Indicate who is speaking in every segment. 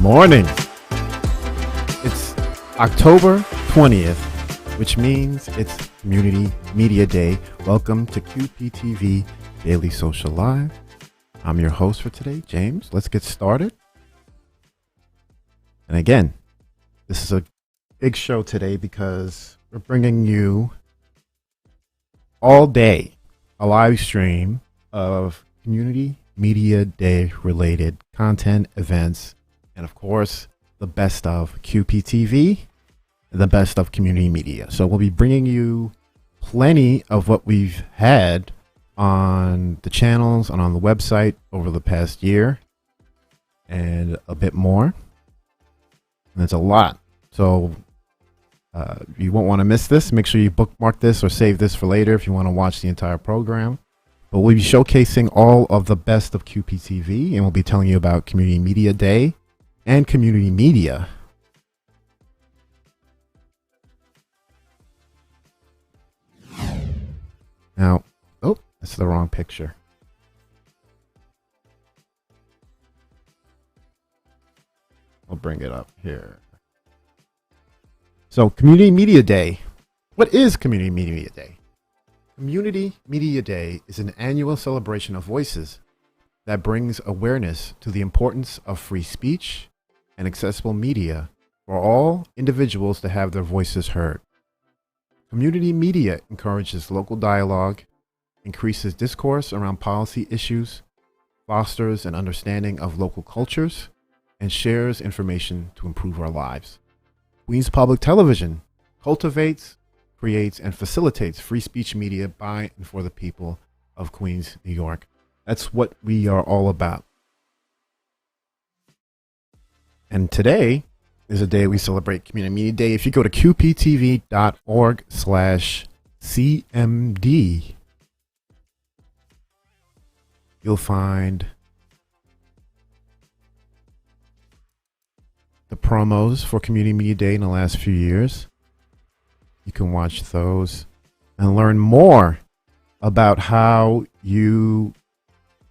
Speaker 1: Morning. It's October 20th, which means it's Community Media Day. Welcome to QPTV Daily Social Live. I'm your host for today, James. Let's get started. And again, this is a big show today because we're bringing you all day a live stream of Community Media Day related content, events, and of course, the best of QPTV, and the best of community media. So we'll be bringing you plenty of what we've had on the channels and on the website over the past year and a bit more. And it's a lot. So you won't want to miss this. Make sure you bookmark this or save this for later if you want to watch the entire program. But we'll be showcasing all of the best of QPTV, and we'll be telling you about Community Media Day and community media. Now, oh, that's the wrong picture. I'll bring it up here. So, Community Media Day. What is Community Media Day? Community Media Day is an annual celebration of voices that brings awareness to the importance of free speech and accessible media for all individuals to have their voices heard. Community media encourages local dialogue, increases discourse around policy issues, fosters an understanding of local cultures, and shares information to improve our lives. Queens Public Television cultivates, creates, and facilitates free speech media by and for the people of Queens, New York. That's what we are all about. And today is a day we celebrate Community Media Day. If you go to qptv.org/CMD, you'll find the promos for Community Media Day in the last few years. You can watch those and learn more about how you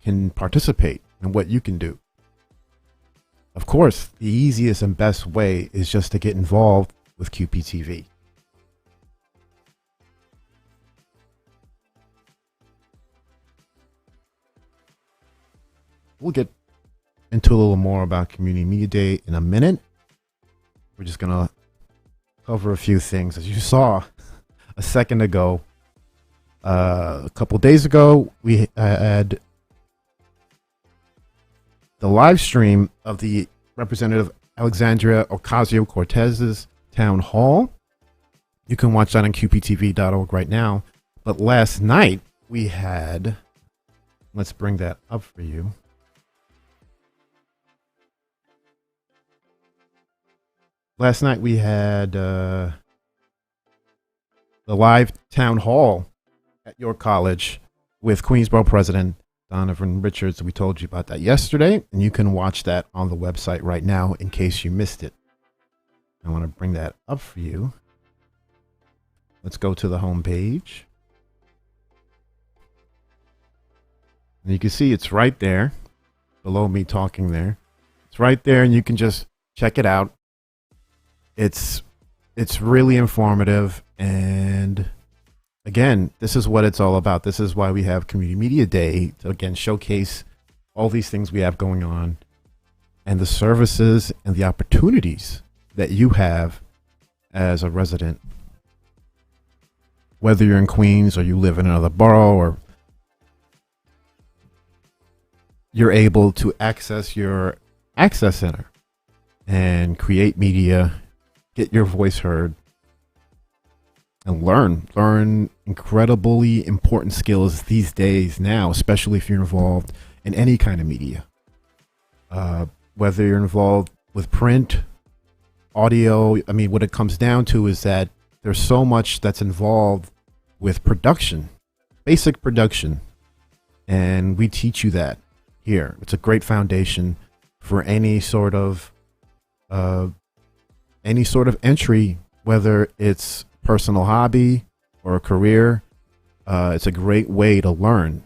Speaker 1: can participate and what you can do. Of course, the easiest and best way is just to get involved with QPTV. We'll get into a little more about Community Media Day in a minute. We're just going to cover a few things. As you saw a second ago, a couple days ago, we had the live stream of the Representative Alexandria Ocasio-Cortez's town hall. You can watch that on QPTV.org right now. But last night we had, let's bring that up for you. Last night we had the live town hall at York College with Queensborough President Donovan Richards. We told you about that yesterday, and you can watch that on the website right now in case you missed it. I want to bring that up for you. Let's go to the home page. And you can see it's right there below me talking there. It's right there, and you can just check it out. It's really informative, and again, this is what it's all about. This is why we have Community Media Day, to again showcase all these things we have going on and the services and the opportunities that you have as a resident, whether you're in Queens or you live in another borough, or you're able to access your access center and create media, get your voice heard, and learn incredibly important skills these days now, especially if you're involved in any kind of media. Whether you're involved with print, audio, I mean, what it comes down to is that there's so much that's involved with production, basic production, and we teach you that here. It's a great foundation for any sort of entry, whether it's personal hobby or a career. It's a great way to learn,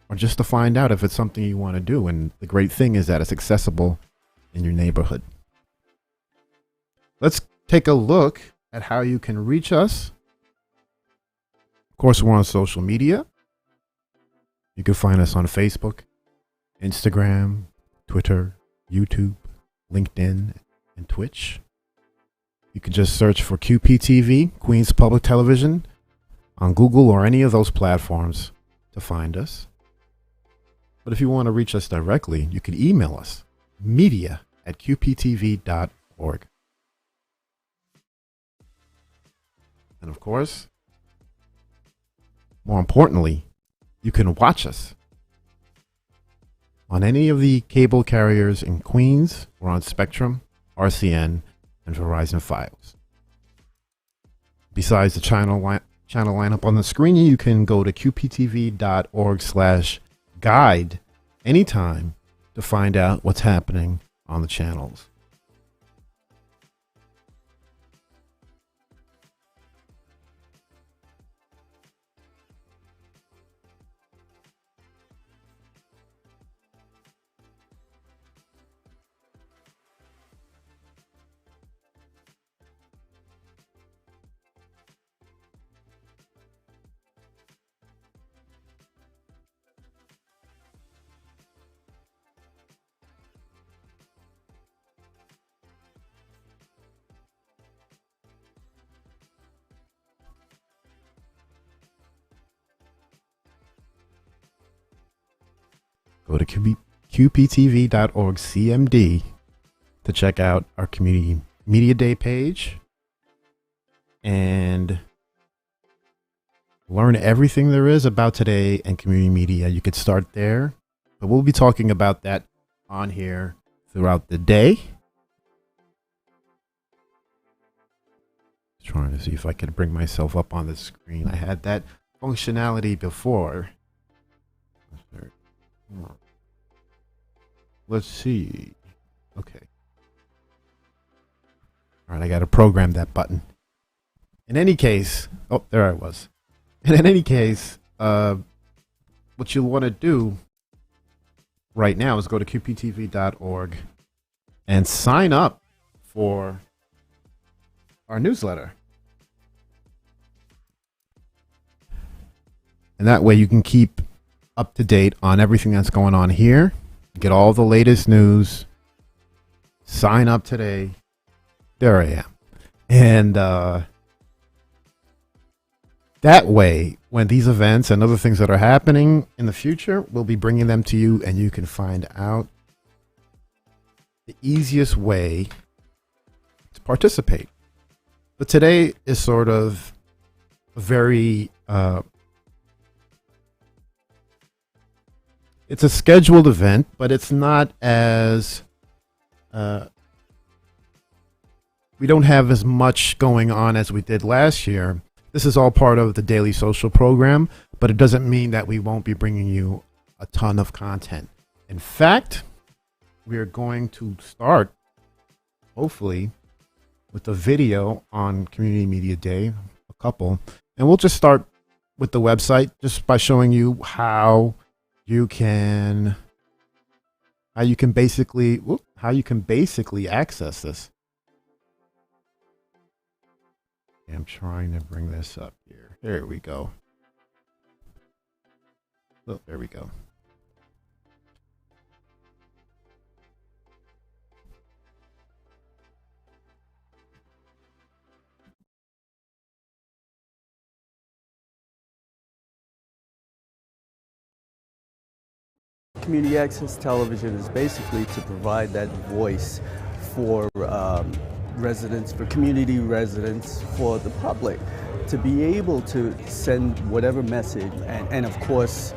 Speaker 1: or just to find out if it's something you want to do. And the great thing is that it's accessible in your neighborhood. Let's take a look at how you can reach us. Of course, we're on social media. You can find us on Facebook, Instagram, Twitter, YouTube, LinkedIn, and Twitch. You can just search for QPTV, Queens Public Television, on Google or any of those platforms to find us. But if you want to reach us directly, you can email us, media@qptv.org. And of course, more importantly, you can watch us on any of the cable carriers in Queens. We're on Spectrum, RCN, and Verizon Fios. Besides the channel lineup on the screen, you can go to qptv.org/guide anytime to find out what's happening on the channels. Go to qptv.org CMD to check out our Community Media Day page and learn everything there is about today and community media. You could start there, but we'll be talking about that on here throughout the day. Trying to see if I could bring myself up on the screen. I had that functionality before. Let's see. Okay. All right, I got to program that button. In any case, oh, there I was. And in any case, what you'll want to do right now is go to qptv.org and sign up for our newsletter. And that way you can keep up to date on everything that's going on here. Get all the latest news. Sign up today. There I am. And that way, when these events and other things that are happening in the future, we'll be bringing them to you, and you can find out the easiest way to participate. But today is sort of a very, it's a scheduled event, but it's not as, we don't have as much going on as we did last year. This is all part of the daily social program, but it doesn't mean that we won't be bringing you a ton of content. In fact, we are going to start, hopefully, with a video on Community Media Day, a couple, and we'll just start with the website just by showing you how you can basically access this. I'm trying to bring this up here. There we go. Oh, there we go.
Speaker 2: Community access television is basically to provide that voice for residents, for community residents, for the public, to be able to send whatever message, and of course,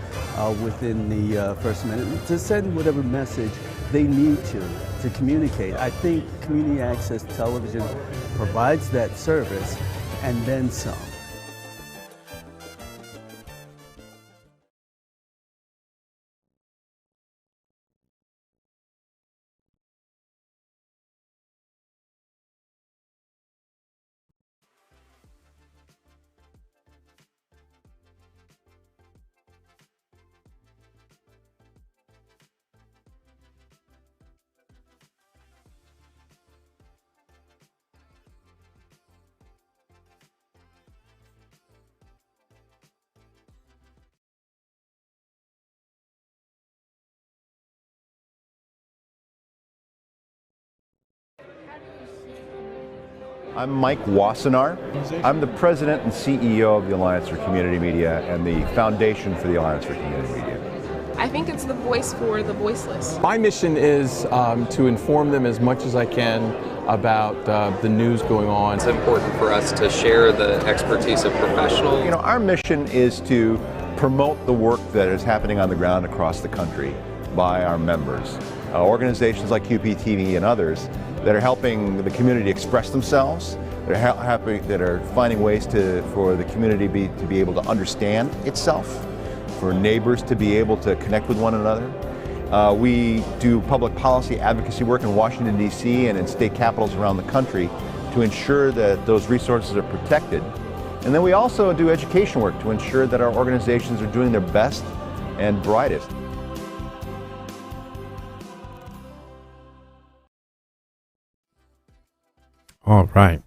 Speaker 2: within the First Amendment, to send whatever message they need to communicate. I think community access television provides that service and then some.
Speaker 3: I'm Mike Wassenaar. I'm the president and CEO of the Alliance for Community Media and the foundation for the Alliance for Community Media.
Speaker 4: I think it's the voice for the voiceless.
Speaker 5: My mission is to inform them as much as I can about the news going on.
Speaker 6: It's important for us to share the expertise of professionals.
Speaker 3: You know, our mission is to promote the work that is happening on the ground across the country by our members. Organizations like QPTV and others that are helping the community express themselves, that are finding ways for the community to be able to understand itself, for neighbors to be able to connect with one another. We do public policy advocacy work in Washington, D.C. and in state capitals around the country to ensure that those resources are protected. And then we also do education work to ensure that our organizations are doing their best and brightest.
Speaker 1: All right.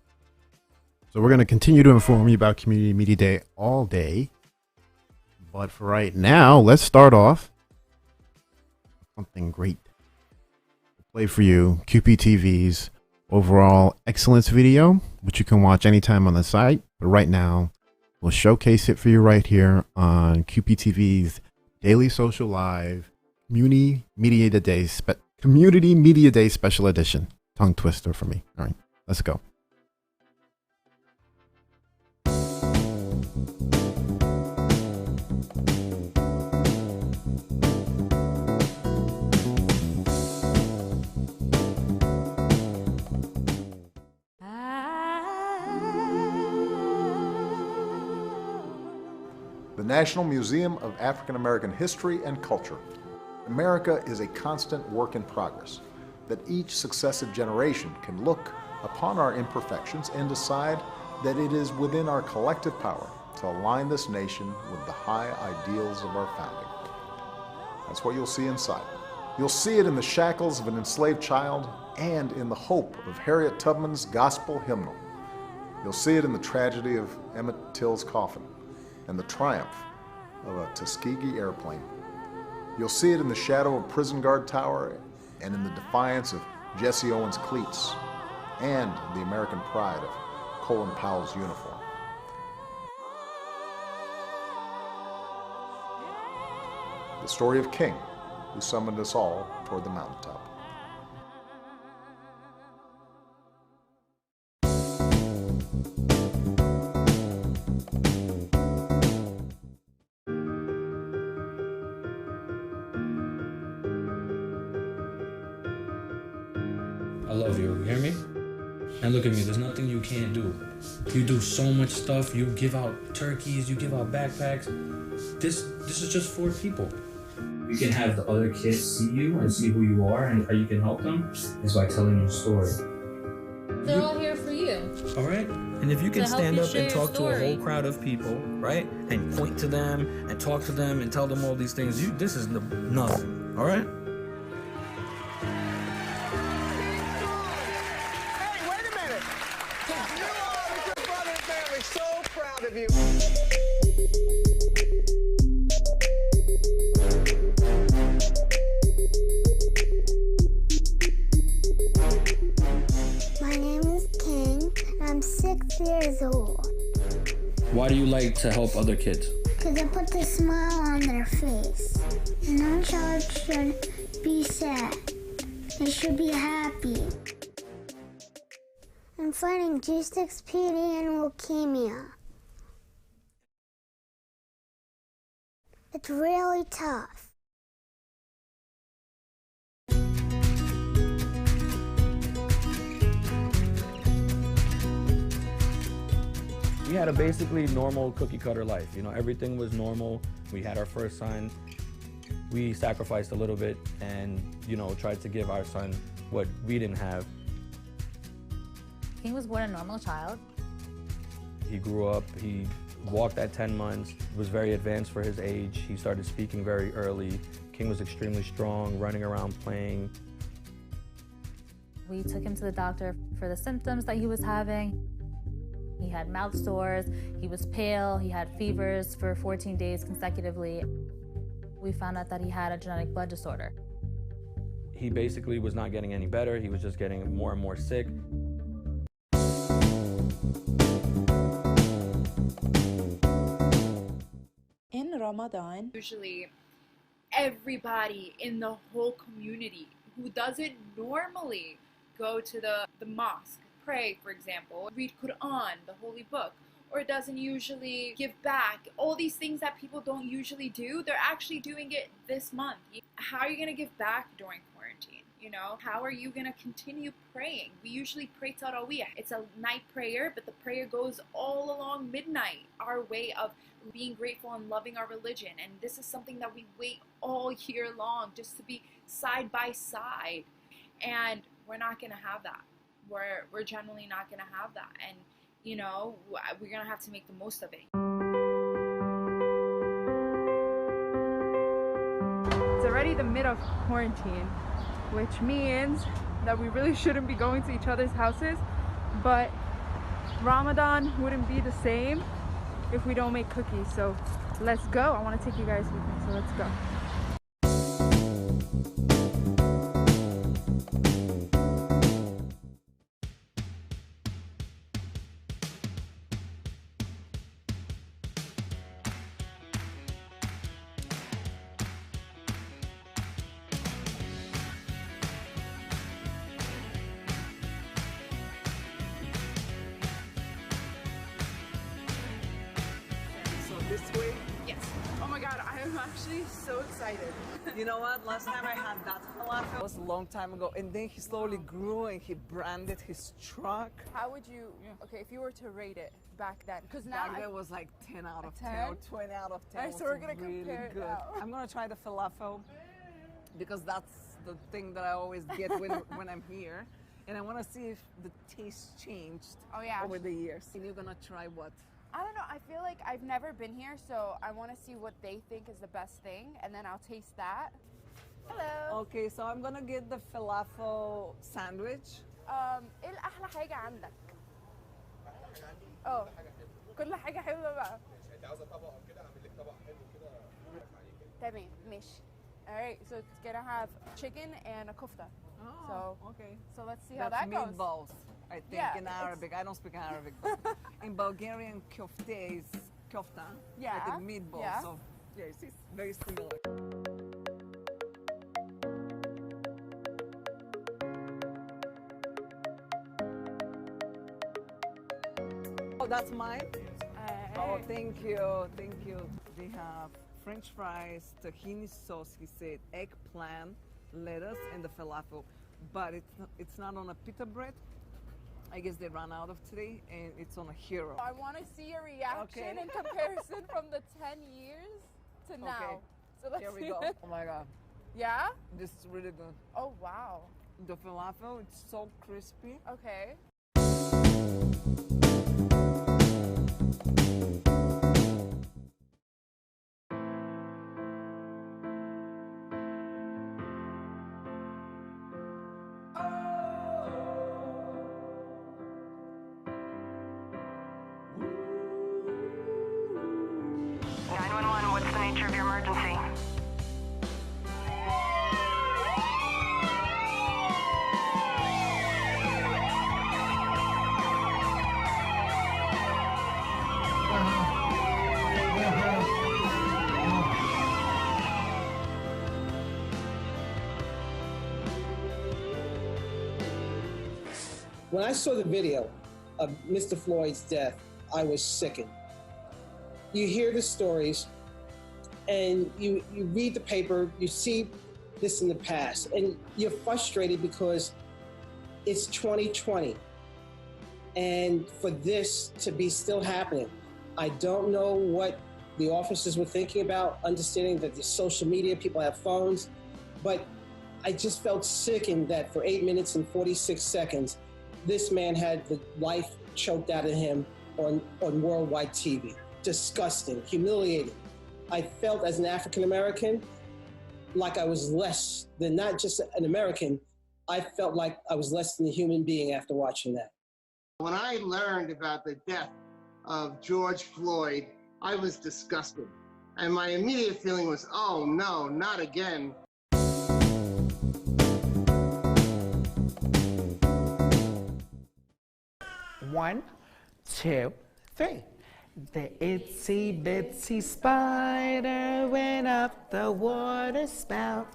Speaker 1: So we're going to continue to inform you about Community Media Day all day. But for right now, let's start off with something great. We'll play for you QPTV's overall excellence video, which you can watch anytime on the site. But right now, we'll showcase it for you right here on QPTV's Daily Social Live Community Media Day Special Edition. Tongue twister for me. All right. Let's go.
Speaker 7: The National Museum of African American History and Culture. America is a constant work in progress that each successive generation can look upon our imperfections and decide that it is within our collective power to align this nation with the high ideals of our founding. That's what you'll see inside. You'll see it in the shackles of an enslaved child and in the hope of Harriet Tubman's gospel hymnal. You'll see it in the tragedy of Emmett Till's coffin and the triumph of a Tuskegee airplane. You'll see it in the shadow of Prison Guard Tower and in the defiance of Jesse Owens' cleats and the American pride of Colin Powell's uniform. The story of King, who summoned us all toward the mountaintop.
Speaker 8: I love you hear me? And look at me, there's nothing you can't do. You do so much stuff, you give out turkeys, you give out backpacks. This is just for people. You can have the other kids see you and see who you are and how you can help them is by telling your story.
Speaker 9: They're all here for you.
Speaker 8: All right?
Speaker 10: And if you can stand up and talk to a whole
Speaker 9: story.
Speaker 10: crowd of people, right? And point to them and talk to them and tell them all these things, this is nothing, all right?
Speaker 11: Hey, wait a minute. You all with your brother and family, so proud of you.
Speaker 12: My name is King, and I'm 6 years old.
Speaker 8: Why do you like to help other kids?
Speaker 12: Because it puts a smile on their face. No child should be sad. They should be happy. I'm fighting G6PD and leukemia. It's really tough.
Speaker 5: We had a basically normal cookie cutter life. You know, everything was normal. We had our first son. We sacrificed a little bit and, you know, tried to give our son what we didn't have.
Speaker 9: King was born a normal child.
Speaker 5: He grew up, he walked at 10 months, was very advanced for his age. He started speaking very early. King was extremely strong, running around playing.
Speaker 9: We took him to the doctor for the symptoms that he was having. He had mouth sores, he was pale, he had fevers for 14 days consecutively. We found out that he had a genetic blood disorder.
Speaker 5: He basically was not getting any better. He was just getting more and more sick.
Speaker 13: In Ramadan,
Speaker 4: Usually everybody in the whole community who doesn't normally go to the mosque, pray, for example, read Quran, the holy book, or doesn't usually give back, all these things that people don't usually do, they're actually doing it this month. How are you going to give back during quarantine? You know, how are you going to continue praying? We usually pray Tarawih. It's a night prayer, but the prayer goes all along midnight. Our way of being grateful and loving our religion. And this is something that we wait all year long just to be side by side. And we're not going to have that. We're generally not going to have that. And, you know, we're going to have to make the most of it.
Speaker 14: It's already the mid of quarantine, which means that we really shouldn't be going to each other's houses, but Ramadan wouldn't be the same if we don't make cookies. So let's go. I want to take you guys with me, so let's go.
Speaker 11: This way?
Speaker 14: Yes. Oh my God, I am actually so excited.
Speaker 11: You know what? Last time I had that falafel was a long time ago, and then he slowly grew and he branded his truck.
Speaker 14: How would you, okay, if you were to rate it back then? Because now
Speaker 11: Back then was like 10 out of 10,
Speaker 14: 10?
Speaker 11: or 20 out of 10.
Speaker 14: Alright, so
Speaker 11: It
Speaker 14: we're
Speaker 11: was
Speaker 14: gonna
Speaker 11: really
Speaker 14: compare it
Speaker 11: good.
Speaker 14: now.
Speaker 11: I'm gonna try the falafel because that's the thing that I always get when I'm here. And I want to see if the taste changed over the years. And you're gonna try what?
Speaker 14: I don't know, I feel like I've never been here, so I want to see what they think is the best thing, and then I'll taste that. Hello.
Speaker 11: Okay, so I'm gonna get the falafel sandwich.
Speaker 14: ايه الأحلى حاجة عندك؟ اه كل حاجة حلوة بقى. انت عاوزة طبق كده اعمل لك طبق حلو كده تمام ماشي. Alright, so it's gonna have chicken and a kofta.
Speaker 11: Oh, okay.
Speaker 14: So let's see how
Speaker 11: That's
Speaker 14: that goes.
Speaker 11: meatballs, I think,
Speaker 14: Yeah,
Speaker 11: in Arabic. I don't speak Arabic, but in Bulgarian, kofte is kofta,
Speaker 14: Yeah,
Speaker 11: like a meatball.
Speaker 14: yeah.
Speaker 11: So, yeah, it's very similar. Oh, that's mine? Oh, thank you, thank you. They have French fries, tahini sauce, he said, eggplant, lettuce, and the falafel. But it's not on a pita bread. I guess they ran out of today, and it's on a hero.
Speaker 14: I want to see your reaction in comparison from the 10 years to now.
Speaker 11: Okay.
Speaker 14: So let's
Speaker 11: Here we
Speaker 14: see
Speaker 11: go.
Speaker 14: it.
Speaker 11: Oh my God.
Speaker 14: Yeah?
Speaker 11: This is really good.
Speaker 14: Oh, wow.
Speaker 11: The falafel, it's so crispy.
Speaker 14: Okay.
Speaker 15: What's the nature of your emergency?
Speaker 16: When I saw the video of Mr. Floyd's death, I was sickened. You hear the stories, and you read the paper, you see this in the past, and you're frustrated because it's 2020. And for this to be still happening, I don't know what the officers were thinking about, understanding that there's social media, people have phones, but I just felt sickened that for 8 minutes and 46 seconds, this man had the life choked out of him on worldwide TV. Disgusting, humiliating. I felt as an African-American like I was less than not just an American, I felt like I was less than a human being after watching that.
Speaker 17: When I learned about the death of George Floyd, I was disgusted. And my immediate feeling was, oh no, not again.
Speaker 18: One, two, three. The itsy bitsy spider went up the water spout.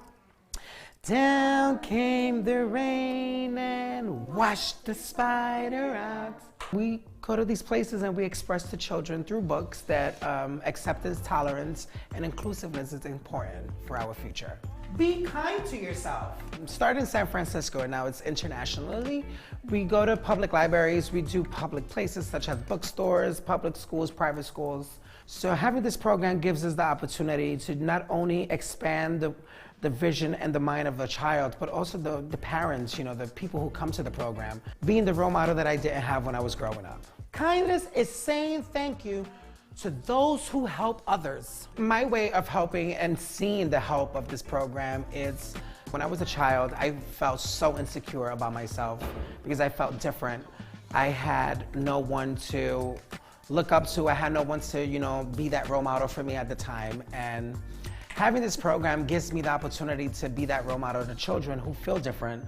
Speaker 18: Down came the rain and washed the spider out. We go to these places and we express to children through books that acceptance, tolerance, and inclusiveness is important for our future. Be kind to yourself. Started in San Francisco and now it's internationally. We go to public libraries, we do public places such as bookstores, public schools, private schools. So having this program gives us the opportunity to not only expand the vision and the mind of a child, but also the parents, you know, the people who come to the program, being the role model that I didn't have when I was growing up. Kindness is saying thank you to those who help others. My way of helping and seeing the help of this program is, when I was a child, I felt so insecure about myself because I felt different. I had no one to look up to. I had no one to, you know, be that role model for me at the time. And having this program gives me the opportunity to be that role model to children who feel different.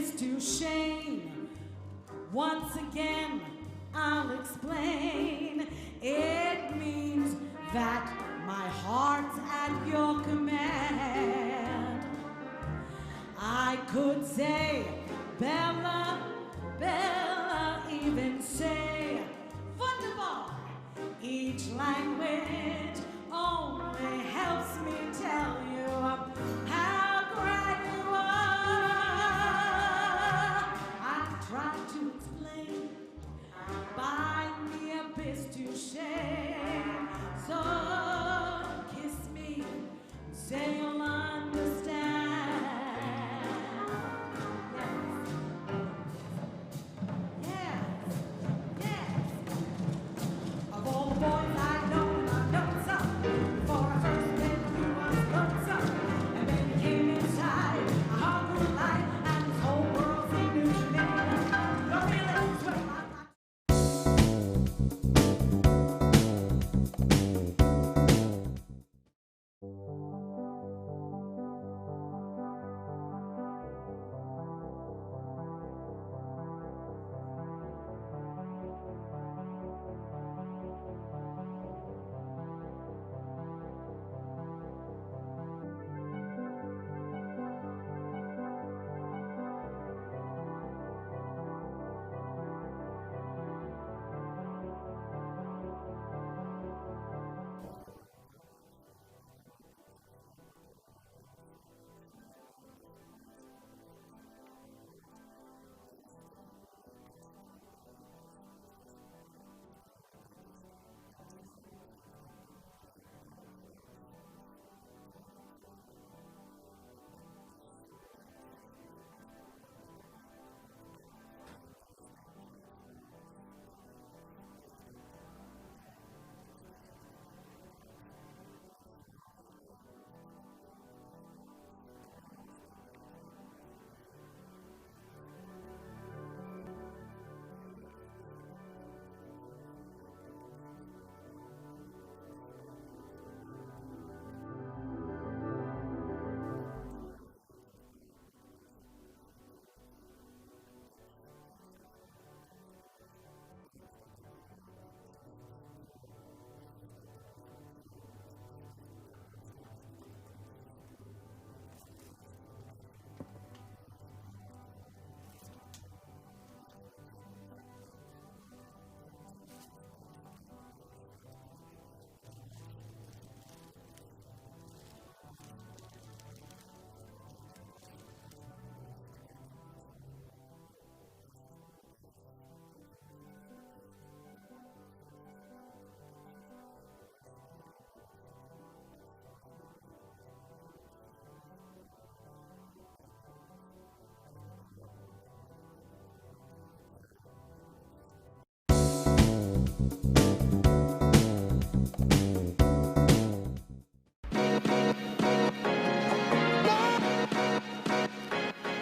Speaker 19: is to shame. Once again, I'll explain. It means that my heart's at your command. I could say, Bella, Bella, even say, wonderful. Each language only helps me tell you how great you are. I tried to explain by the abyss to shame. So kiss me, say you'll understand. Yes, yes. Of all the boys I know, and I know some. Before I first met you, I was lonesome. And then you came inside, my heart grew light, and this whole world seemed new to me. Your feelings were my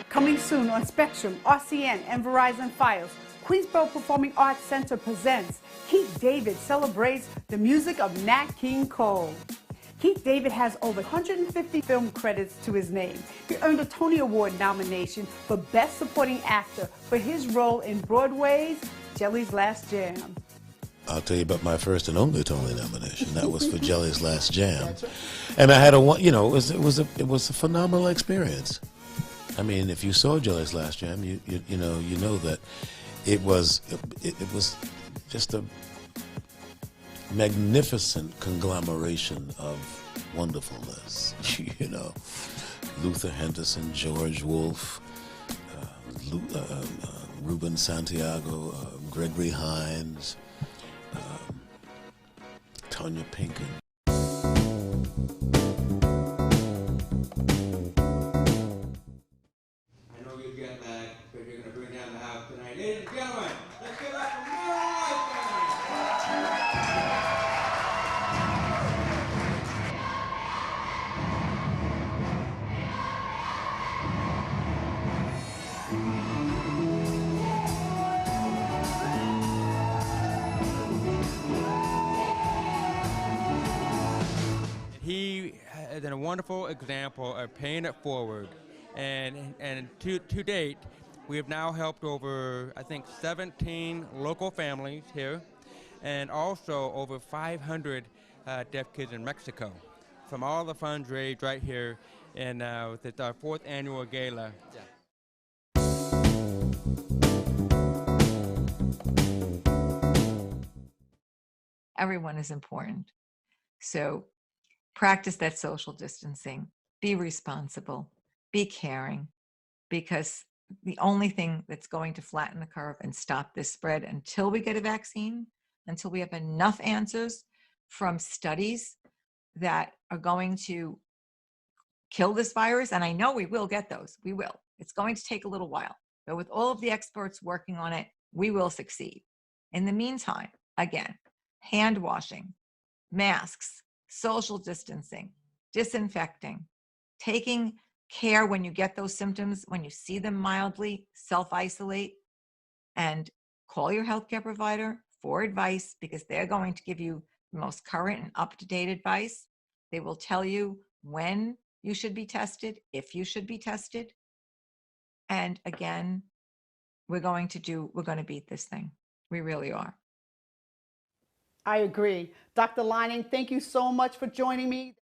Speaker 20: Coming soon on Spectrum, RCN, and Verizon Fios, Queensboro Performing Arts Center presents Keith David celebrates the music of Nat King Cole. Keith David has over 150 film credits to his name. He earned a Tony Award nomination for Best Supporting Actor for his role in Broadway's Jelly's Last Jam.
Speaker 21: I'll tell you about my first and only Tony nomination. That was for Jelly's Last Jam, and I had it was a phenomenal experience. I mean, if you saw Jelly's Last Jam, you know that it was just a magnificent conglomeration of wonderfulness. Luther Henderson, George Wolfe, Ruben Santiago, Gregory Hines, Tonya Pinkin.
Speaker 22: Ladies and gentlemen, let's give it up for Mary. He is a wonderful example of paying it forward, and to date,
Speaker 2: We have now helped over, I think, 17 local families here, and also over 500 deaf kids in Mexico from all the funds raised right here in our 4th annual gala.
Speaker 6: Everyone is important. So practice that social distancing, be responsible, be caring, because the only thing that's going to flatten the curve and stop this spread until we get a vaccine, until we have enough answers from studies that are going to kill this virus, and I know we will get those, we will. It's going to take a little while, but with all of the experts working on it, we will succeed. In the meantime, again, hand washing, masks, social distancing, disinfecting, taking care when you get those symptoms, when you see them mildly, self-isolate, and call your healthcare provider for advice, because they're going to give you the most current and up-to-date advice. They will tell you when you should be tested, if you should be tested. And again, we're going to beat this thing. We really are.
Speaker 20: I agree. Dr. Lining, thank you so much for joining me.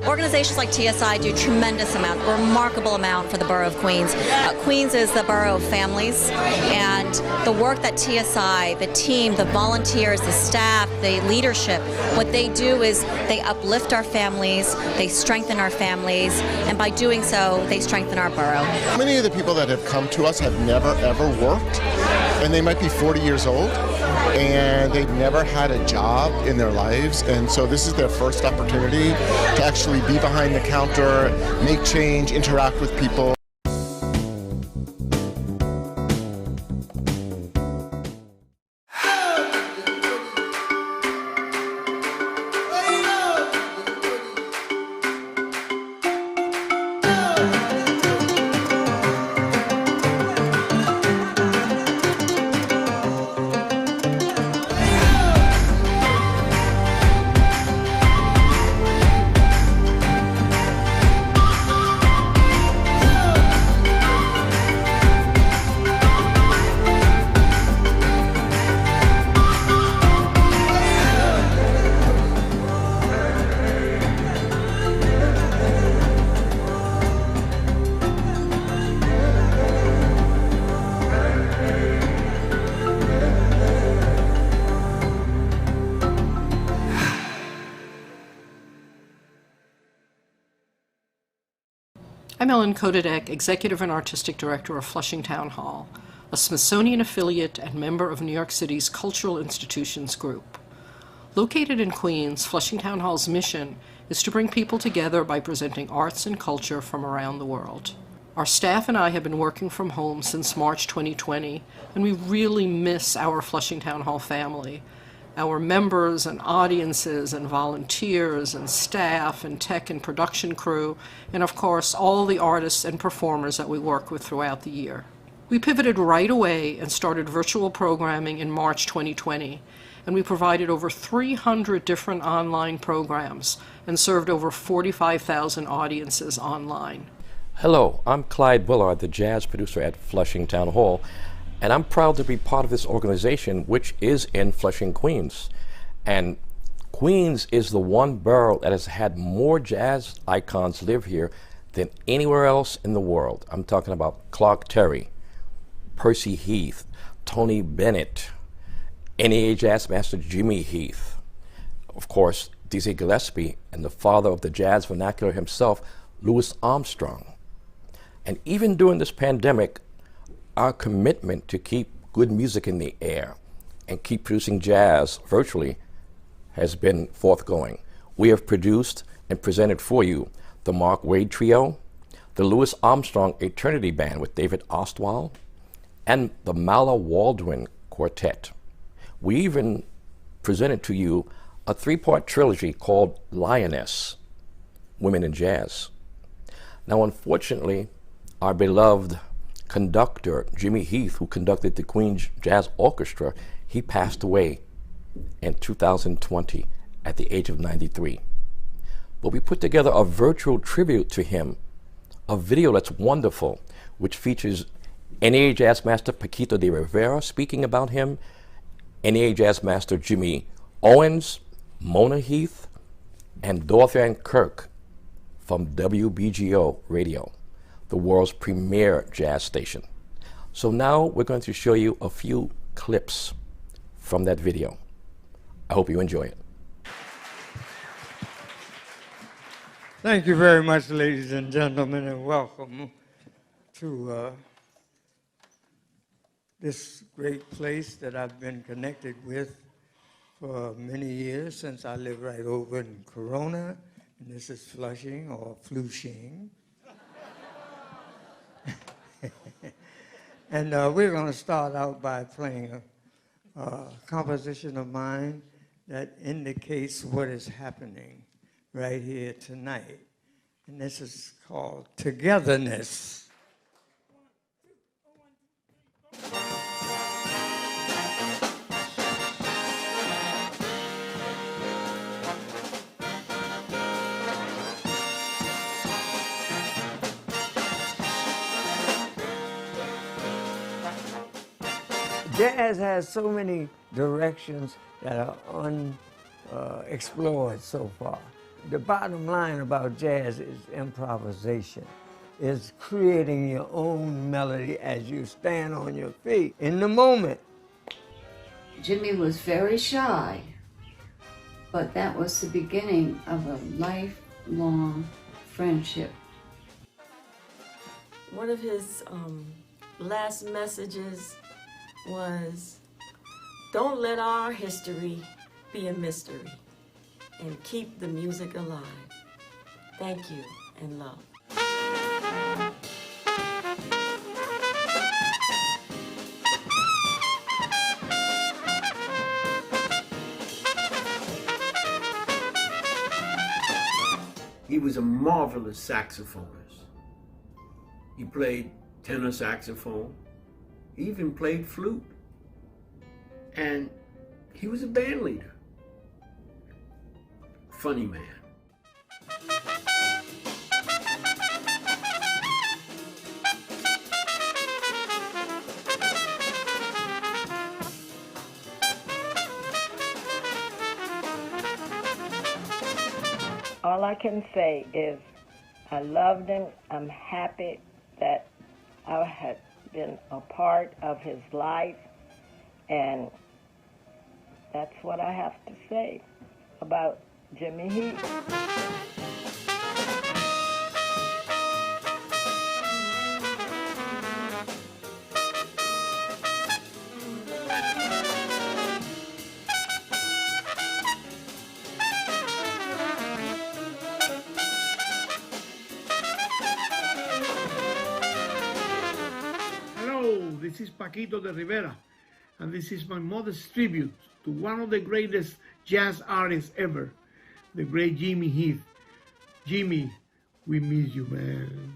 Speaker 23: Organizations like TSI do a tremendous amount, a remarkable amount for the borough of Queens. Queens is the borough of families, and the work that TSI, the team, the volunteers, the staff, the leadership, what they do is they uplift our families, they strengthen our families, and by doing so, they strengthen our borough.
Speaker 24: Many of the people that have come to us have never ever worked, and they might be 40 years old, and they've never had a job in their lives, and so this is their first opportunity to actually be behind the counter, make change, interact with people.
Speaker 25: I'm Ellen Kodadek, Executive and Artistic Director of Flushing Town Hall, a Smithsonian affiliate and member of New York City's Cultural Institutions Group. Located in Queens, Flushing Town Hall's mission is to bring people together by presenting arts and culture from around the world. Our staff and I have been working from home since March 2020, and we really miss our Flushing Town Hall family. Our members and audiences and volunteers and staff and tech and production crew, and of course all the artists and performers that we work with throughout the year. We pivoted right away and started virtual programming in March 2020, and we provided over 300 different online programs and served over 45,000 audiences online.
Speaker 26: Hello, I'm Clyde Bullard, the jazz producer at Flushing Town Hall, and I'm proud to be part of this organization, which is in Flushing, Queens. And Queens is the one borough that has had more jazz icons live here than anywhere else in the world. I'm talking about Clark Terry, Percy Heath, Tony Bennett, NEA Jazz Master Jimmy Heath, of course, Dizzy Gillespie, and the father of the jazz vernacular himself, Louis Armstrong. And even during this pandemic, our commitment to keep good music in the air and keep producing jazz virtually has been forthgoing. We have produced and presented for you the Mark Wade Trio, the Louis Armstrong Eternity Band with David Ostwald, and the Mala Waldron Quartet. We even presented to you a 3-part trilogy called Lioness, Women in Jazz. Now, unfortunately, our beloved conductor, Jimmy Heath, who conducted the Queen's Jazz Orchestra, he passed away in 2020 at the age of 93. But we put together a virtual tribute to him, a video that's wonderful, which features NEA Jazz Master Paquito de Rivera speaking about him, NEA Jazz Master Jimmy Owens, Mona Heath, and Dorothy Ann Kirk from WBGO Radio, the world's premier jazz station. So now we're going to show you a few clips from that video. I hope you enjoy it.
Speaker 1: Thank you very much, ladies and gentlemen, and welcome to this great place that I've been connected with for many years, since I live right over in Corona, and this is Flushing or Flushing. And we're going to start out by playing a composition of mine that indicates what is happening right here tonight. And this is called Togetherness. Jazz has so many directions that are unexplored so far. The bottom line about jazz is improvisation. It's creating your own melody as you stand on your feet in the moment.
Speaker 3: Jimmy was very shy, but that was the beginning of a lifelong friendship.
Speaker 7: One of his last messages was, don't let our history be a mystery, and keep the music alive. Thank you and love.
Speaker 8: He was a marvelous saxophonist. He played tenor saxophone. He even played flute. And he was a band leader. Funny man.
Speaker 10: All I can say is I loved him. I'm happy that I had been a part of his life, and that's what I have to say about Jimmy Heath.
Speaker 8: This is Paquito de Rivera, and this is my modest tribute to one of the greatest jazz artists ever, the great Jimmy Heath. Jimmy, we miss you, man.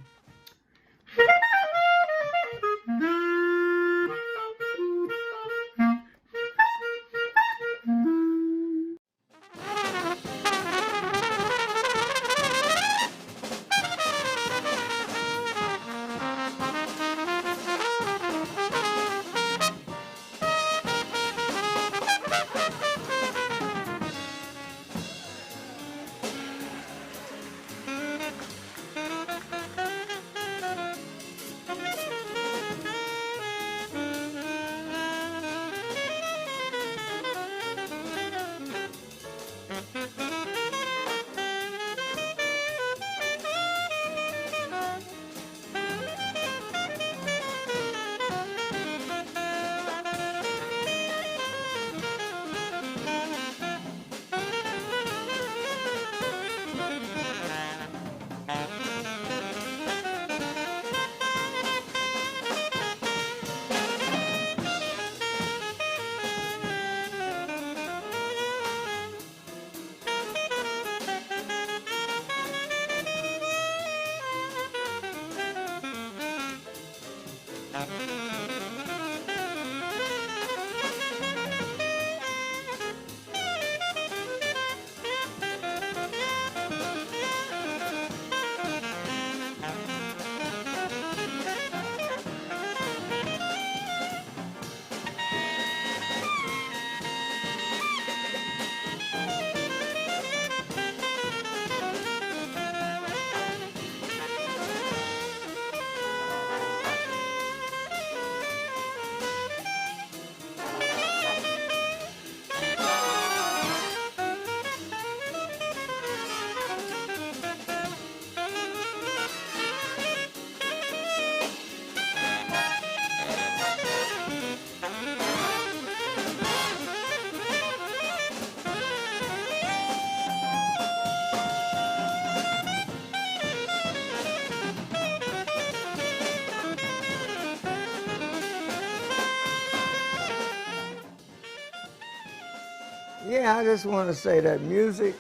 Speaker 1: Yeah, I just want to say that music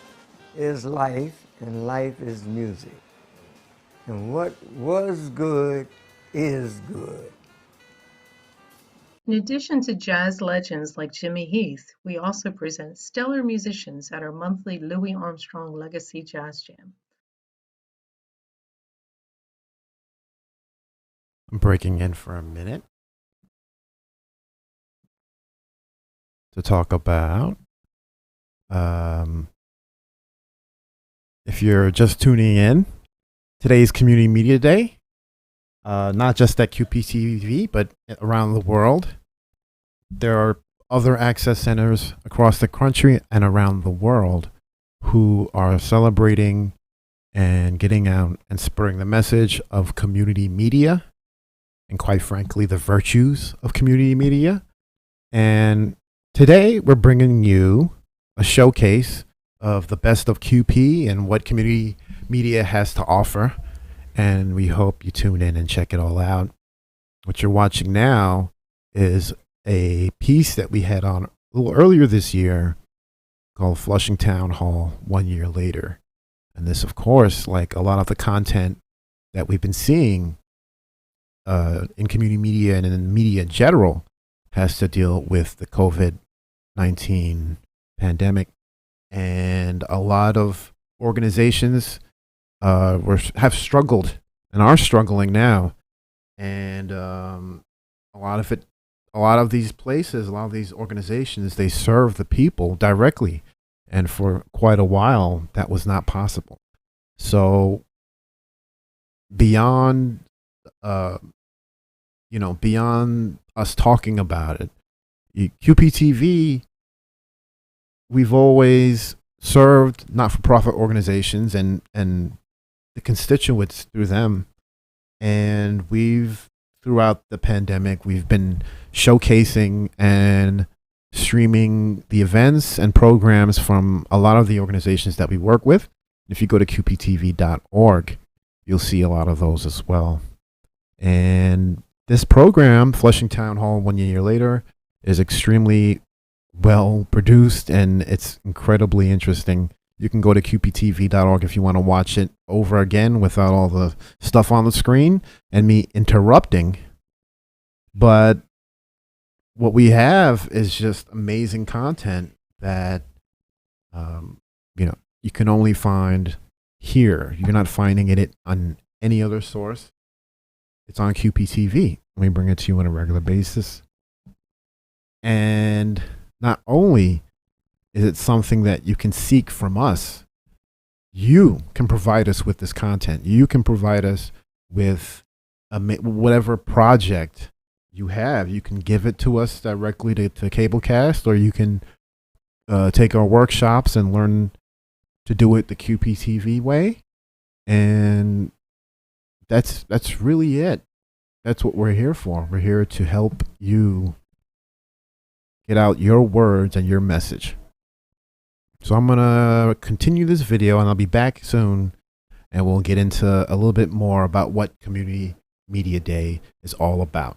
Speaker 1: is life and life is music. And what was good is good.
Speaker 4: In addition to jazz legends like Jimmy Heath, we also present stellar musicians at our monthly Louis Armstrong Legacy Jazz Jam.
Speaker 5: I'm breaking in for a minute to talk about, if you're just tuning in, today's Community Media Day, not just at QPTV, but around the world. There are other access centers across the country and around the world who are celebrating and getting out and spreading the message of community media and, quite frankly, the virtues of community media. And today we're bringing you a showcase of the best of QP and what community media has to offer. And we hope you tune in and check it all out. What you're watching now is a piece that we had on a little earlier this year called Flushing Town Hall 1 year later. And this, of course, like a lot of the content that we've been seeing in community media and in media in general, has to deal with the COVID-19 pandemic. And a lot of organizations have struggled and are struggling now. And a lot of these places, a lot of these organizations, they serve the people directly. And for quite a while, that was not possible. So beyond, beyond us talking about it, QPTV, we've always served not-for-profit organizations and the constituents through them. And throughout the pandemic, we've been showcasing and streaming the events and programs from a lot of the organizations that we work with. If you go to qptv.org, you'll see a lot of those as well. And this program, Flushing Town Hall 1 year later, is extremely well produced and it's incredibly interesting. You can go to qptv.org if you want to watch it over again without all the stuff on the screen and me interrupting. But what we have is just amazing content that, you can only find here. You're not finding it on any other source. It's on QPTV. We bring it to you on a regular basis. And not only is it something that you can seek from us, you can provide us with this content. You can provide us with whatever project you have. You can give it to us directly to Cablecast, or you can take our workshops and learn to do it the QPTV way. And that's really it. That's what we're here for. We're here to help you get out your words and your message. So I'm going to continue this video and I'll be back soon and we'll get into a little bit more about what Community Media Day is all about.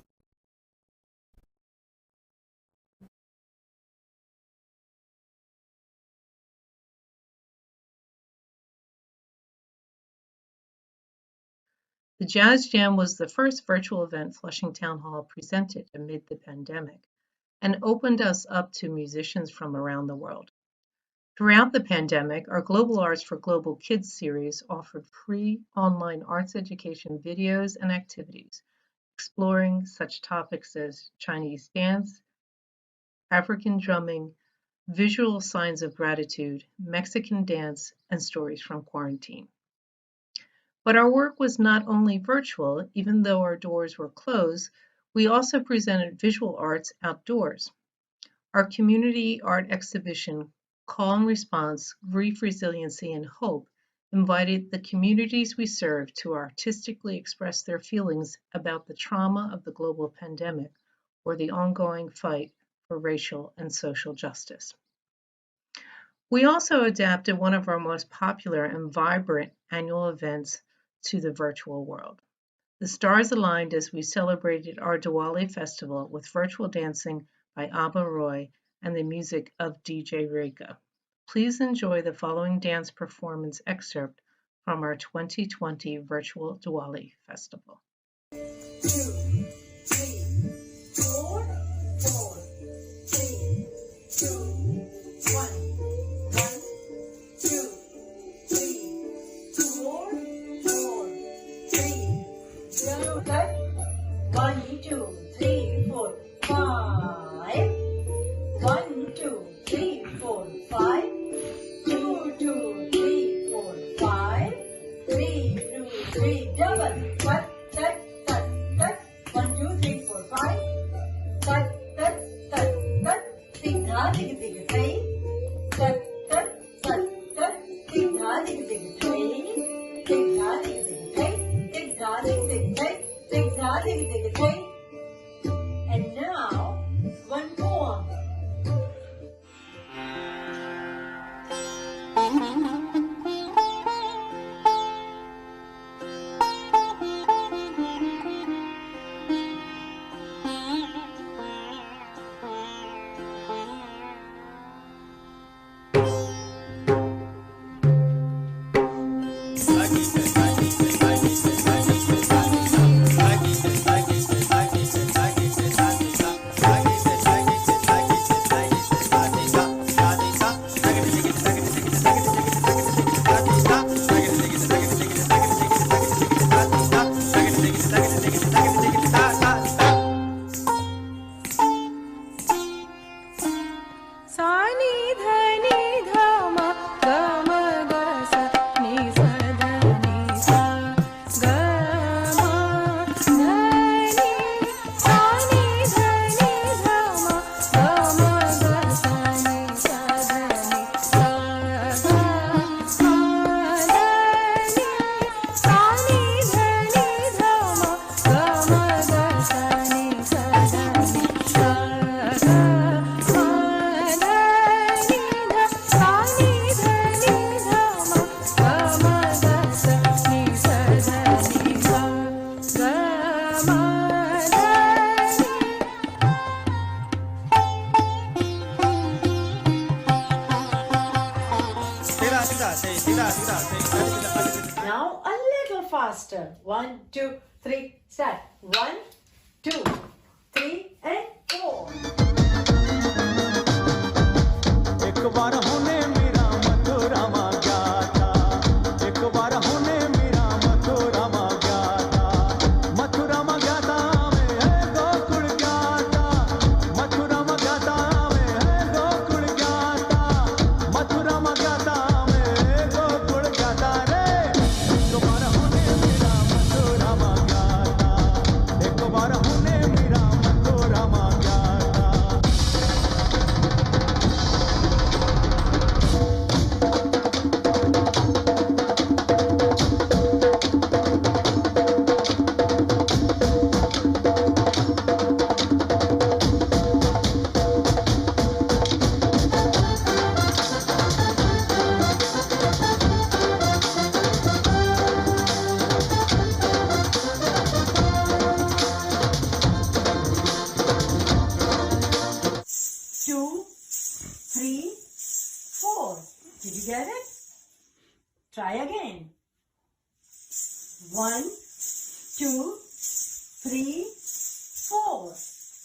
Speaker 4: The Jazz Jam was the first virtual event Flushing Town Hall presented amid the pandemic and opened us up to musicians from around the world. Throughout the pandemic, our Global Arts for Global Kids series offered free online arts education videos and activities exploring such topics as Chinese dance, African drumming, visual signs of gratitude, Mexican dance, and stories from quarantine. But our work was not only virtual. Even though our doors were closed, we also presented visual arts outdoors. Our community art exhibition, Call and Response, Grief, Resiliency, and Hope, invited the communities we serve to artistically express their feelings about the trauma of the global pandemic or the ongoing fight for racial and social justice. We also adapted one of our most popular and vibrant annual events to the virtual world. The stars aligned as we celebrated our Diwali festival with virtual dancing by Abba Roy and the music of DJ Rika. Please enjoy the following dance performance excerpt from our 2020 virtual Diwali festival.
Speaker 19: 2, 3, 4, 4, 3, 2, 1. 1, 2, 3, 4, 4, 3. Zero cut. 1, 2, 3, 4, 5. 1, 2, 3, 4, 5. 2, 2, 3, 4, 5. 3, 2, 3, double. Cut, cut, cut, cut. 1, 2, 3, 4, 5. Cut, cut, cut, cut. Dig, da, dig, dig, dig. Cut, cut, cut, cut. Dig, da, dig, dig, dig. Dig, da, dig, dig, dig. Dig, da, dig, dig, dig. Dig, da, dig, dig, dig. And now, one more. Now a little faster. 1, 2, 3, start. 1, 2, 3, and 4.
Speaker 9: एक बार होने मेरा मथुरा मा गया था, एक बार होने मेरा मथुरा मा गया था, मथुरा मा गया था मैं है गोकुल गया था, मथुरा मा गया था मैं है गोकुल गया था, मथुरा मा गया था मैं है गोकुल गया था रे। एक बार होने मेरा मथुरा मा गया था, एक बार होने मेरा मथुरा मा गया था।
Speaker 19: Two, 3, 4. Did you get it? Try again. 1,
Speaker 11: 2, 3, 4.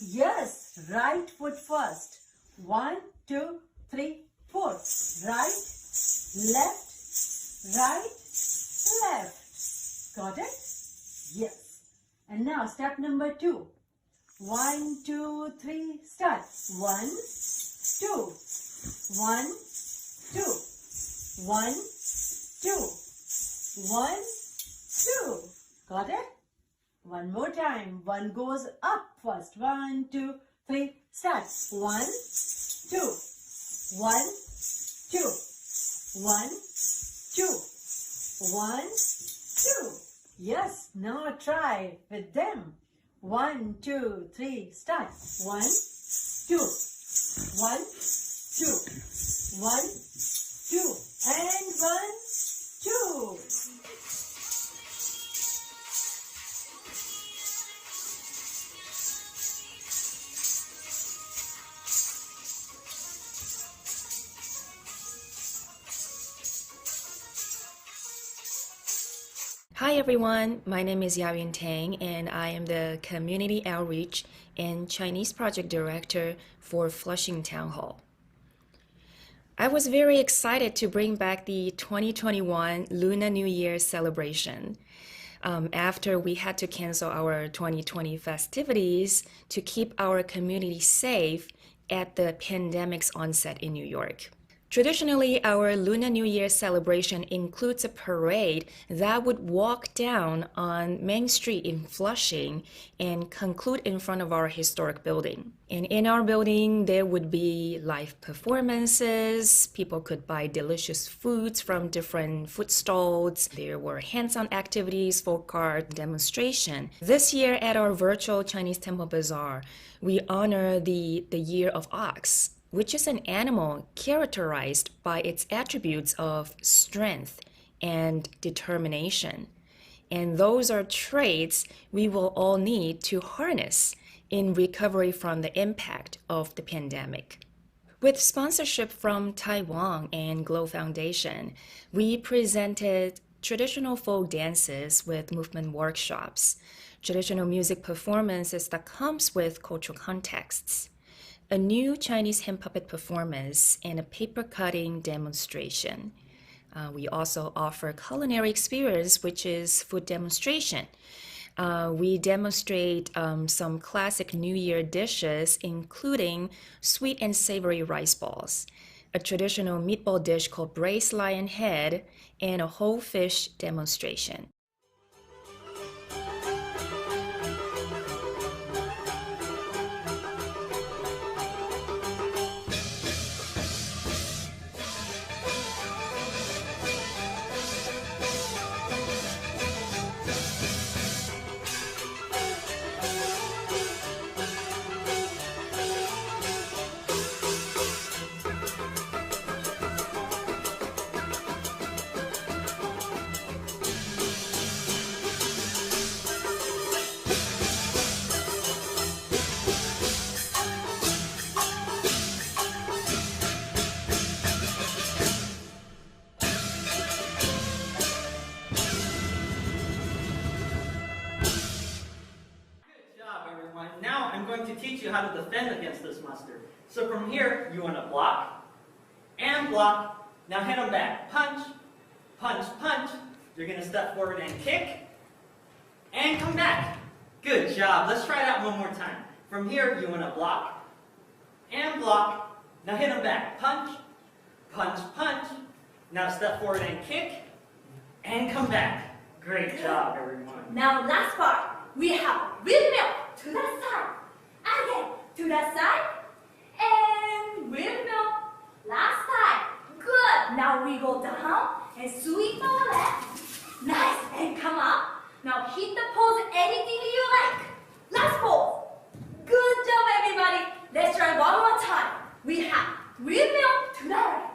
Speaker 11: Yes, right foot first. 1, 2, 3, 4. Right, left, right, left. Got it? Yes. And now step number 2. 1, 2, 3, start. 1, 2. 1, 2. 1, 2. 1, 2. Got it? One more time. One goes up first. 1, 2, 3, start. 1, 2. 1, 2. 1, 2. 1, 2. Yes, now try with them. 1, 2, 3, start. 1, 2. 1, 2. 1, 2. And 1, 2.
Speaker 12: Hi everyone, my name is Yayun Tang and I am the Community Outreach and Chinese Project Director for Flushing Town Hall. I was very excited to bring back the 2021 Lunar New Year celebration after we had to cancel our 2020 festivities to keep our community safe at the pandemic's onset in New York. Traditionally, our Lunar New Year celebration includes a parade that would walk down on Main Street in Flushing and conclude in front of our historic building. And in our building, there would be live performances. People could buy delicious foods from different food stalls. There were hands-on activities, folk art demonstration. This year at our virtual Chinese Temple Bazaar, we honor the Year of Ox, which is an animal characterized by its attributes of strength and determination. And those are traits we will all need to harness in recovery from the impact of the pandemic. With sponsorship from Taiwan and Glow Foundation, we presented traditional folk dances with movement workshops, traditional music performances that comes with cultural contexts, a new Chinese hand puppet performance, and a paper cutting demonstration. We also offer culinary experience, which is food demonstration. We demonstrate some classic New Year dishes, including sweet and savory rice balls, a traditional meatball dish called braised lion head, and a whole fish demonstration.
Speaker 13: Now I'm going to teach you how to defend against this mustard. So from here, you want to block and block. Now hit them back. Punch, punch, punch. You're going to step forward and kick and come back. Good job. Let's try that one more time. From here, you want to block and block. Now hit them back. Punch, punch, punch. Now step forward and kick and come back. Great job, everyone.
Speaker 14: Now last part. We have windmill to that side, again to that side, and windmill last side. Good. Now we go down and sweep to the left. Nice. And come up. Now hit the pose anything you like. Last pose. Good job, everybody. Let's try one more time. We have windmill to the right,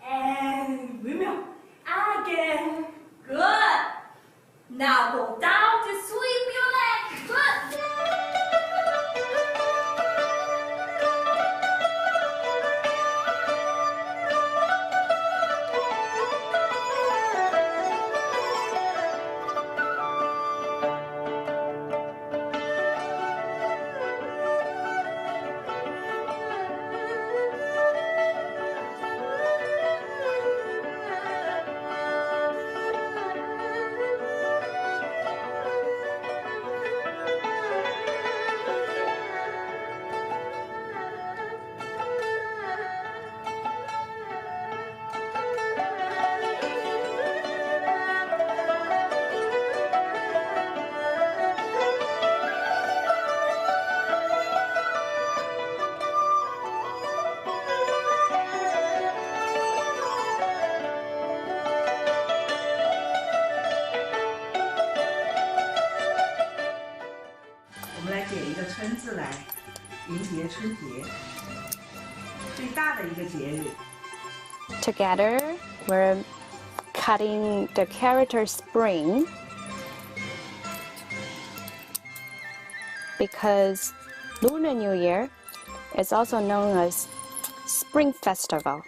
Speaker 14: and windmill again. Good. Now go down to sweep your leg. Good.
Speaker 11: 我们来解一个春字来迎接春节，最大的一个节日。
Speaker 15: Together, we're cutting the character spring because Lunar New Year is also known as Spring Festival.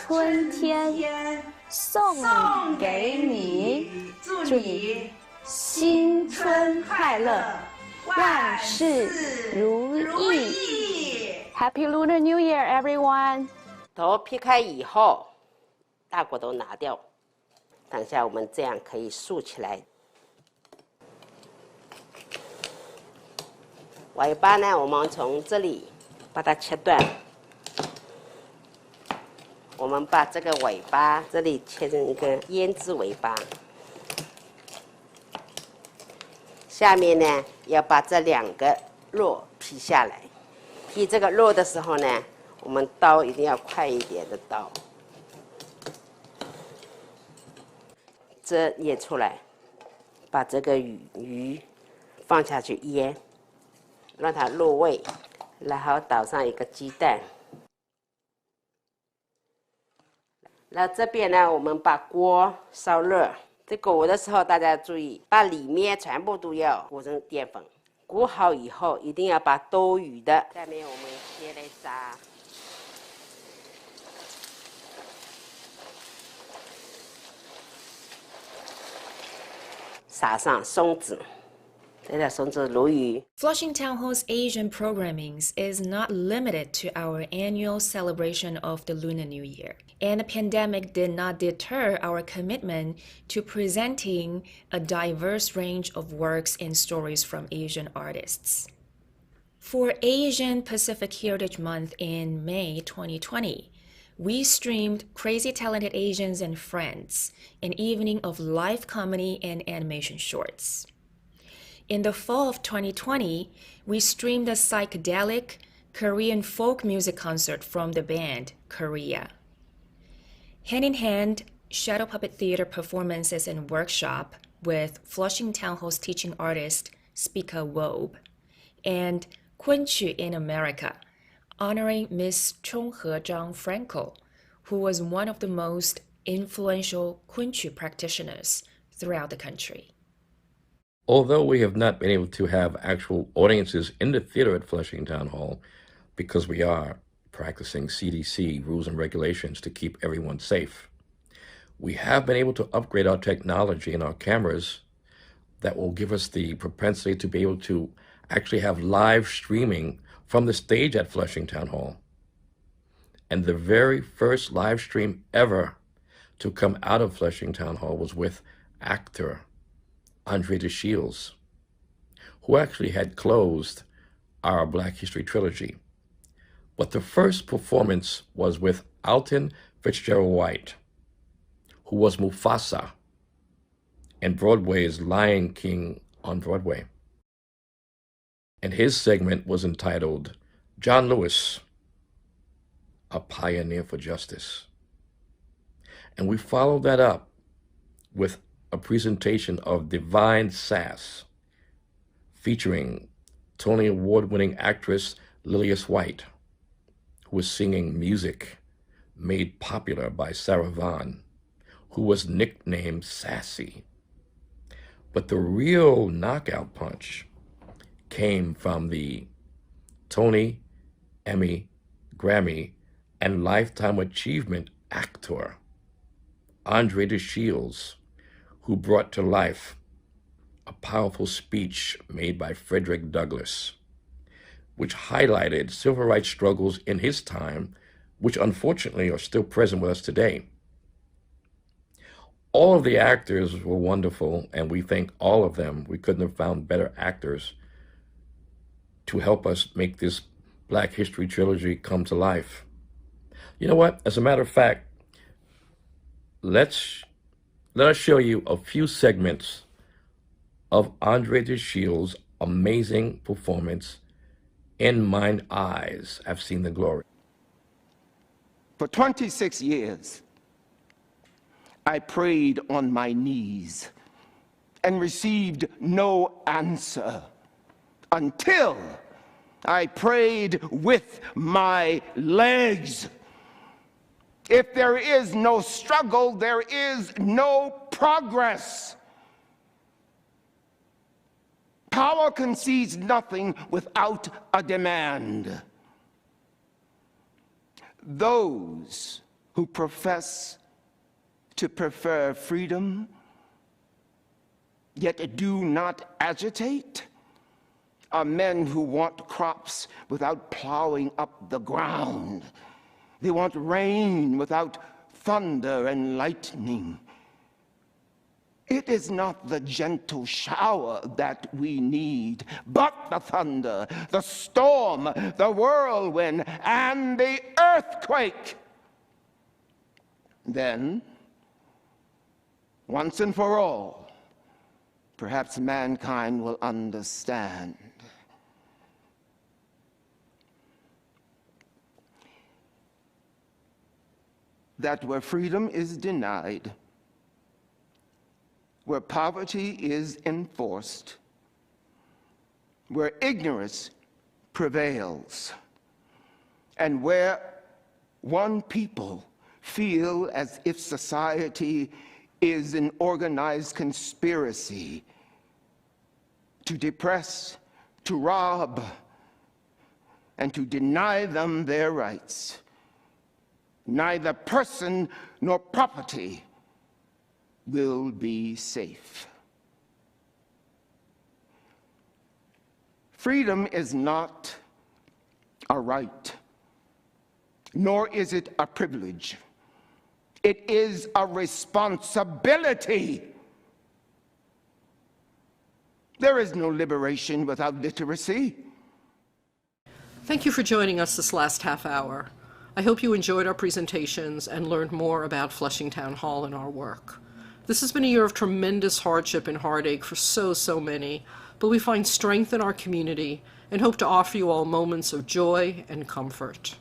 Speaker 15: 春天送给你，祝你新春快乐，万事如意。Happy Lunar New Year, everyone!
Speaker 16: 头劈开以后，大果都拿掉。等一下我们这样可以竖起来。尾巴呢，我们从这里把它切断。我们把这个尾巴这里切成一个胭脂尾巴。下面呢，要把这2个肉劈下来。劈这个肉的时候呢，我们刀一定要快一点的刀。这捏出来，把这个鱼放下去腌，让它入味，然后倒上一个鸡蛋。然后这边呢，我们把锅烧热。这裹的时候，大家要注意，把里面全部都要裹成淀粉。裹好以后，一定要把多余的，下面我们切来炸。撒上松子，这条松子鲈鱼。
Speaker 12: Flushing Town Hall's Asian programming is not limited to our annual celebration of the Lunar New Year, and the pandemic did not deter our commitment to presenting a diverse range of works and stories from Asian artists. For Asian Pacific Heritage Month in May 2020, we streamed Crazy Talented Asians and Friends, an evening of live comedy and animation shorts. In the fall of 2020, we streamed a psychedelic Korean folk music concert from the band Korea. Hand in hand, shadow puppet theater performances and workshop with Flushing Town Hall's teaching artist Speaker Wobe, and Kunchu in America, honoring Miss Chung He-jang Frankel, who was one of the most influential Kunchu practitioners throughout the country.
Speaker 26: Although we have not been able to have actual audiences in the theater at Flushing Town Hall because we are practicing CDC rules and regulations to keep everyone safe, we have been able to upgrade our technology and our cameras that will give us the propensity to be able to actually have live streaming from the stage at Flushing Town Hall. And the very first live stream ever to come out of Flushing Town Hall was with actor Andre DeShields, who actually had closed our Black History Trilogy. But the first performance was with Alton Fitzgerald White, who was Mufasa in Broadway's Lion King on Broadway. And his segment was entitled John Lewis, a Pioneer for Justice. And we followed that up with a presentation of Divine Sass, featuring Tony Award-winning actress Lillias White, who was singing music made popular by Sarah Vaughan, who was nicknamed Sassy. But the real knockout punch came from the Tony, Emmy, Grammy, and Lifetime Achievement actor, Andre DeShields, who brought to life a powerful speech made by Frederick Douglass, which highlighted civil rights struggles in his time, which unfortunately are still present with us today. All of the actors were wonderful, and we thank all of them. We couldn't have found better actors to help us make this Black History Trilogy come to life. You know what? As a matter of fact, let us show you a few segments of Andre DeShields' amazing performance in Mine Eyes, I've Seen the Glory.
Speaker 17: For 26 years, I prayed on my knees and received no answer until I prayed with my legs. If there is no struggle, there is no progress. Power concedes nothing without a demand. Those who profess to prefer freedom, yet do not agitate, are men who want crops without plowing up the ground. They want rain without thunder and lightning. It is not the gentle shower that we need, but the thunder, the storm, the whirlwind, and the earthquake. Then, once and for all, perhaps mankind will understand that where freedom is denied, where poverty is enforced, where ignorance prevails, and where one people feel as if society is an organized conspiracy to depress, to rob, and to deny them their rights, neither person nor property will be safe. Freedom is not a right, nor is it a privilege. It is a responsibility. There is no liberation without literacy.
Speaker 25: Thank you for joining us this last half hour. I hope you enjoyed our presentations and learned more about Flushing Town Hall and our work. This has been a year of tremendous hardship and heartache for so many, but we find strength in our community and hope to offer you all moments of joy and comfort.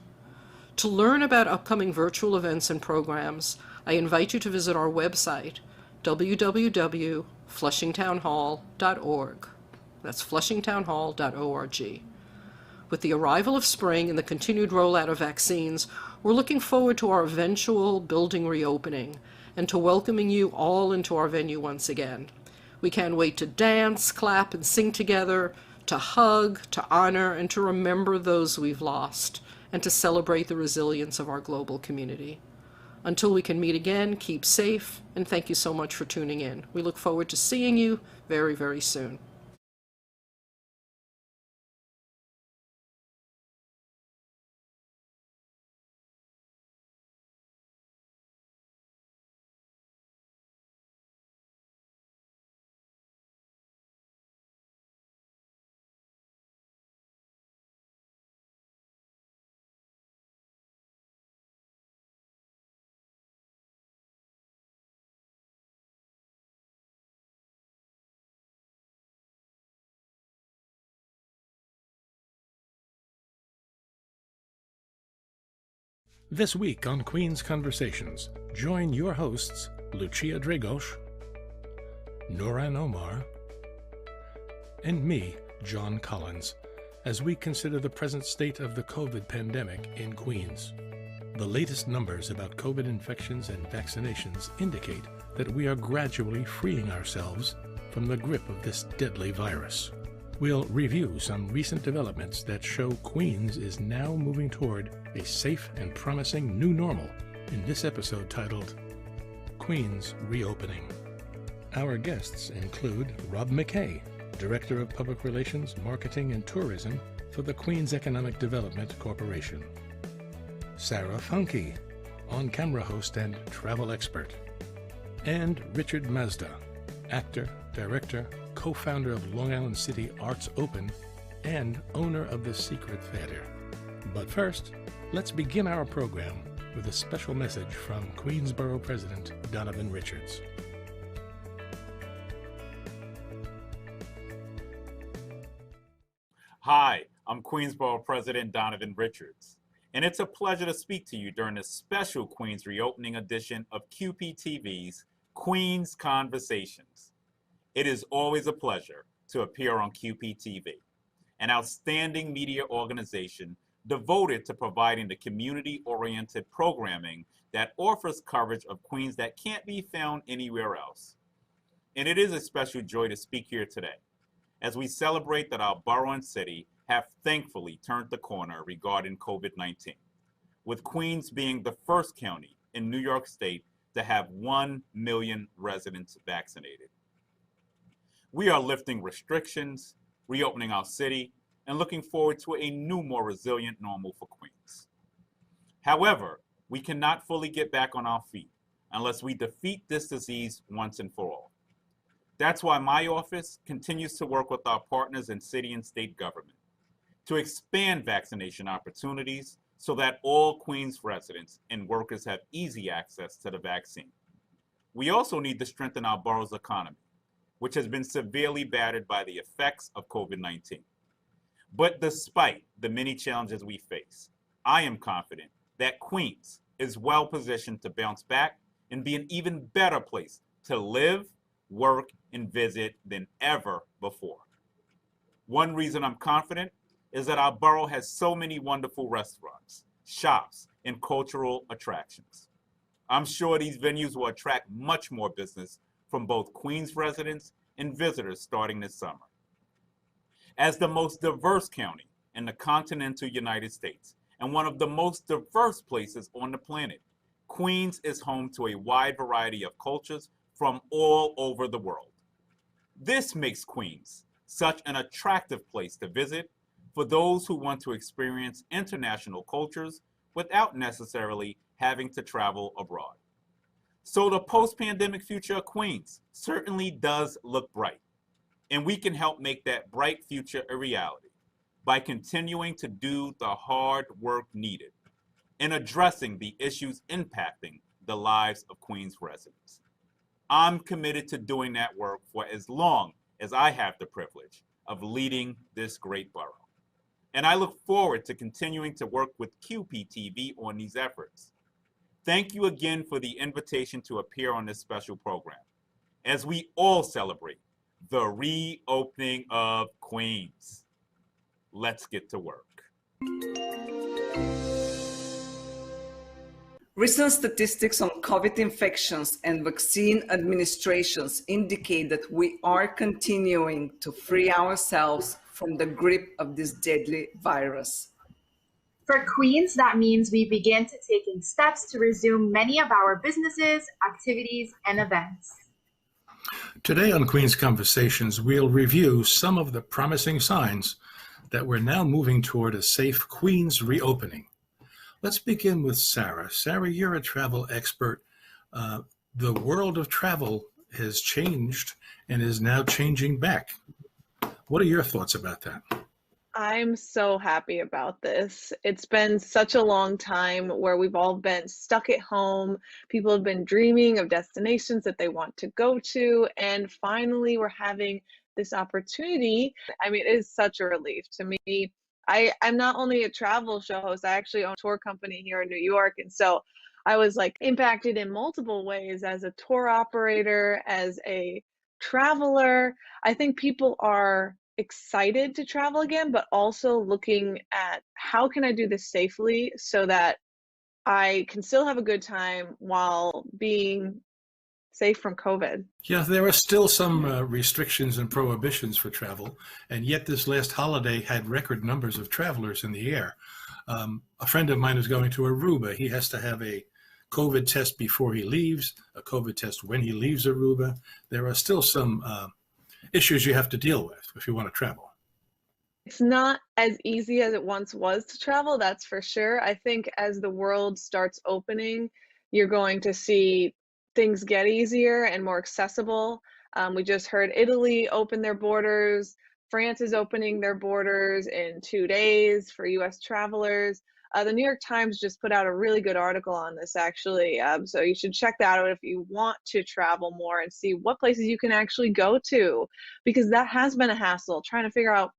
Speaker 25: To learn about upcoming virtual events and programs, I invite you to visit our website, www.flushingtownhall.org. That's flushingtownhall.org. With the arrival of spring and the continued rollout of vaccines, we're looking forward to our eventual building reopening and to welcoming you all into our venue once again. We can't wait to dance, clap, and sing together, to hug, to honor, and to remember those we've lost, and to celebrate the resilience of our global community. Until we can meet again, keep safe, and thank you so much for tuning in. We look forward to seeing you very, very soon.
Speaker 2: This week on Queen's Conversations, join your hosts, Lucia Dragos, Nuran Omar, and me, John Collins, as we consider the present state of the COVID pandemic in Queens. The latest numbers about COVID infections and vaccinations indicate that we are gradually freeing ourselves from the grip of this deadly virus. We'll review some recent developments that show Queens is now moving toward a safe and promising new normal in this episode titled Queens Reopening. Our guests include Rob McKay, Director of Public Relations, Marketing and Tourism for the Queens Economic Development Corporation, Sarah Funke, on-camera host and travel expert, and Richard Mazda, actor, director, co-founder of Long Island City Arts Open, and owner of The Secret Theater. But first, let's begin our program with a special message from Queensborough President Donovan Richards.
Speaker 6: Hi, I'm Queensborough President Donovan Richards, and it's a pleasure to speak to you during this special Queens reopening edition of QPTV's Queens Conversations. It is always a pleasure to appear on QPTV. an outstanding media organization devoted to providing the community-oriented programming that offers coverage of Queens that can't be found anywhere else. And it is a special joy to speak here today, as we celebrate that our borough and city have thankfully turned the corner regarding COVID-19, with Queens being the first county in New York State to have 1 million residents vaccinated. We are lifting restrictions, reopening our city, and looking forward to a new, more resilient normal for Queens. However, we cannot fully get back on our feet unless we defeat this disease once and for all. That's why my office continues to work with our partners in city and state government to expand vaccination opportunities so that all Queens residents and workers have easy access to the vaccine. We also need to strengthen our borough's economy, which has been severely battered by the effects of COVID-19. But despite the many challenges we face, I am confident that Queens is well positioned to bounce back and be an even better place to live, work, and visit than ever before. One reason I'm confident is that our borough has so many wonderful restaurants, shops, and cultural attractions. I'm sure these venues will attract much more business from both Queens residents and visitors starting this summer. As the most diverse county in the continental United States and one of the most diverse places on the planet, Queens is home to a wide variety of cultures from all over the world. This makes Queens such an attractive place to visit for those who want to experience international cultures without necessarily having to travel abroad. So the post-pandemic future of Queens certainly does look bright, and we can help make that bright future a reality by continuing to do the hard work needed in addressing the issues impacting the lives of Queens residents. I'm committed to doing that work for as long as I have the privilege of leading this great borough. And I look forward to continuing to work with QPTV on these efforts. Thank you again for the invitation to appear on this special program as we all celebrate the reopening of Queens. Let's get to work.
Speaker 18: Recent statistics on COVID infections and vaccine administrations indicate that we are continuing to free ourselves from the grip of this deadly virus.
Speaker 20: For Queens, that means we begin to taking steps to resume many of our businesses, activities, and events.
Speaker 2: Today on Queen's Conversations, we'll review some of the promising signs that we're now moving toward a safe Queens reopening. Let's begin with Sarah. Sarah, you're a travel expert. The world of travel has changed and is now changing back. What are your thoughts about that?
Speaker 21: I'm so happy about this. It's been such a long time where we've all been stuck at home. People have been dreaming of destinations that they want to go to, and finally we're having this opportunity. I mean, it is such a relief to me. I'm not only a travel show host, I actually own a tour company here in New York, and so I was like impacted in multiple ways as a tour operator, as a traveler. I think people are excited to travel again, but also looking at how can I do this safely so that I can still have a good time while being safe from COVID.
Speaker 2: Yeah, there are still some restrictions and prohibitions for travel, and yet this last holiday had record numbers of travelers in the air. A friend of mine is going to Aruba. He has to have a COVID test before he leaves, a COVID test when he leaves Aruba. There are still some issues you have to deal with if you want to travel.
Speaker 21: It's not as easy as it once was to travel, that's for sure. I think as the world starts opening, you're going to see things get easier and more accessible. We just heard Italy open their borders. France is opening their borders in 2 days for US travelers. The New York Times just put out a really good article on this, actually. So you should check that out if you want to travel more and see what places you can actually go to, because that has been a hassle, trying to figure out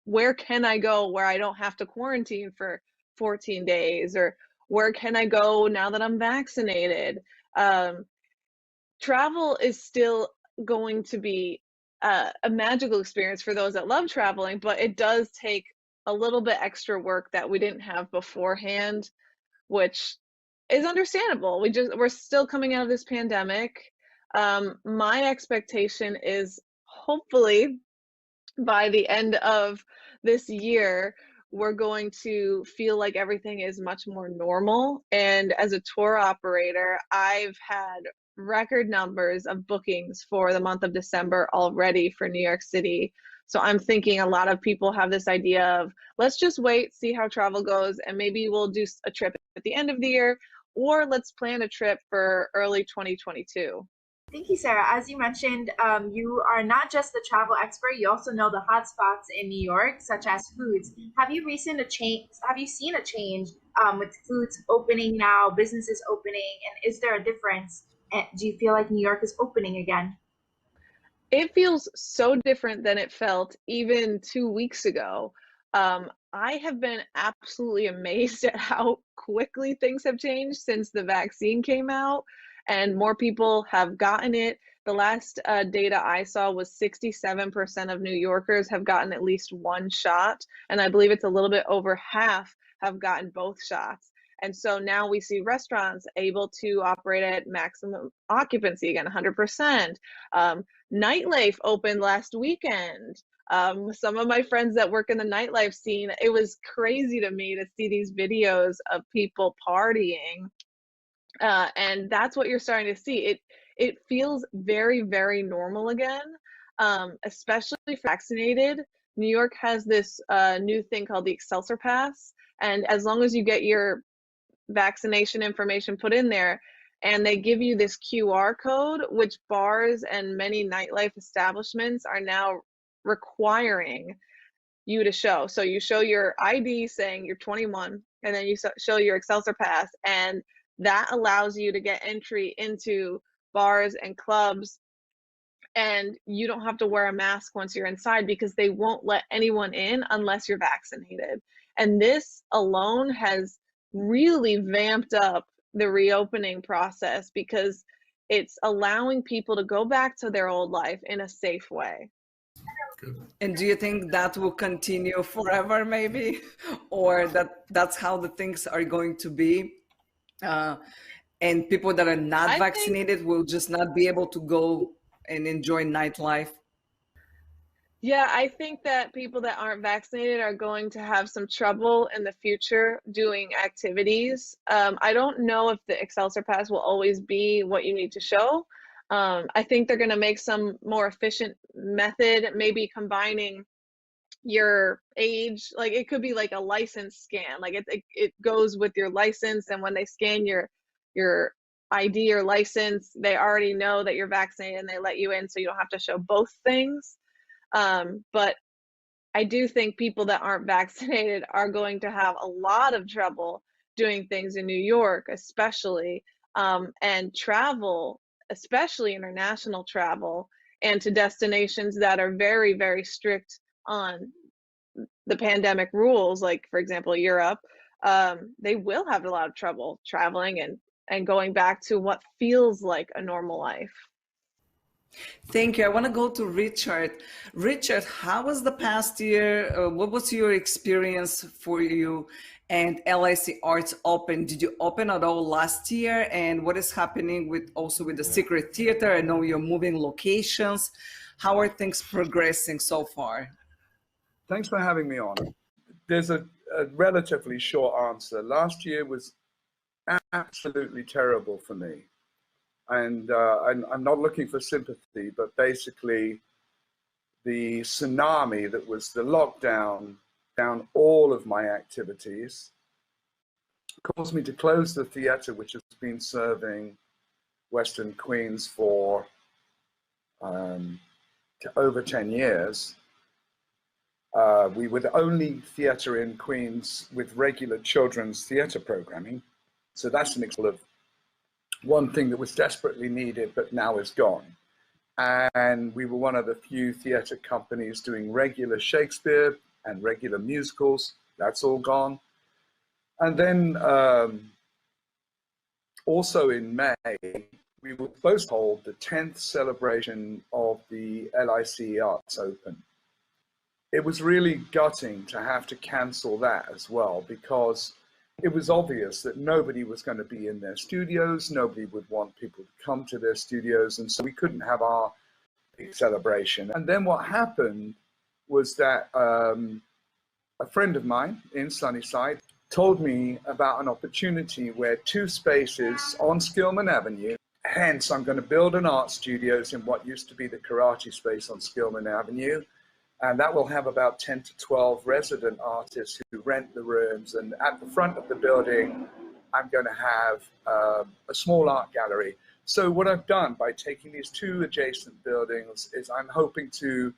Speaker 21: where can I go where I don't have to quarantine for 14 days, or where can I go now that I'm vaccinated. Travel is still going to be a magical experience for those that love traveling, but it does take a little bit extra work that we didn't have beforehand, which is understandable. We're still coming out of this pandemic. My expectation is hopefully by the end of this year, we're going to feel like everything is much more normal. And as a tour operator, I've had record numbers of bookings for the month of December already for New York City. So I'm thinking a lot of people have this idea of, let's just wait, see how travel goes, and maybe we'll do a trip at the end of the year, or let's plan a trip for early 2022.
Speaker 20: Thank you, Sarah. As you mentioned, you are not just the travel expert, you also know the hotspots in New York, such as foods. Have you seen a change with foods opening now, businesses opening, and is there a difference? And do you feel like New York is opening again?
Speaker 21: It feels so different than it felt even 2 weeks ago. I have been absolutely amazed at how quickly things have changed since the vaccine came out and more people have gotten it. The last data I saw was 67% of New Yorkers have gotten at least one shot, and I believe it's a little bit over half have gotten both shots. And so now we see restaurants able to operate at maximum occupancy again, 100%. Nightlife opened last weekend. Some of my friends that work in the nightlife scene, it was crazy to me to see these videos of people partying. And that's what you're starting to see. It feels very, very normal again, especially for vaccinated. New York has this new thing called the Excelsior Pass. And as long as you get your vaccination information put in there, and they give you this QR code, which bars and many nightlife establishments are now requiring you to show. So you show your ID saying you're 21, and then you show your Excelsior Pass, and that allows you to get entry into bars and clubs, and you don't have to wear a mask once you're inside because they won't let anyone in unless you're vaccinated. And this alone has really vamped up the reopening process because it's allowing people to go back to their old life in a safe way.
Speaker 18: And do you think that will continue forever, maybe? Or that's how the things are going to be? And people that are not vaccinated will just not be able to go and enjoy nightlife?
Speaker 21: Yeah, I think that people that aren't vaccinated are going to have some trouble in the future doing activities. I don't know if the Excelsior Pass will always be what you need to show. I think they're going to make some more efficient method, maybe combining your age. Like it could be like a license scan. Like it goes with your license, and when they scan your ID or license, they already know that you're vaccinated and they let you in, so you don't have to show both things. But I do think people that aren't vaccinated are going to have a lot of trouble doing things in New York, especially, and travel, especially international travel, and to destinations that are very, very strict on the pandemic rules, like, for example, Europe. They will have a lot of trouble traveling and going back to what feels like a normal life.
Speaker 18: Thank you. I want to go to Richard. Richard, how was the past year? What was your experience for you and LIC Arts Open? Did you open at all last year? And what is happening with the Secret Theater? I know you're moving locations. How are things progressing so far?
Speaker 3: Thanks for having me on. There's a relatively short answer. Last year was absolutely terrible for me. And I'm not looking for sympathy, but basically the tsunami that was the lockdown down all of my activities caused me to close the theater, which has been serving Western Queens for over 10 years. We were the only theater in Queens with regular children's theater programming. So that's an example of one thing that was desperately needed, but now is gone. And we were one of the few theater companies doing regular Shakespeare and regular musicals. That's all gone. And then also in May, we were supposed to hold the 10th celebration of the LIC Arts Open. It was really gutting to have to cancel that as well, because it was obvious that nobody was going to be in their studios, nobody would want people to come to their studios, and so we couldn't have our big celebration. And then what happened was that a friend of mine in Sunnyside told me about an opportunity where 2 spaces on Skillman Avenue, hence I'm going to build an art studios in what used to be the karate space on Skillman Avenue, and that will have about 10 to 12 resident artists who rent the rooms, and at the front of the building I'm going to have a small art gallery. So what I've done by taking these 2 adjacent buildings is I'm hoping to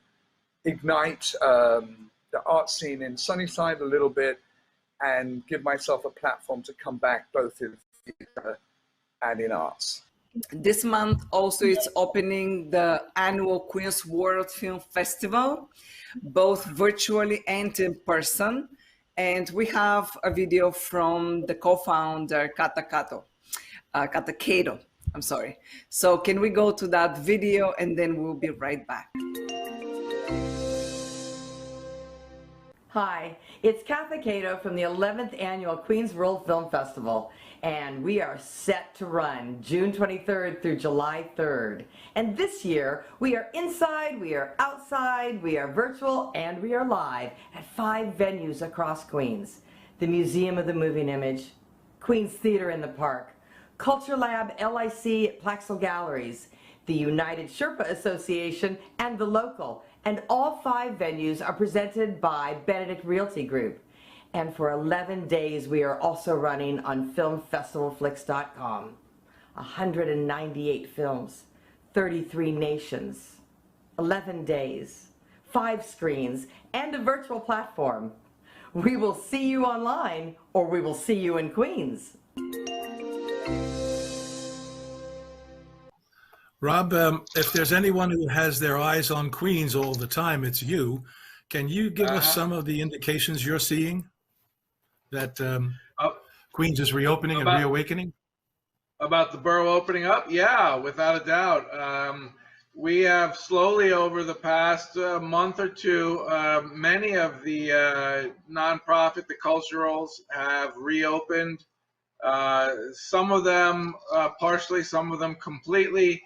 Speaker 3: ignite the art scene in Sunnyside a little bit and give myself a platform to come back both in theater and in arts.
Speaker 18: This month also it's opening the annual Queens World Film Festival, both virtually and in person. And we have a video from the co-founder, Kata Kato, I'm sorry. So can we go to that video and then we'll be right back.
Speaker 7: Hi, it's Katha Cato from the 11th Annual Queens World Film Festival, and we are set to run June 23rd through July 3rd. And this year, we are inside, we are outside, we are virtual, and we are live at 5 venues across Queens. The Museum of the Moving Image, Queens Theater in the Park, Culture Lab LIC at Plaxel Galleries, the United Sherpa Association, and the Local. And all 5 venues are presented by Benedict Realty Group. And for 11 days, we are also running on filmfestivalflix.com. 198 films, 33 nations, 11 days, 5 screens, and a virtual platform. We will see you online, or we will see you in Queens.
Speaker 2: Rob, if there's anyone who has their eyes on Queens all the time, it's you. Can you give us some of the indications you're seeing that Queens is reopening and reawakening?
Speaker 8: About the borough opening up? Yeah, without a doubt. We have slowly over the past month or two, many of the nonprofit, the culturals have reopened. Some of them partially, some of them completely.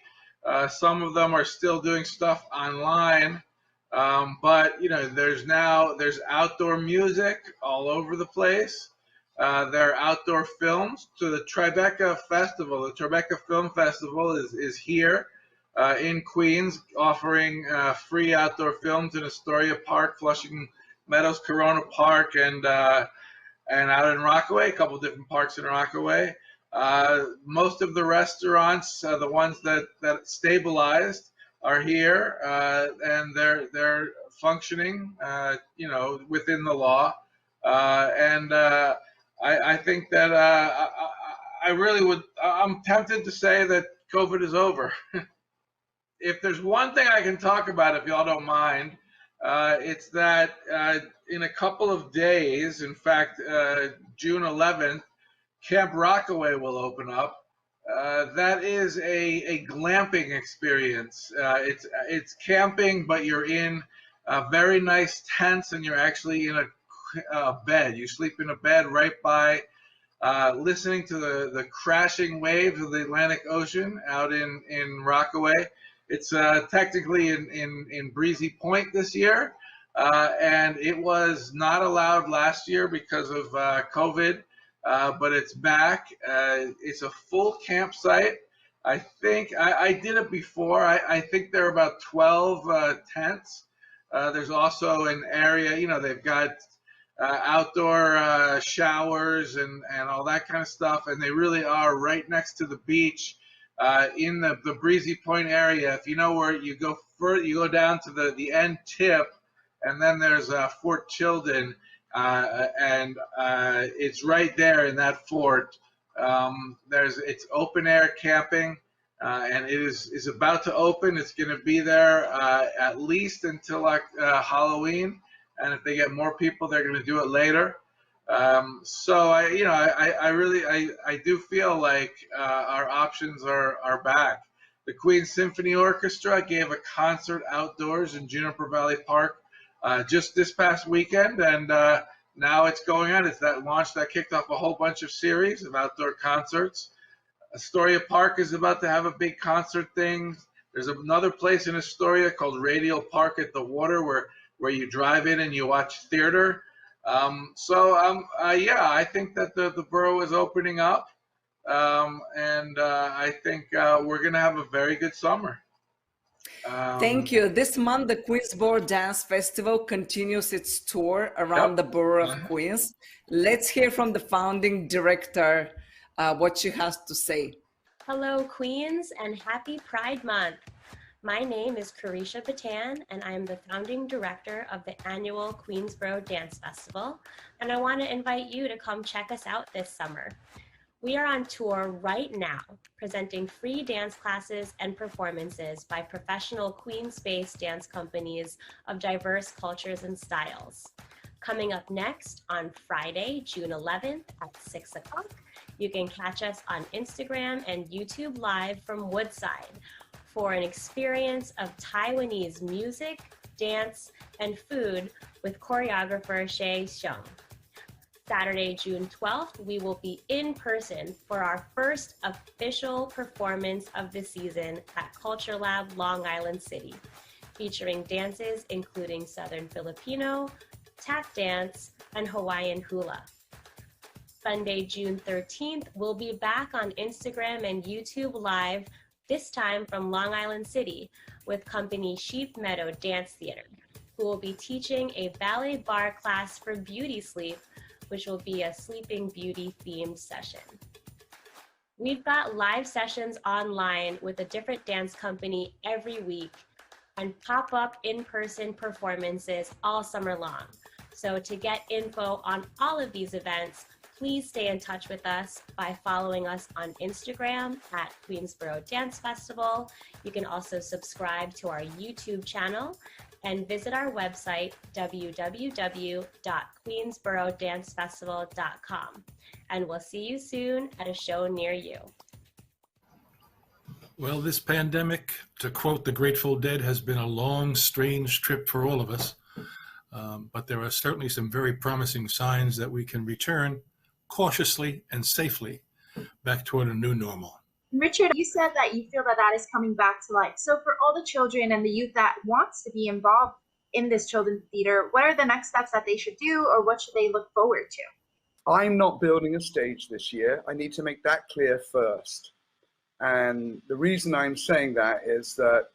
Speaker 8: Some of them are still doing stuff online, but you know, there's outdoor music all over the place. There are outdoor films. So the Tribeca Festival, the Tribeca Film Festival is here in Queens, offering free outdoor films in Astoria Park, Flushing Meadows, Corona Park, and out in Rockaway, a couple different parks in Rockaway. Most of the restaurants, the ones that stabilized, are here, and they're functioning, you know, within the law. I think that I'm tempted to say that COVID is over. If there's one thing I can talk about, if y'all don't mind, it's that in a couple of days, in fact, June 11th, Camp Rockaway will open up. That is a glamping experience. It's camping, but you're in very nice tents, and you're actually in a bed. You sleep in a bed right by, listening to the crashing waves of the Atlantic Ocean out in Rockaway. It's technically in Breezy Point this year, and it was not allowed last year because of COVID. But it's back. It's a full campsite. I think I did it before. I think there are about 12 tents. There's also an area, you know, they've got outdoor showers and all that kind of stuff. And they really are right next to the beach in the Breezy Point area. If you know where you go further, you go down to the end tip, and then there's Fort Childen. And it's right there in that fort. It's open air camping, and it is about to open. It's going to be there at least until Halloween, and if they get more people, they're going to do it later. So I really do feel like our options are back. The Queen's Symphony Orchestra gave a concert outdoors in Juniper Valley Park just this past weekend, and now it's going on. It's that launch that kicked off a whole bunch of series of outdoor concerts. Astoria Park is about to have a big concert thing. There's another place in Astoria called Radial Park at the water where you drive in and you watch theater. I think that the borough is opening up, and I think we're going to have a very good summer.
Speaker 18: Thank you. This month, the Queensboro Dance Festival continues its tour around the borough of Queens. Let's hear from the founding director what she has to say.
Speaker 1: Hello, Queens, and happy Pride Month. My name is Carisha Batan, and I am the founding director of the annual Queensboro Dance Festival, and I want to invite you to come check us out this summer. We are on tour right now, presenting free dance classes and performances by professional Queens-based dance companies of diverse cultures and styles. Coming up next on Friday, June 11th at 6 o'clock, you can catch us on Instagram and YouTube Live from Woodside for an experience of Taiwanese music, dance, and food with choreographer Shea Xiong. Saturday, June 12th, we will be in person for our first official performance of the season at Culture Lab Long Island City, featuring dances including Southern Filipino, tap dance, and Hawaiian hula. Sunday, June 13th, we'll be back on Instagram and YouTube Live, this time from Long Island City, with company Sheep Meadow Dance Theater, who will be teaching a ballet bar class for beauty sleep, which will be a Sleeping Beauty themed session. We've got live sessions online with a different dance company every week and pop-up in-person performances all summer long. So to get info on all of these events, please stay in touch with us by following us on Instagram at Queensboro Dance Festival. You can also subscribe to our YouTube channel and visit our website, www.queensborodancefestival.com. And we'll see you soon at a show near you.
Speaker 2: Well, this pandemic, to quote the Grateful Dead, has been a long, strange trip for all of us. But there are certainly some very promising signs that we can return cautiously and safely back toward a new normal.
Speaker 20: Richard, you said that you feel that that is coming back to life. So for all the children and the youth that wants to be involved in this children's theater, what are the next steps that they should do, or what should they look forward to?
Speaker 3: I'm not building a stage this year. I need to make that clear first. And the reason I'm saying that is that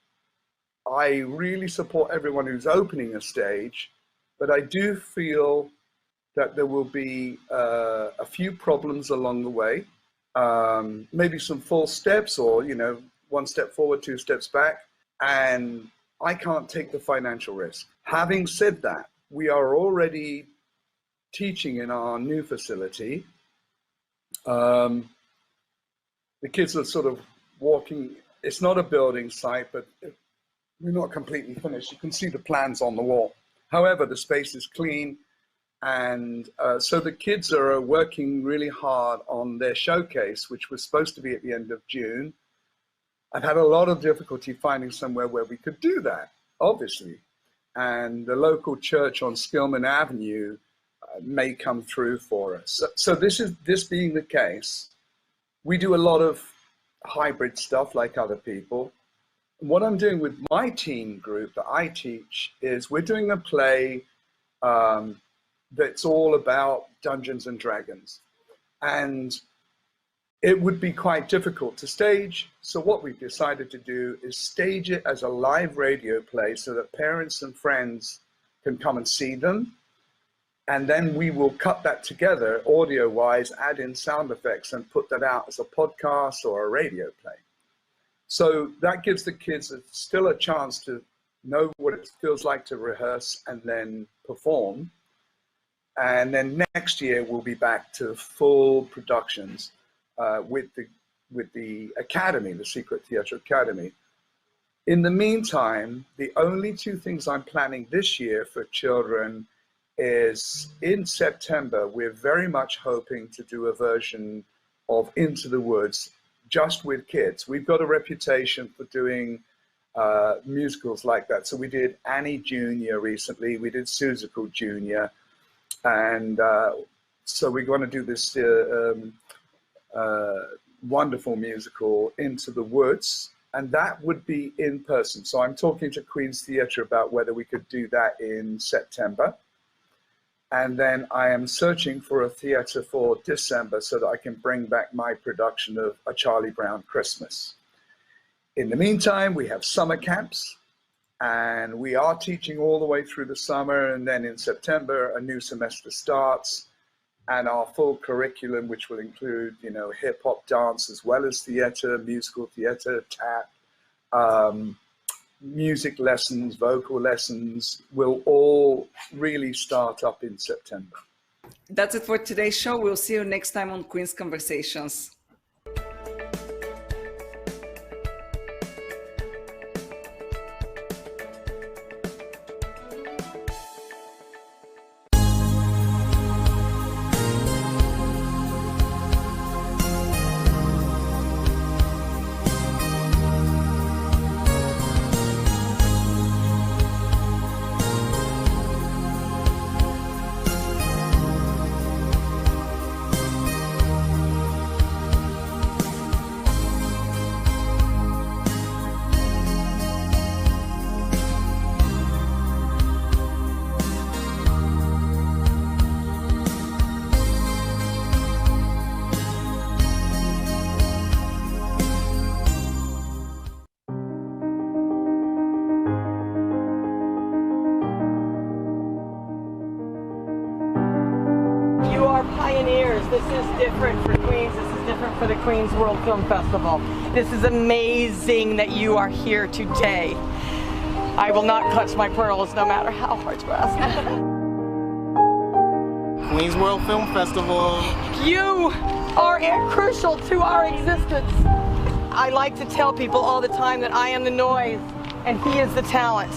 Speaker 3: I really support everyone who's opening a stage, but I do feel that there will be a few problems along the way. Maybe some false steps, or, one step forward, two steps back. And I can't take the financial risk. Having said that, we are already teaching in our new facility. The kids are sort of walking. It's not a building site, but we're not completely finished. You can see the plans on the wall. However, the space is clean. And so the kids are working really hard on their showcase, which was supposed to be at the end of June. I've had a lot of difficulty finding somewhere where we could do that, obviously. And the local church on Skillman Avenue may come through for us. So this being the case, we do a lot of hybrid stuff like other people. What I'm doing with my team group that I teach is we're doing a play that's all about Dungeons and Dragons. And it would be quite difficult to stage. So what we've decided to do is stage it as a live radio play so that parents and friends can come and see them. And then we will cut that together audio-wise, add in sound effects, and put that out as a podcast or a radio play. So that gives the kids still a chance to know what it feels like to rehearse and then perform. And then next year we'll be back to full productions with the Academy, the Secret Theatre Academy. In the meantime, the only two things I'm planning this year for children is in September, we're very much hoping to do a version of Into the Woods just with kids. We've got a reputation for doing musicals like that. So we did Annie Jr. recently, we did Seussical Jr. And so we're going to do this wonderful musical Into the Woods, and that would be in person. So I'm talking to Queen's Theatre about whether we could do that in September. And then I am searching for a theatre for December so that I can bring back my production of A Charlie Brown Christmas. In the meantime, we have summer camps, and we are teaching all the way through the summer, and then in September, a new semester starts, and our full curriculum, which will include, you know, hip hop dance, as well as theater, musical theater, tap, music lessons, vocal lessons, will all really start up in September.
Speaker 18: That's it for today's show. We'll see you next time on Queen's Conversations.
Speaker 7: Pioneers. This is different for Queens. This is different for the Queens World Film Festival. This is amazing that you are here today. I will not clutch my pearls no matter how hard you ask.
Speaker 4: Queens World Film Festival.
Speaker 7: You are crucial to our existence. I like to tell people all the time that I am the noise and he is the talent.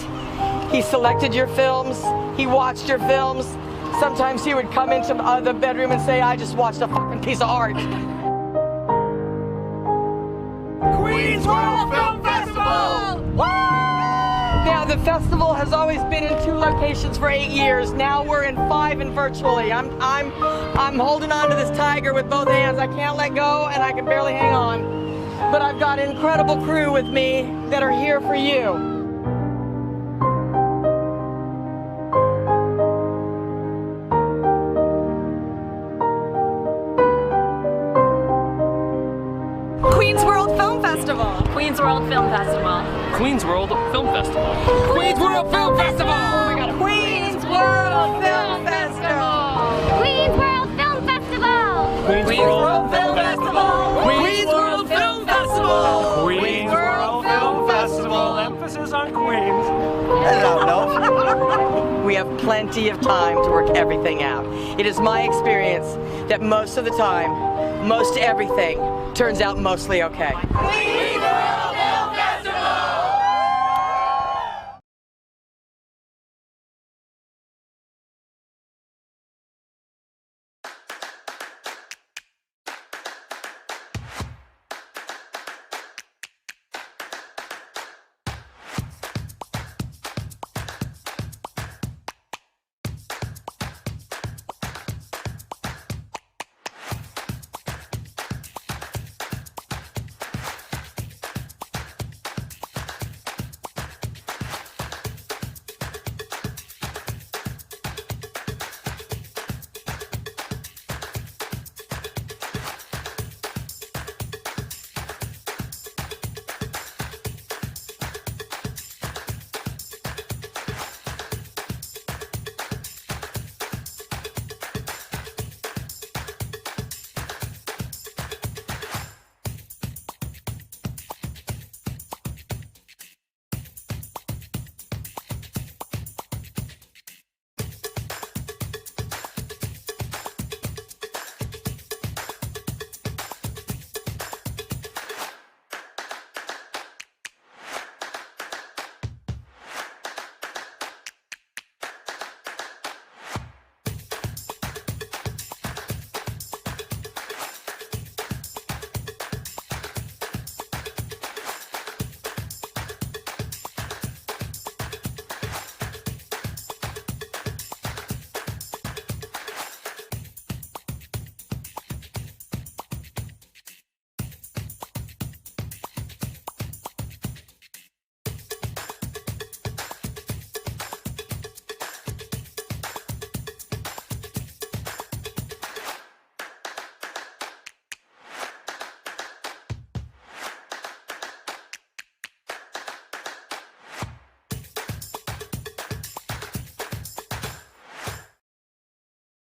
Speaker 7: He selected your films. He watched your films. Sometimes he would come into the bedroom and say, I just watched a fucking piece of art.
Speaker 4: Queens World Film Festival!
Speaker 7: Woo! Now, the festival has always been in 2 locations for 8 years. Now we're in 5 and virtually. I'm holding on to this tiger with both hands. I can't let go and I can barely hang on. But I've got an incredible crew with me that are here for you.
Speaker 5: Queens World Film Festival. Queens World Film Festival.
Speaker 10: Queens World Film Festival.
Speaker 5: Queens World Film Festival. Oh my God.
Speaker 7: Queens World Film Festival.
Speaker 5: Queens World Film Festival.
Speaker 10: Queens World Film Festival.
Speaker 5: Queens World Film Festival.
Speaker 10: Queens World Film Festival. Emphasis on Queens.
Speaker 7: We have plenty of time to work everything out. It is my experience that most of the time, most everything turns out mostly okay.
Speaker 5: Queens World Film Festival.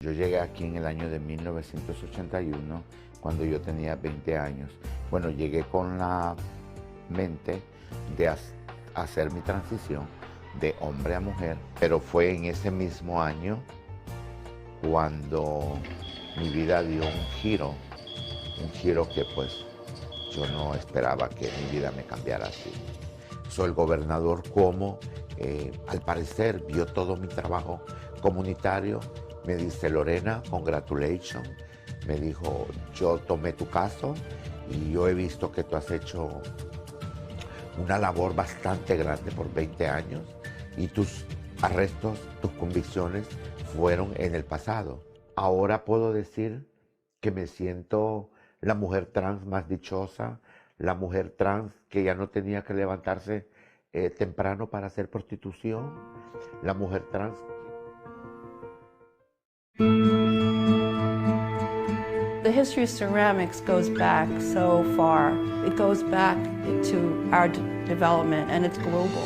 Speaker 9: Yo llegué aquí en el año de 1981, cuando yo tenía 20 años. Bueno, llegué con la mente de hacer mi transición de hombre a mujer, pero fue en ese mismo año cuando mi vida dio un giro que pues yo no esperaba que mi vida me cambiara así. Soy el gobernador Cuomo, al parecer vio todo mi trabajo comunitario, me dice: Lorena, congratulations, me dijo: yo tomé tu caso y yo he visto que tú has hecho una labor bastante grande por 20 años y tus arrestos, tus convicciones fueron en el pasado. Ahora puedo decir que me siento la mujer trans más dichosa, la mujer trans que ya no tenía que levantarse temprano para hacer prostitución, la mujer trans.
Speaker 13: The history of ceramics goes back so far. It goes back to our development, and it's global.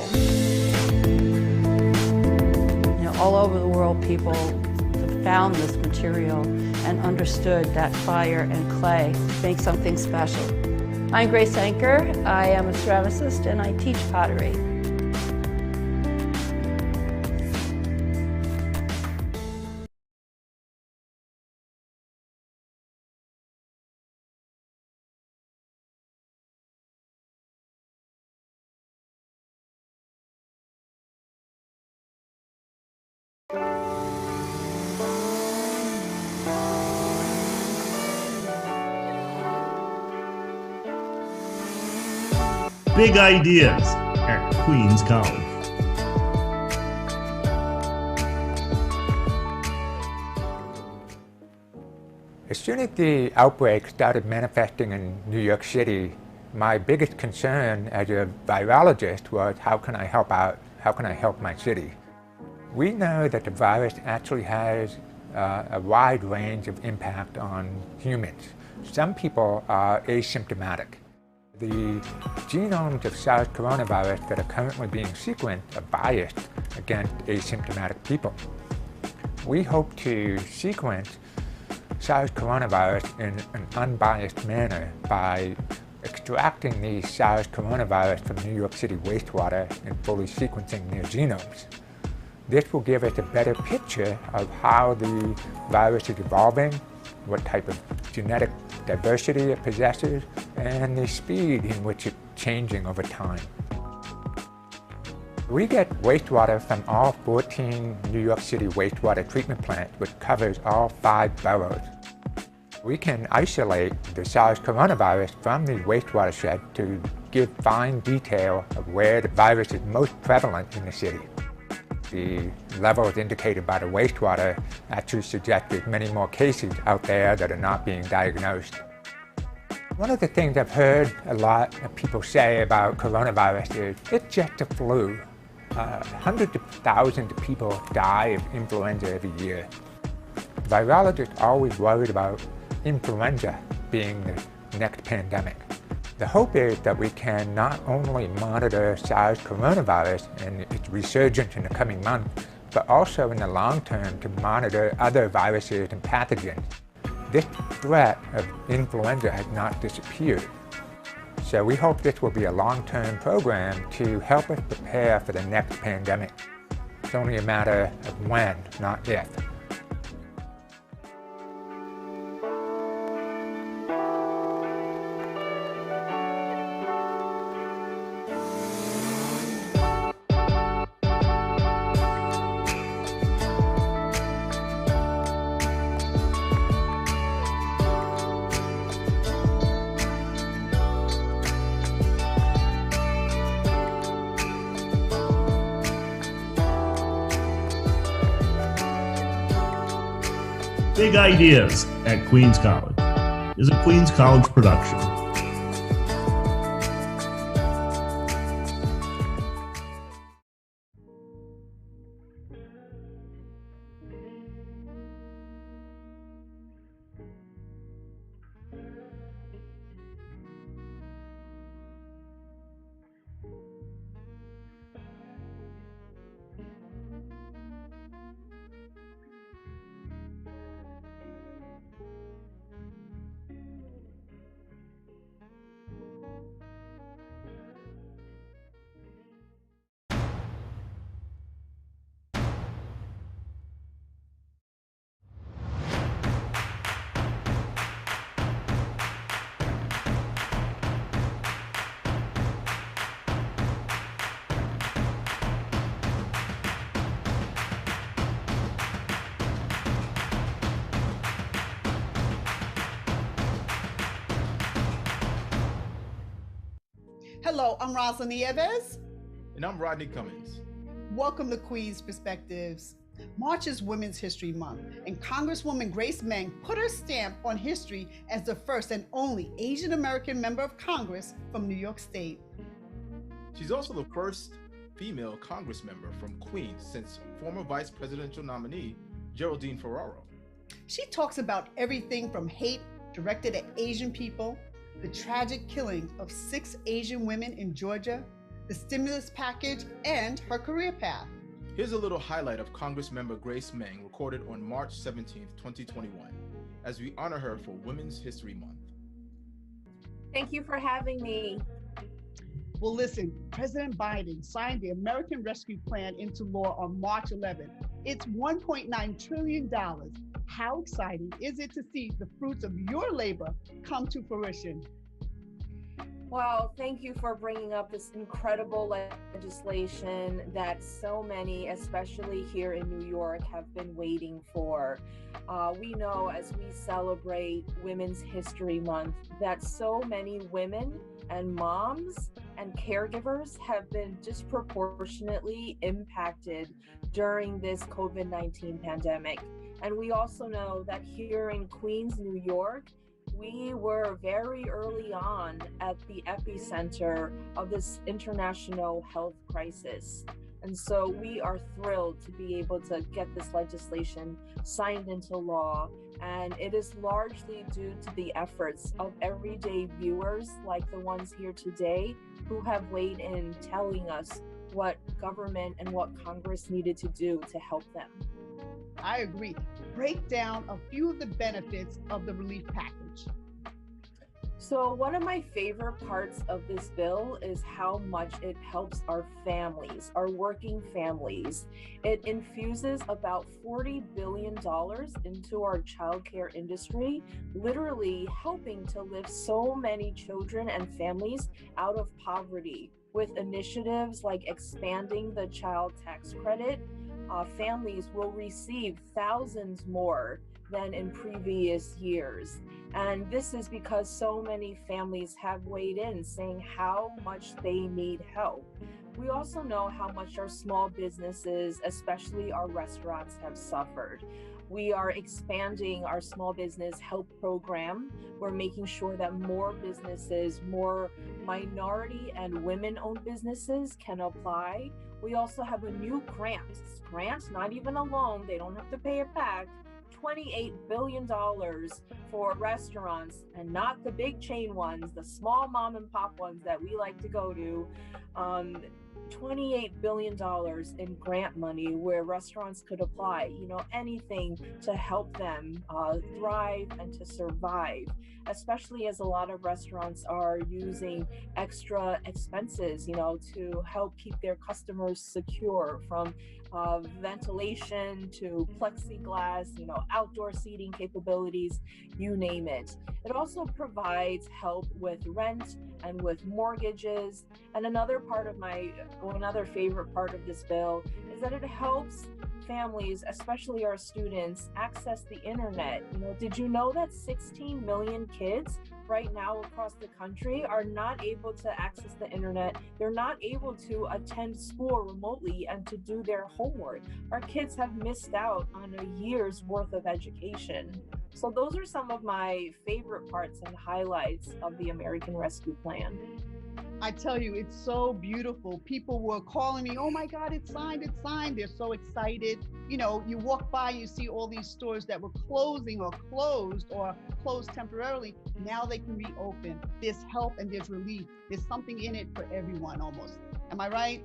Speaker 13: You know, all over the world, people have found this material and understood that fire and clay make something special. I'm Grace Anker. I am a ceramicist, and I teach pottery.
Speaker 19: Big ideas at Queens College.
Speaker 22: As soon as the outbreak started manifesting in New York City, my biggest concern as a virologist was, how can I help out? How can I help my city? We know that the virus actually has a wide range of impact on humans. Some people are asymptomatic. The genomes of SARS coronavirus that are currently being sequenced are biased against asymptomatic people. We hope to sequence SARS coronavirus in an unbiased manner by extracting the SARS coronavirus from New York City wastewater and fully sequencing their genomes. This will give us a better picture of how the virus is evolving, what type of genetic diversity it possesses, and the speed in which it's changing over time. We get wastewater from all 14 New York City wastewater treatment plants, which covers all 5 boroughs. We can isolate the SARS coronavirus from the wastewater shed to give fine detail of where the virus is most prevalent in the city. The levels indicated by the wastewater actually suggest there's many more cases out there that are not being diagnosed. One of the things I've heard a lot of people say about coronavirus is it's just a flu. Hundreds of thousands of people die of influenza every year. Virologists are always worried about influenza being the next pandemic. The hope is that we can not only monitor SARS coronavirus and its resurgence in the coming months, but also in the long term to monitor other viruses and pathogens. This threat of influenza has not disappeared. So we hope this will be a long-term program to help us prepare for the next pandemic. It's only a matter of when, not if.
Speaker 19: Big Ideas at Queens College is a Queens College production.
Speaker 11: Hello, I'm Rosalind Nieves.
Speaker 4: And I'm Rodney Cummings.
Speaker 11: Welcome to Queen's Perspectives. March is Women's History Month, and Congresswoman Grace Meng put her stamp on history as the first and only Asian American member of Congress from New York State.
Speaker 4: She's also the first female Congress member from Queens since former vice presidential nominee Geraldine Ferraro.
Speaker 11: She talks about everything from hate directed at Asian people, the tragic killing of 6 Asian women in Georgia, the stimulus package, and her career path.
Speaker 4: Here's a little highlight of Congressmember Grace Meng recorded on March 17, 2021, as we honor her for Women's History Month.
Speaker 14: Thank you for having me.
Speaker 11: Well, listen, President Biden signed the American Rescue Plan into law on March 11th. It's $1.9 trillion. How exciting is it to see the fruits of your labor come to fruition?
Speaker 14: Well, thank you for bringing up this incredible legislation that so many, especially here in New York, have been waiting for. We know as we celebrate Women's History Month that so many women and moms and caregivers have been disproportionately impacted during this COVID-19 pandemic. And we also know that here in Queens, New York, we were very early on at the epicenter of this international health crisis. And so we are thrilled to be able to get this legislation signed into law. And it is largely due to the efforts of everyday viewers like the ones here today who have weighed in telling us what government and what Congress needed to do to help them.
Speaker 11: I agree. Break down a few of the benefits of the relief package.
Speaker 14: So one of my favorite parts of this bill is how much it helps our families, our working families. It infuses about $40 billion into our childcare industry, literally helping to lift so many children and families out of poverty with initiatives like expanding the child tax credit. Families will receive thousands more than in previous years. And this is because so many families have weighed in saying how much they need help. We also know how much our small businesses, especially our restaurants, have suffered. We are expanding our small business help program. We're making sure that more businesses, more minority and women-owned businesses can apply. We also have a new grant, not even a loan, they don't have to pay it back, $28 billion for restaurants, and not the big chain ones, the small mom and pop ones that we like to go to. $28 billion in grant money where restaurants could apply, anything to help them thrive and to survive, especially as a lot of restaurants are using extra expenses, to help keep their customers secure, from ventilation to plexiglass, outdoor seating capabilities, you name it. It also provides help with rent and with mortgages. And another favorite part of this bill is that it helps families, especially our students, access the internet. Did you know that 16 million kids right now across the country are not able to access the internet? They're not able to attend school remotely and to do their homework. Our kids have missed out on a year's worth of education. So those are some of my favorite parts and highlights of the American Rescue Plan.
Speaker 11: I tell you, it's so beautiful. People were calling me, oh my God, it's signed, it's signed. They're so excited. You walk by, you see all these stores that were closing or closed temporarily. Now they can reopen. There's help and there's relief. There's something in it for everyone almost. Am I right?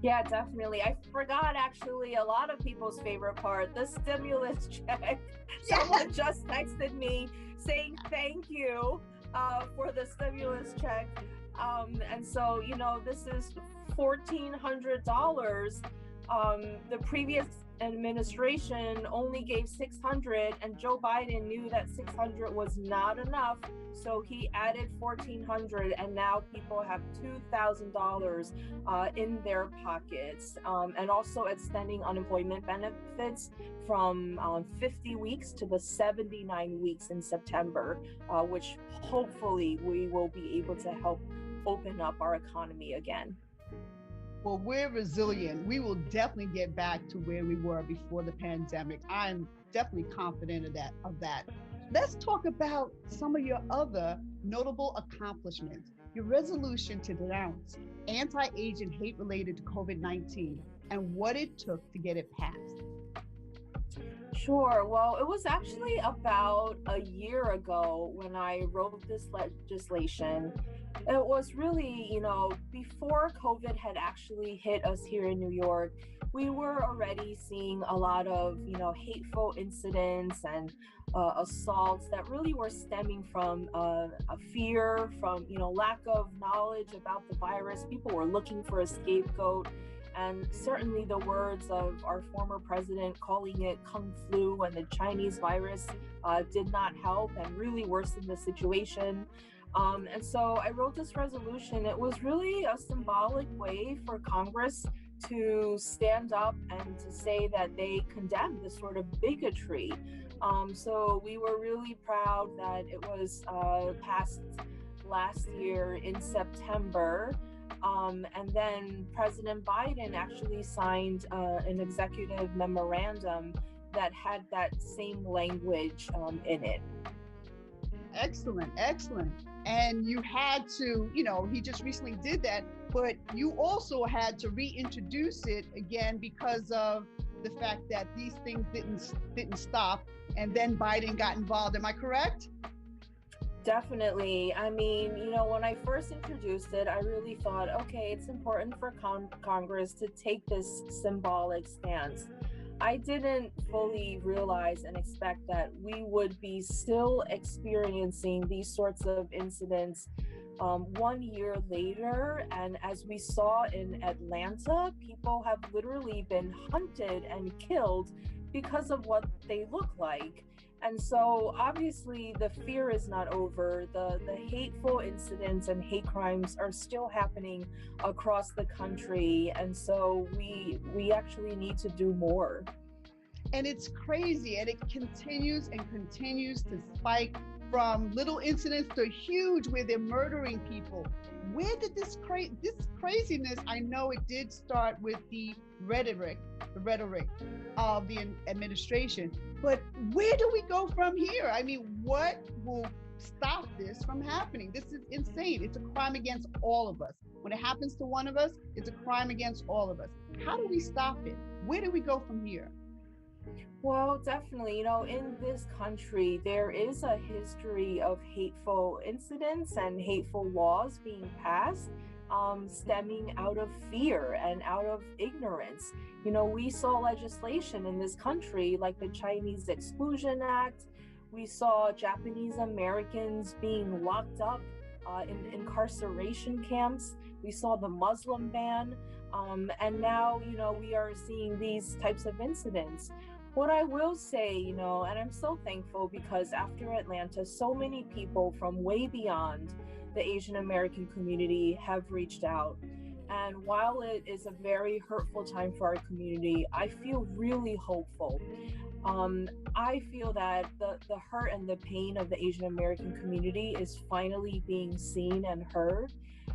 Speaker 14: Yeah, definitely. I forgot actually a lot of people's favorite part, the stimulus check. Someone just texted me saying thank you for the stimulus check. And so, this is $1,400. The previous administration only gave $600, and Joe Biden knew that $600 was not enough, so he added $1,400, and now people have $2,000 in their pockets, and also extending unemployment benefits from 50 weeks to the 79 weeks in September, which hopefully we will be able to help open up our economy again.
Speaker 11: Well, we're resilient. We will definitely get back to where we were before the pandemic. I'm definitely confident of that. Let's talk about some of your other notable accomplishments. Your resolution to denounce anti-Asian hate related to COVID-19 and what it took to get it passed.
Speaker 14: Sure. Well, it was actually about a year ago when I wrote this legislation. It was really, before COVID had actually hit us here in New York, we were already seeing a lot of, hateful incidents and assaults that really were stemming from a fear, from, lack of knowledge about the virus. People were looking for a scapegoat. And certainly the words of our former president calling it Kung Flu and the Chinese virus did not help and really worsened the situation. And so I wrote this resolution. It was really a symbolic way for Congress to stand up and to say that they condemn this sort of bigotry. So we were really proud that it was passed last year in September. And then President Biden actually signed an executive memorandum that had that same language in it.
Speaker 11: Excellent, excellent. And you had to, he just recently did that, but you also had to reintroduce it again because of the fact that these things didn't stop, and then Biden got involved. Am I correct?
Speaker 14: Definitely. I mean, when I first introduced it, I really thought, okay, it's important for Congress to take this symbolic stance. I didn't fully realize and expect that we would be still experiencing these sorts of incidents 1 year later. And as we saw in Atlanta, people have literally been hunted and killed because of what they look like. And so obviously the fear is not over. The hateful incidents and hate crimes are still happening across the country. And so we actually need to do more.
Speaker 11: And it's crazy, and it continues to spike from little incidents to huge where they're murdering people. Where did this craziness, I know it did start with the rhetoric of the administration, but where do we go from here? I mean, what will stop this from happening? This is insane. It's a crime against all of us. When it happens to one of us, it's a crime against all of us. How do we stop it? Where do we go from here?
Speaker 14: Well, definitely, in this country, there is a history of hateful incidents and hateful laws being passed, stemming out of fear and out of ignorance. We saw legislation in this country like the Chinese Exclusion Act. We saw Japanese Americans being locked up in incarceration camps. We saw the Muslim ban. And now, we are seeing these types of incidents. What I will say, and I'm so thankful because after Atlanta, so many people from way beyond the Asian American community have reached out. And while it is a very hurtful time for our community, I feel really hopeful. I feel that the hurt and the pain of the Asian American community is finally being seen and heard.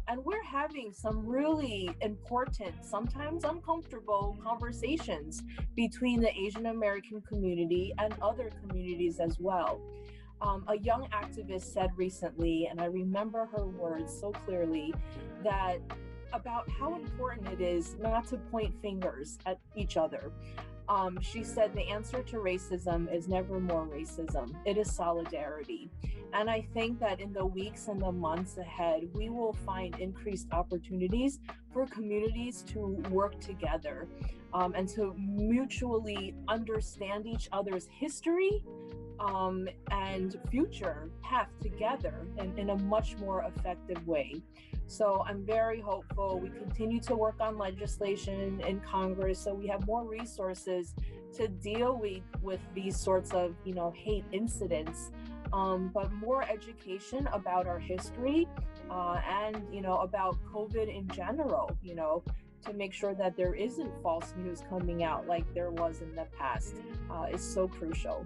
Speaker 14: And we're having some really important, sometimes uncomfortable conversations between the Asian American community and other communities as well. A young activist said recently, and I remember her words so clearly, that about how important it is not to point fingers at each other. She said the answer to racism is never more racism. It is solidarity. And I think that in the weeks and the months ahead, we will find increased opportunities for communities to work together and to mutually understand each other's history and future path together in a much more effective way. So I'm very hopeful. We continue to work on legislation in Congress so we have more resources to deal with these sorts of, hate incidents, but more education about our history and, about COVID in general, to make sure that there isn't false news coming out like there was in the past is so crucial.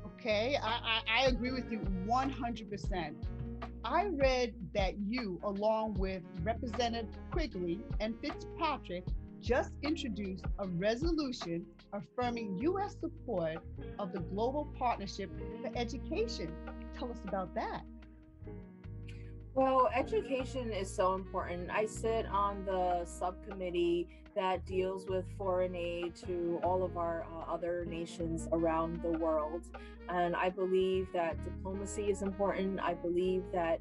Speaker 11: Okay, I agree with you 100%. I read that you, along with Representative Quigley and Fitzpatrick, just introduced a resolution affirming U.S. support of the Global Partnership for Education. Tell us about that.
Speaker 14: Well, education is so important. I sit on the subcommittee that deals with foreign aid to all of our other nations around the world. And I believe that diplomacy is important. I believe that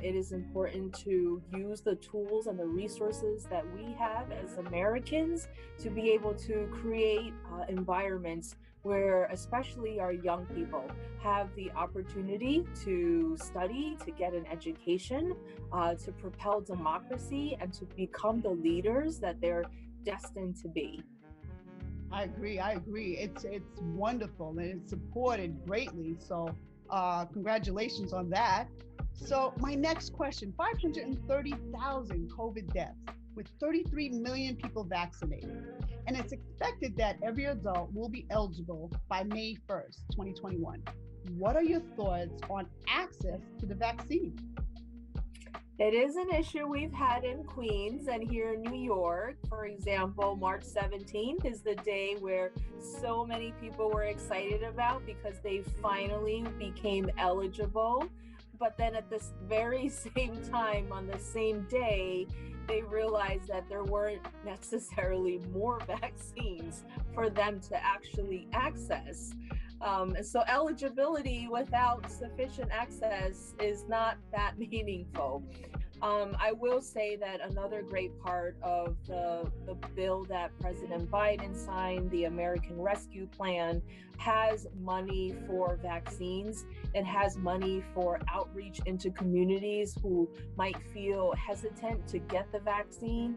Speaker 14: it is important to use the tools and the resources that we have as Americans to be able to create environments where especially our young people have the opportunity to study, to get an education, to propel democracy, and to become the leaders that they're destined to be.
Speaker 11: I agree. It's wonderful and it's supported greatly. So congratulations on that. So my next question, 530,000 COVID deaths with 33 million people vaccinated. And it's expected that every adult will be eligible by May 1st, 2021. What are your thoughts on access to the vaccine?
Speaker 14: It is an issue we've had in Queens and here in New York. For example, March 17th is the day where so many people were excited about because they finally became eligible. But then at this very same time, on the same day, they realized that there weren't necessarily more vaccines for them to actually access. And so eligibility without sufficient access is not that meaningful. I will say that another great part of the bill that President Biden signed, the American Rescue Plan, has money for vaccines. It has money for outreach into communities who might feel hesitant to get the vaccine.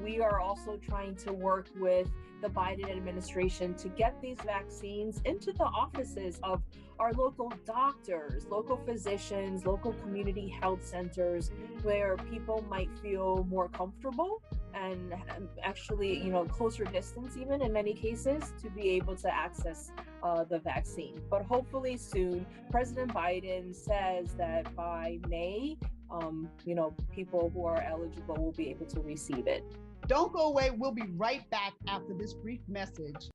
Speaker 14: We are also trying to work with the Biden administration to get these vaccines into the offices of our local doctors, local physicians, local community health centers, where people might feel more comfortable and actually, closer distance even in many cases to be able to access the vaccine. But hopefully soon, President Biden says that by May, people who are eligible will be able to receive it.
Speaker 11: Don't go away. We'll be right back after this brief message.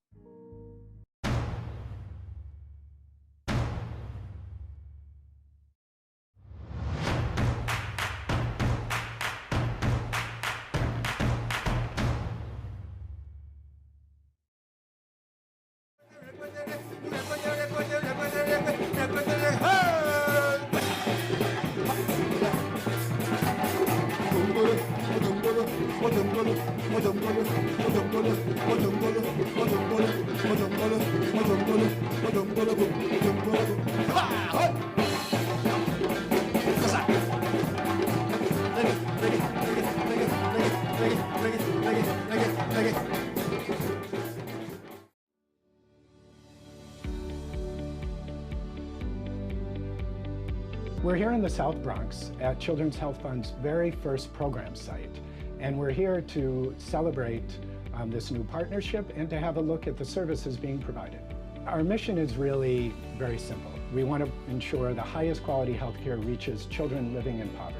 Speaker 12: We're here in the South Bronx at Children's Health Fund's very first program site, and we're here to celebrate this new partnership and to have a look at the services being provided. Our mission is really very simple. We want to ensure the highest quality healthcare reaches children living in poverty.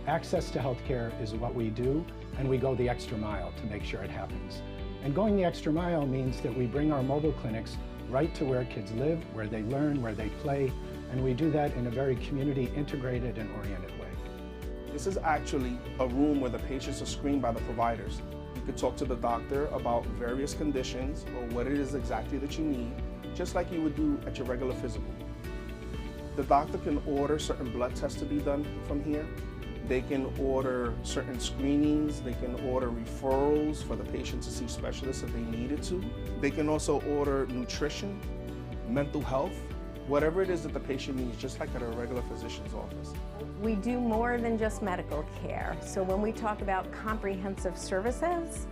Speaker 12: Access to healthcare is what we do, and we go the extra mile to make sure it happens. And going the extra mile means that we bring our mobile clinics right to where kids live, where they learn, where they play, and we do that in a very community integrated and oriented way.
Speaker 15: This is actually a room where the patients are screened by the providers. You could talk to the doctor about various conditions or what it is exactly that you need, just like you would do at your regular physical. The doctor can order certain blood tests to be done from here. They can order certain screenings. They can order referrals for the patient to see specialists if they needed to. They can also order nutrition, mental health, whatever it is that the patient needs, just like at a regular physician's office.
Speaker 16: We do more than just medical care. So when we talk about comprehensive services,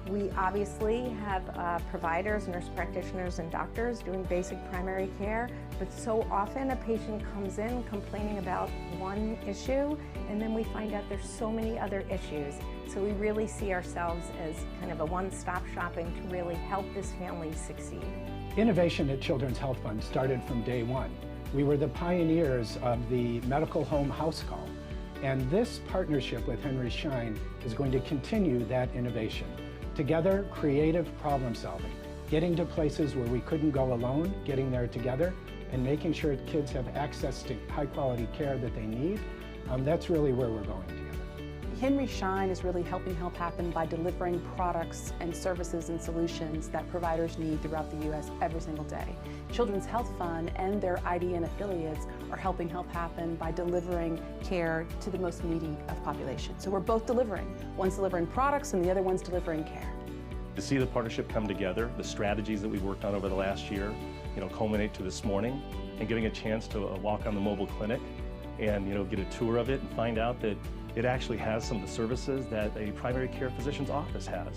Speaker 16: we obviously have providers, nurse practitioners, and doctors doing basic primary care, but so often a patient comes in complaining about one issue, and then we find out there's so many other issues. So we really see ourselves as kind of a one-stop shopping to really help this family succeed.
Speaker 12: Innovation at Children's Health Fund started from day one. We were the pioneers of the medical home house call. And this partnership with Henry Schein is going to continue that innovation. Together, creative problem solving, getting to places where we couldn't go alone, getting there together, and making sure kids have access to high quality care that they need. That's really where we're going together.
Speaker 6: Henry Schein is really helping help happen by delivering products and services and solutions that providers need throughout the U.S. every single day. Children's Health Fund and their IDN affiliates are helping help happen by delivering care to the most needy of population. So we're both delivering. One's delivering products and the other one's delivering care.
Speaker 17: To see the partnership come together, the strategies that we've worked on over the last year, culminate to this morning, and getting a chance to walk on the mobile clinic and get a tour of it and find out that it actually has some of the services that a primary care physician's office has.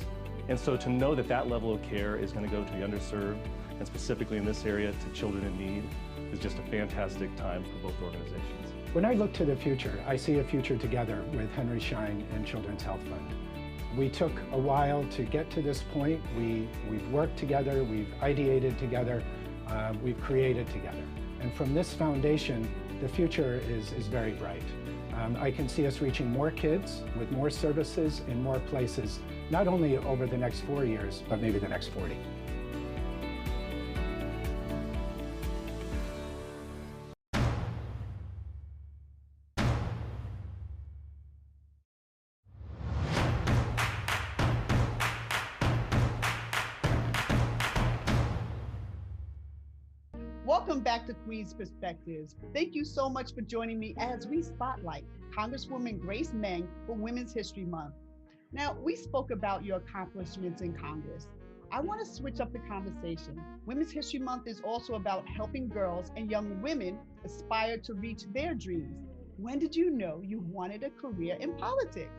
Speaker 17: And so to know that that level of care is going to go to the underserved, and specifically in this area to children in need, is just a fantastic time for both organizations.
Speaker 12: When I look to the future, I see a future together with Henry Schein and Children's Health Fund. We took a while to get to this point. We've worked together, we've ideated together, we've created together. And from this foundation, the future is very bright. I can see us reaching more kids with more services in more places, not only over the next 4 years, but maybe the next 40.
Speaker 11: Welcome back to Queen's Perspectives. Thank you so much for joining me as we spotlight Congresswoman Grace Meng for Women's History Month. Now, we spoke about your accomplishments in Congress. I want to switch up the conversation. Women's History Month is also about helping girls and young women aspire to reach their dreams. When did you know you wanted a career in politics?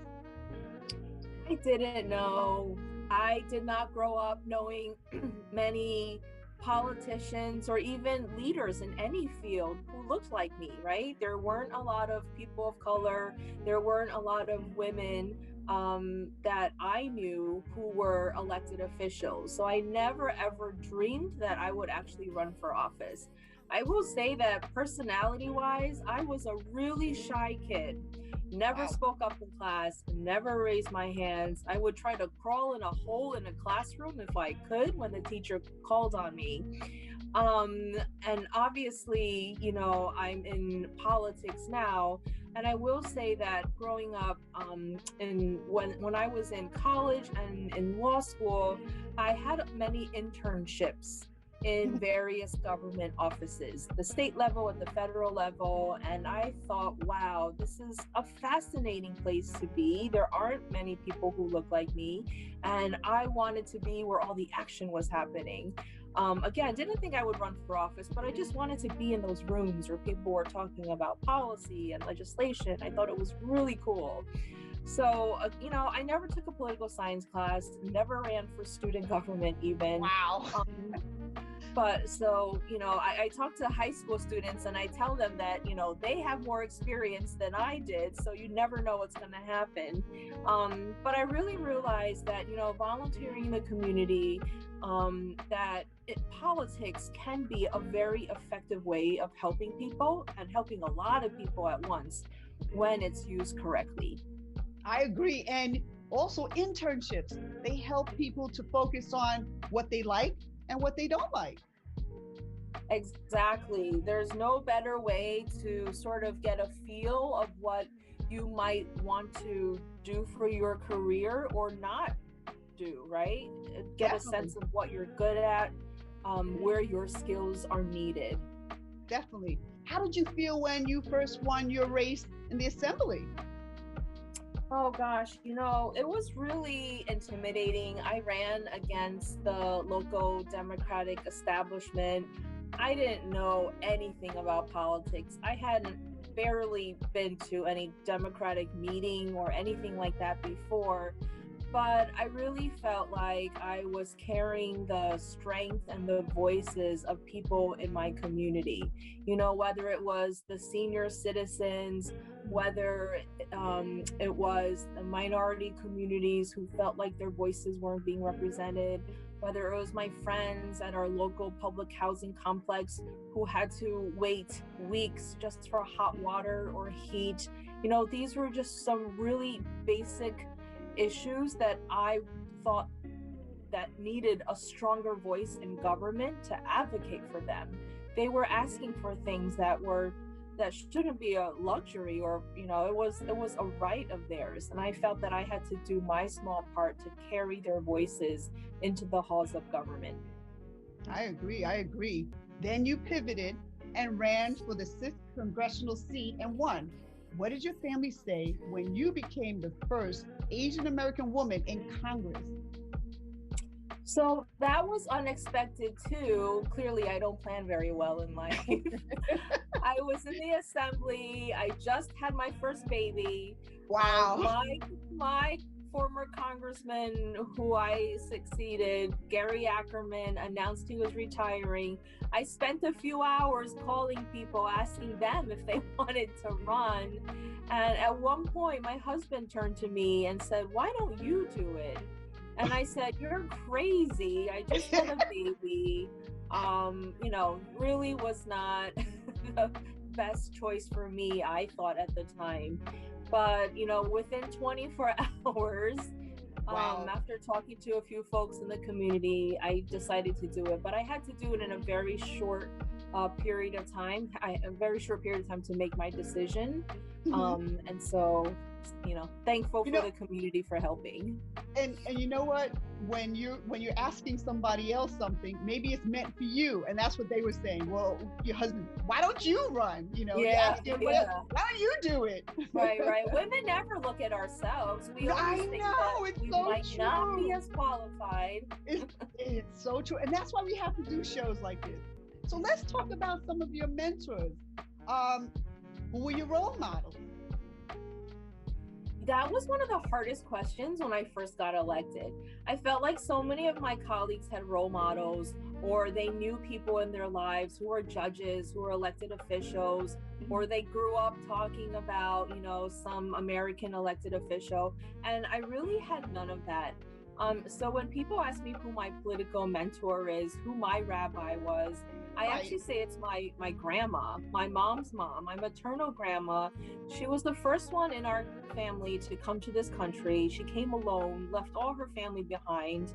Speaker 14: I didn't know. I did not grow up knowing many politicians or even leaders in any field who looked like me, right? There weren't a lot of people of color. There weren't a lot of women that I knew who were elected officials. So I never ever dreamed that I would actually run for office. I will say that personality-wise, I was a really shy kid. Never spoke up in class, never raised my hands. I would try to crawl in a hole in a classroom if I could when the teacher called on me. And obviously, I'm in politics now. And I will say that growing up, when I was in college and in law school, I had many internships in various government offices, the state level and the federal level. And I thought, wow, this is a fascinating place to be. There aren't many people who look like me. And I wanted to be where all the action was happening. Again, didn't think I would run for office, but I just wanted to be in those rooms where people were talking about policy and legislation. I thought it was really cool. So, I never took a political science class, never ran for student government even.
Speaker 11: Wow.
Speaker 14: But so, I talk to high school students and I tell them that, they have more experience than I did. So you never know what's going to happen. But I really realized that, volunteering in the community, politics can be a very effective way of helping people and helping a lot of people at once when it's used correctly.
Speaker 11: I agree. And also internships, they help people to focus on what they like and what they don't like.
Speaker 14: Exactly. There's no better way to sort of get a feel of what you might want to do for your career or not do, right? Get Definitely. A sense of what you're good at, where your skills are needed.
Speaker 11: Definitely. How did you feel when you first won your race in the assembly?
Speaker 14: Oh gosh, it was really intimidating. I ran against the local Democratic establishment. I didn't know anything about politics. I hadn't barely been to any Democratic meeting or anything like that before. But I really felt like I was carrying the strength and the voices of people in my community, whether it was the senior citizens, whether it was the minority communities who felt like their voices weren't being represented, whether it was my friends at our local public housing complex who had to wait weeks just for hot water or heat. You know, these were just some really basic issues that I thought that needed a stronger voice in government to advocate for them. They were asking for things that shouldn't be a luxury, or it was a right of theirs, and I felt that I had to do my small part to carry their voices into the halls of government.
Speaker 11: I agree. Then you pivoted and ran for the 6th congressional seat and won. What did your family say when you became the first Asian American woman in Congress?
Speaker 14: So that was unexpected too. Clearly, I don't plan very well in life. I was in the assembly. I just had my first baby.
Speaker 11: Wow.
Speaker 14: My former congressman who I succeeded, Gary Ackerman, announced he was retiring. I spent a few hours calling people, asking them if they wanted to run. And at one point, my husband turned to me and said, "Why don't you do it?" And I said, "You're crazy. I just had a baby." Really was not the best choice for me, I thought at the time. But, within 24 hours,
Speaker 11: wow.
Speaker 14: After talking to a few folks in the community, I decided to do it. But I had to do it in a very short period of time, to make my decision. And so, thankful for the community for helping.
Speaker 11: And you know what? When you're asking somebody else something, maybe it's meant for you, and that's what they were saying. Well, your husband, why don't you run? Why don't you do it?
Speaker 14: Right. Women never look at ourselves. We always think that we might not be as qualified.
Speaker 11: It's so true, and that's why we have to do shows like this. So let's talk about some of your mentors. Who were your role models?
Speaker 14: That was one of the hardest questions when I first got elected. I felt like so many of my colleagues had role models, or they knew people in their lives who were judges, who were elected officials, or they grew up talking about, some American elected official. And I really had none of that. So when people ask me who my political mentor is, who my rabbi was, I actually say it's my grandma, my mom's mom, my maternal grandma. She was the first one in our family to come to this country. She came alone, left all her family behind,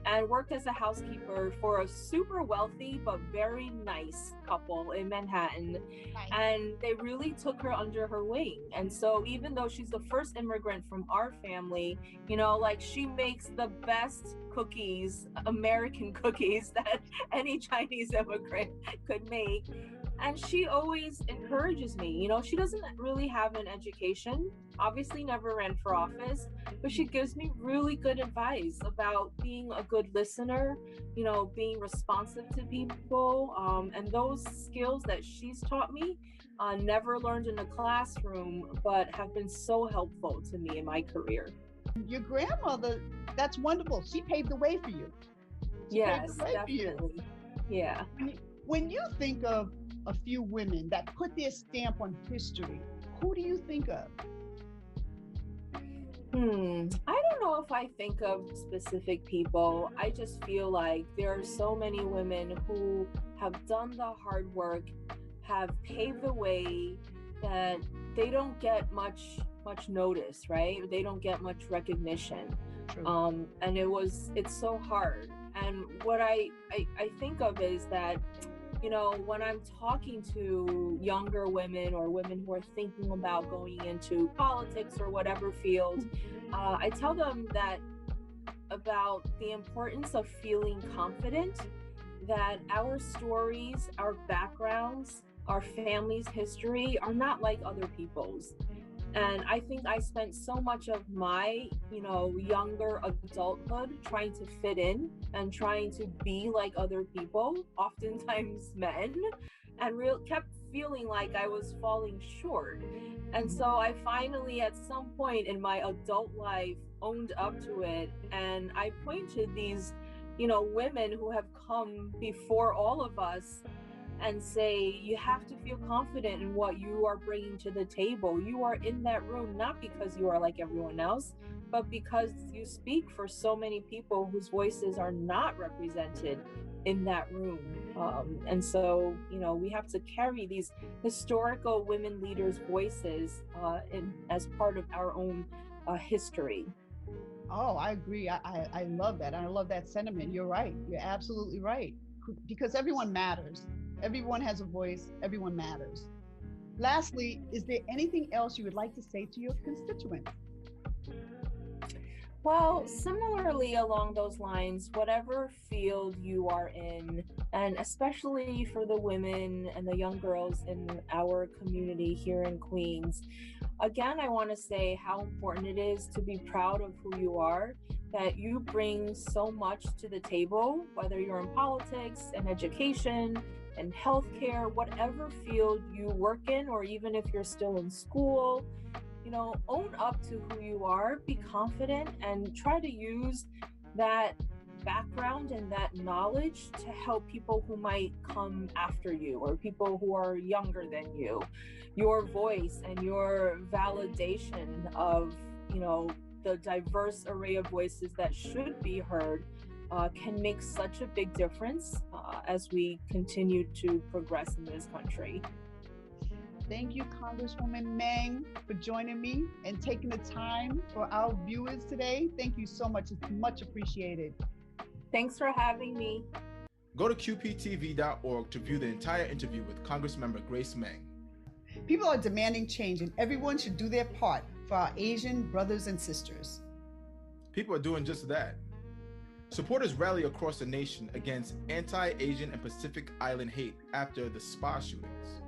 Speaker 14: and worked as a housekeeper for a super wealthy but very nice couple in Manhattan. And they really took her under her wing. And so even though she's the first immigrant from our family, she makes the best cookies, American cookies, that any Chinese immigrant could make. And she always encourages me. She doesn't really have an education, obviously never ran for office, but she gives me really good advice about being a good listener, being responsive to people. And those skills that she's taught me, never learned in a classroom, but have been so helpful to me in my career.
Speaker 11: Your grandmother, that's wonderful. She paved the way for you.
Speaker 14: Yes, definitely. Yeah.
Speaker 11: When you think of a few women that put their stamp on history, who do you think of?
Speaker 14: I don't know if I think of specific people. I just feel like there are so many women who have done the hard work, have paved the way, that they don't get much notice, right? They don't get much recognition. And it's so hard. And what I think of is that, when I'm talking to younger women or women who are thinking about going into politics or whatever field, I tell them that about the importance of feeling confident, that our stories, our backgrounds, our family's history are not like other people's. And I think I spent so much of my, younger adulthood trying to fit in and trying to be like other people, oftentimes men, and kept feeling like I was falling short. And so I finally, at some point in my adult life, owned up to it. And I point to these, women who have come before all of us and say, you have to feel confident in what you are bringing to the table. You are in that room not because you are like everyone else, but because you speak for so many people whose voices are not represented in that room. And so, we have to carry these historical women leaders' voices as part of our own history.
Speaker 11: Oh, I agree. I love that. I love that sentiment. You're right. You're absolutely right. Because everyone matters. Everyone has a voice. Everyone matters. Lastly, is there anything else you would like to say to your constituents?
Speaker 14: Well, similarly along those lines, whatever field you are in, and especially for the women and the young girls in our community here in Queens, again, I want to say how important it is to be proud of who you are, that you bring so much to the table, whether you're in politics and education and healthcare, whatever field you work in, or even if you're still in school. Own up to who you are, be confident, and try to use that background and that knowledge to help people who might come after you or people who are younger than you. Your voice and your validation of, the diverse array of voices that should be heard can make such a big difference as we continue to progress in this country.
Speaker 11: Thank you, Congresswoman Meng, for joining me and taking the time for our viewers today. Thank you so much. It's much appreciated.
Speaker 14: Thanks for having me.
Speaker 4: Go to QPTV.org to view the entire interview with Congressmember Grace Meng.
Speaker 11: People are demanding change, and everyone should do their part for our Asian brothers and sisters.
Speaker 4: People are doing just that. Supporters rally across the nation against anti-Asian and Pacific Island hate after the spa shootings.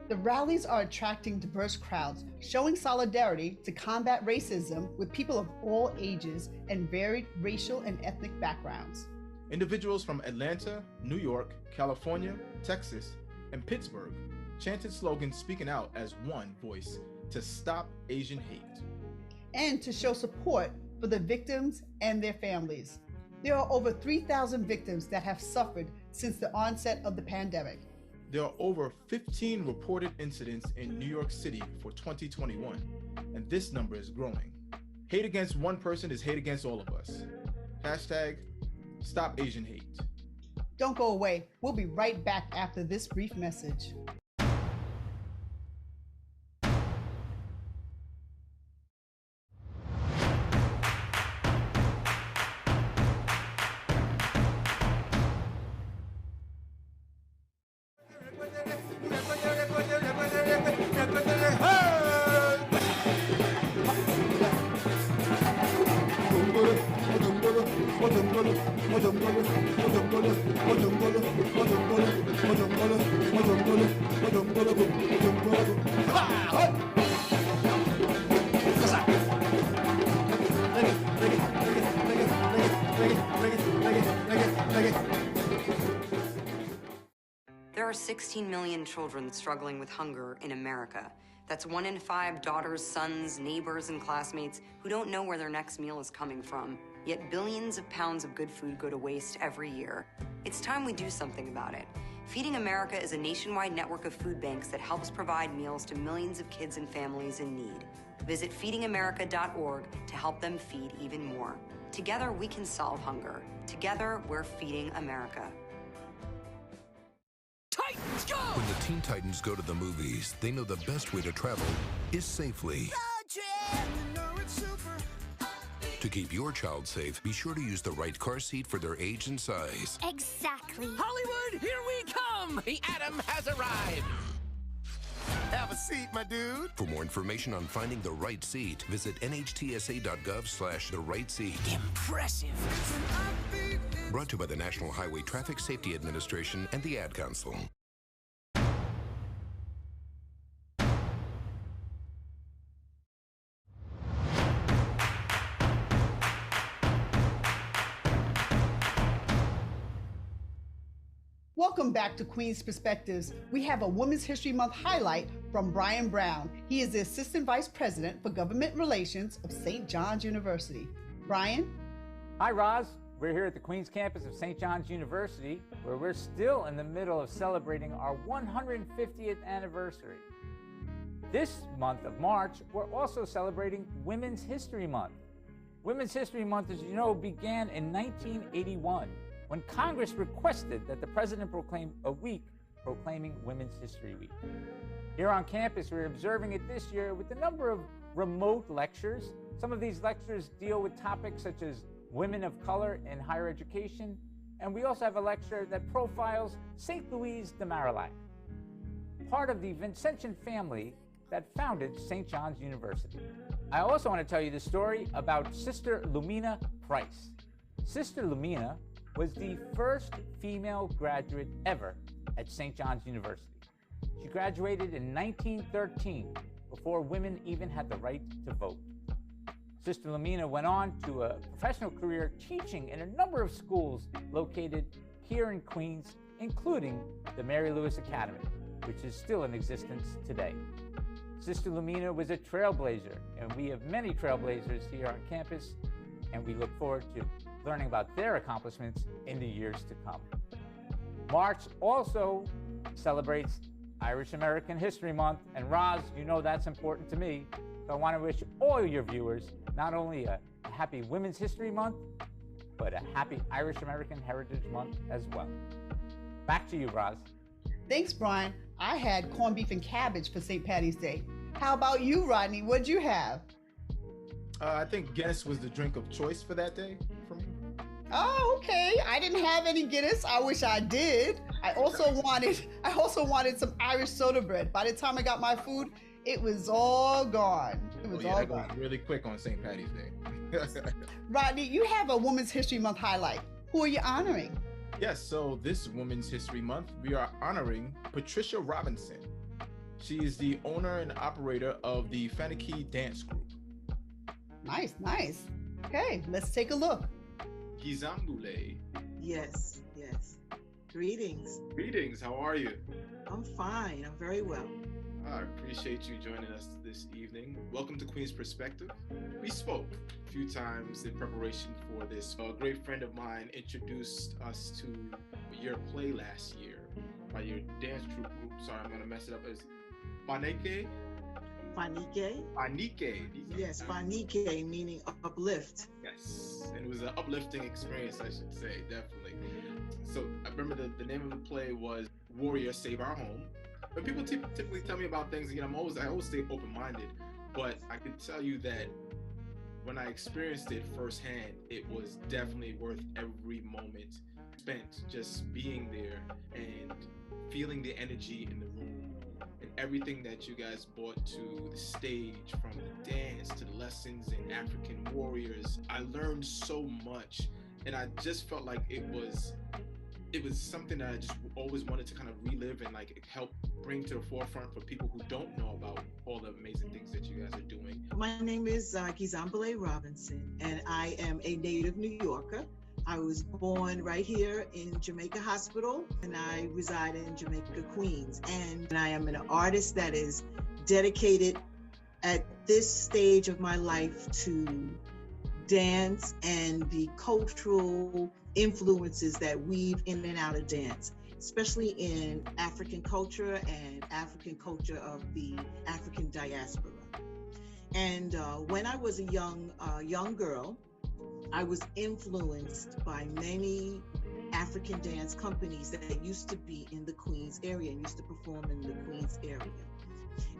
Speaker 11: The rallies are attracting diverse crowds, showing solidarity to combat racism with people of all ages and varied racial and ethnic backgrounds.
Speaker 4: Individuals from Atlanta, New York, California, Texas, and Pittsburgh chanted slogans speaking out as one voice to stop Asian hate.
Speaker 11: And to show support for the victims and their families. There are over 3,000 victims that have suffered since the onset of the pandemic.
Speaker 4: There are over 15 reported incidents in New York City for 2021, and this number is growing. Hate against one person is hate against all of us. Hashtag Stop Asian Hate.
Speaker 11: Don't go away. We'll be right back after this brief message.
Speaker 8: There are 16 million children struggling with hunger in America. That's 1 in 5 daughters, sons, neighbors, and classmates who don't know where their next meal is coming from. Yet billions of pounds of good food go to waste every year. It's time we do something about it. Feeding America is a nationwide network of food banks that helps provide meals to millions of kids and families in need. Visit feedingamerica.org to help them feed even more. Together, we can solve hunger. Together, we're feeding America.
Speaker 21: Titans go! When the Teen Titans go to the movies, they know the best way to travel is safely. To keep your child safe, be sure to use the right car seat for their age and size.
Speaker 10: Exactly. Hollywood, here we come! The Atom has arrived! Have a seat, my dude.
Speaker 21: For more information on finding the right seat, visit nhtsa.gov/the right seat.
Speaker 10: Impressive.
Speaker 21: Brought to you by the National Highway Traffic Safety Administration and the Ad Council.
Speaker 11: Welcome back to Queen's Perspectives. We have a Women's History Month highlight from Brian Brown. He is the Assistant Vice President for Government Relations of St. John's University. Brian?
Speaker 23: Hi, Roz.
Speaker 1: We're here at the Queens campus of St. John's University, where we're still in the middle of celebrating our 150th anniversary. This month of March, we're also celebrating Women's History Month. Women's History Month, as you know, began in 1981, when Congress requested that the president proclaim a week proclaiming Women's History Week. Here on campus, we're observing it this year with a number of remote lectures. Some of these lectures deal with topics such as women of color in higher education, and we also have a lecture that profiles St. Louise de Marillac, part of the Vincentian family that founded St. John's University. I also want to tell you the story about Sister Lumina Price. Sister Lumina was the first female graduate ever at St. John's University. She graduated in 1913, before women even had the right to vote. Sister Lumina went on to a professional career teaching in a number of schools located here in Queens, including the Mary Lewis Academy, which is still in existence today. Sister Lumina was a trailblazer, and we have many trailblazers here on campus, and we look forward to learning about their accomplishments in the years to come. March also celebrates Irish American History Month, and Roz, you know that's important to me, so I want to wish all your viewers not only a happy Women's History Month, but a happy Irish American Heritage Month as well. Back to you, Roz.
Speaker 11: Thanks, Brian. I had corned beef and cabbage for St. Patty's Day. How about you, Rodney? What'd you have?
Speaker 4: I think Guinness was the drink of choice for that day for me.
Speaker 11: Oh, okay. I didn't have any Guinness. I wish I did. I also wanted some Irish soda bread. By the time I got my food, it was all gone. It was all gone.
Speaker 4: That goes really quick on St. Patty's Day.
Speaker 11: Rodney, you have a Women's History Month highlight. Who are you honoring?
Speaker 4: Yes, so this Women's History Month, we are honoring Patricia Robinson. She is the owner and operator of the Faniki Dance Group.
Speaker 11: Nice, nice. Okay, let's take a look.
Speaker 4: Gizambule.
Speaker 2: Yes, yes. Greetings.
Speaker 4: Greetings, how are you?
Speaker 2: I'm fine, I'm very well.
Speaker 4: I appreciate you joining us this evening. Welcome to Queen's Perspective. We spoke a few times in preparation for this. A great friend of mine introduced us to your play last year by your dance troupe group. Sorry, I'm gonna mess it up. It's Fanike? Fanike.
Speaker 2: Yes, Fanike meaning uplift.
Speaker 4: Yes, and it was an uplifting experience, I should say, definitely. So I remember the name of the play was Warrior Save Our Home. When people typically tell me about things, I always stay open-minded, but I can tell you that when I experienced it firsthand, it was definitely worth every moment spent just being there and feeling the energy in the room and everything that you guys brought to the stage, from the dance to the lessons in African warriors. I learned so much, and I just felt like it was something that I just always wanted to kind of relive and like help bring to the forefront for people who don't know about all the amazing things that you guys are doing.
Speaker 2: My name is Gizambule Robinson, and I am a native New Yorker. I was born right here in Jamaica Hospital, and I reside in Jamaica, Queens. And I am an artist that is dedicated at this stage of my life to dance and the cultural influences that weave in and out of dance, especially in African culture and African culture of the African diaspora. And when I was a young girl, I was influenced by many African dance companies that used to be in the Queens area and used to perform in the Queens area.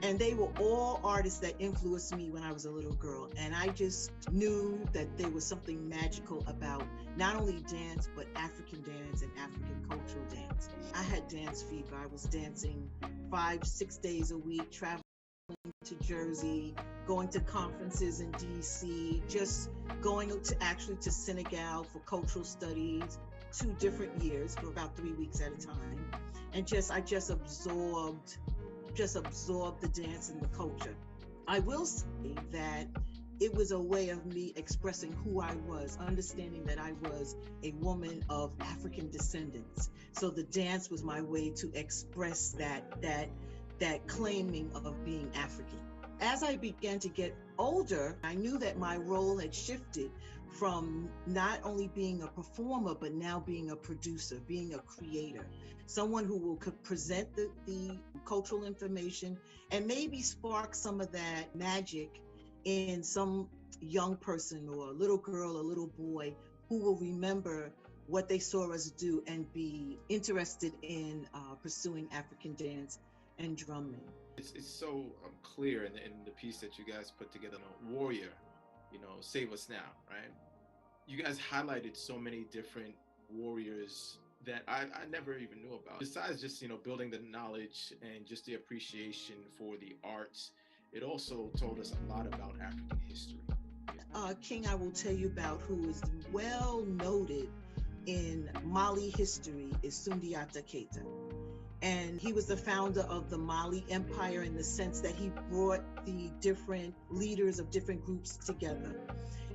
Speaker 2: And they were all artists that influenced me when I was a little girl. And I just knew that there was something magical about not only dance, but African dance and African cultural dance. I had dance fever. I was dancing 5-6 days a week, traveling to Jersey, going to conferences in DC, just going to Senegal for cultural studies, 2 different years for about 3 weeks at a time. And I just absorbed the dance and the culture. I will say that it was a way of me expressing who I was, understanding that I was a woman of African descendants. So the dance was my way to express that claiming of being African. As I began to get older, I knew that my role had shifted from not only being a performer, but now being a producer, being a creator, someone who will present the cultural information and maybe spark some of that magic in some young person or a little girl or little boy who will remember what they saw us do and be interested in pursuing African dance and drumming.
Speaker 4: It's so clear in the piece that you guys put together, warrior, save us now, right? You guys highlighted so many different warriors that I never even knew about. Besides just, building the knowledge and just the appreciation for the arts, it also told us a lot about African history.
Speaker 2: King I will tell you about, who is well noted in Mali history, is Sundiata Keita. And he was the founder of the Mali Empire in the sense that he brought the different leaders of different groups together.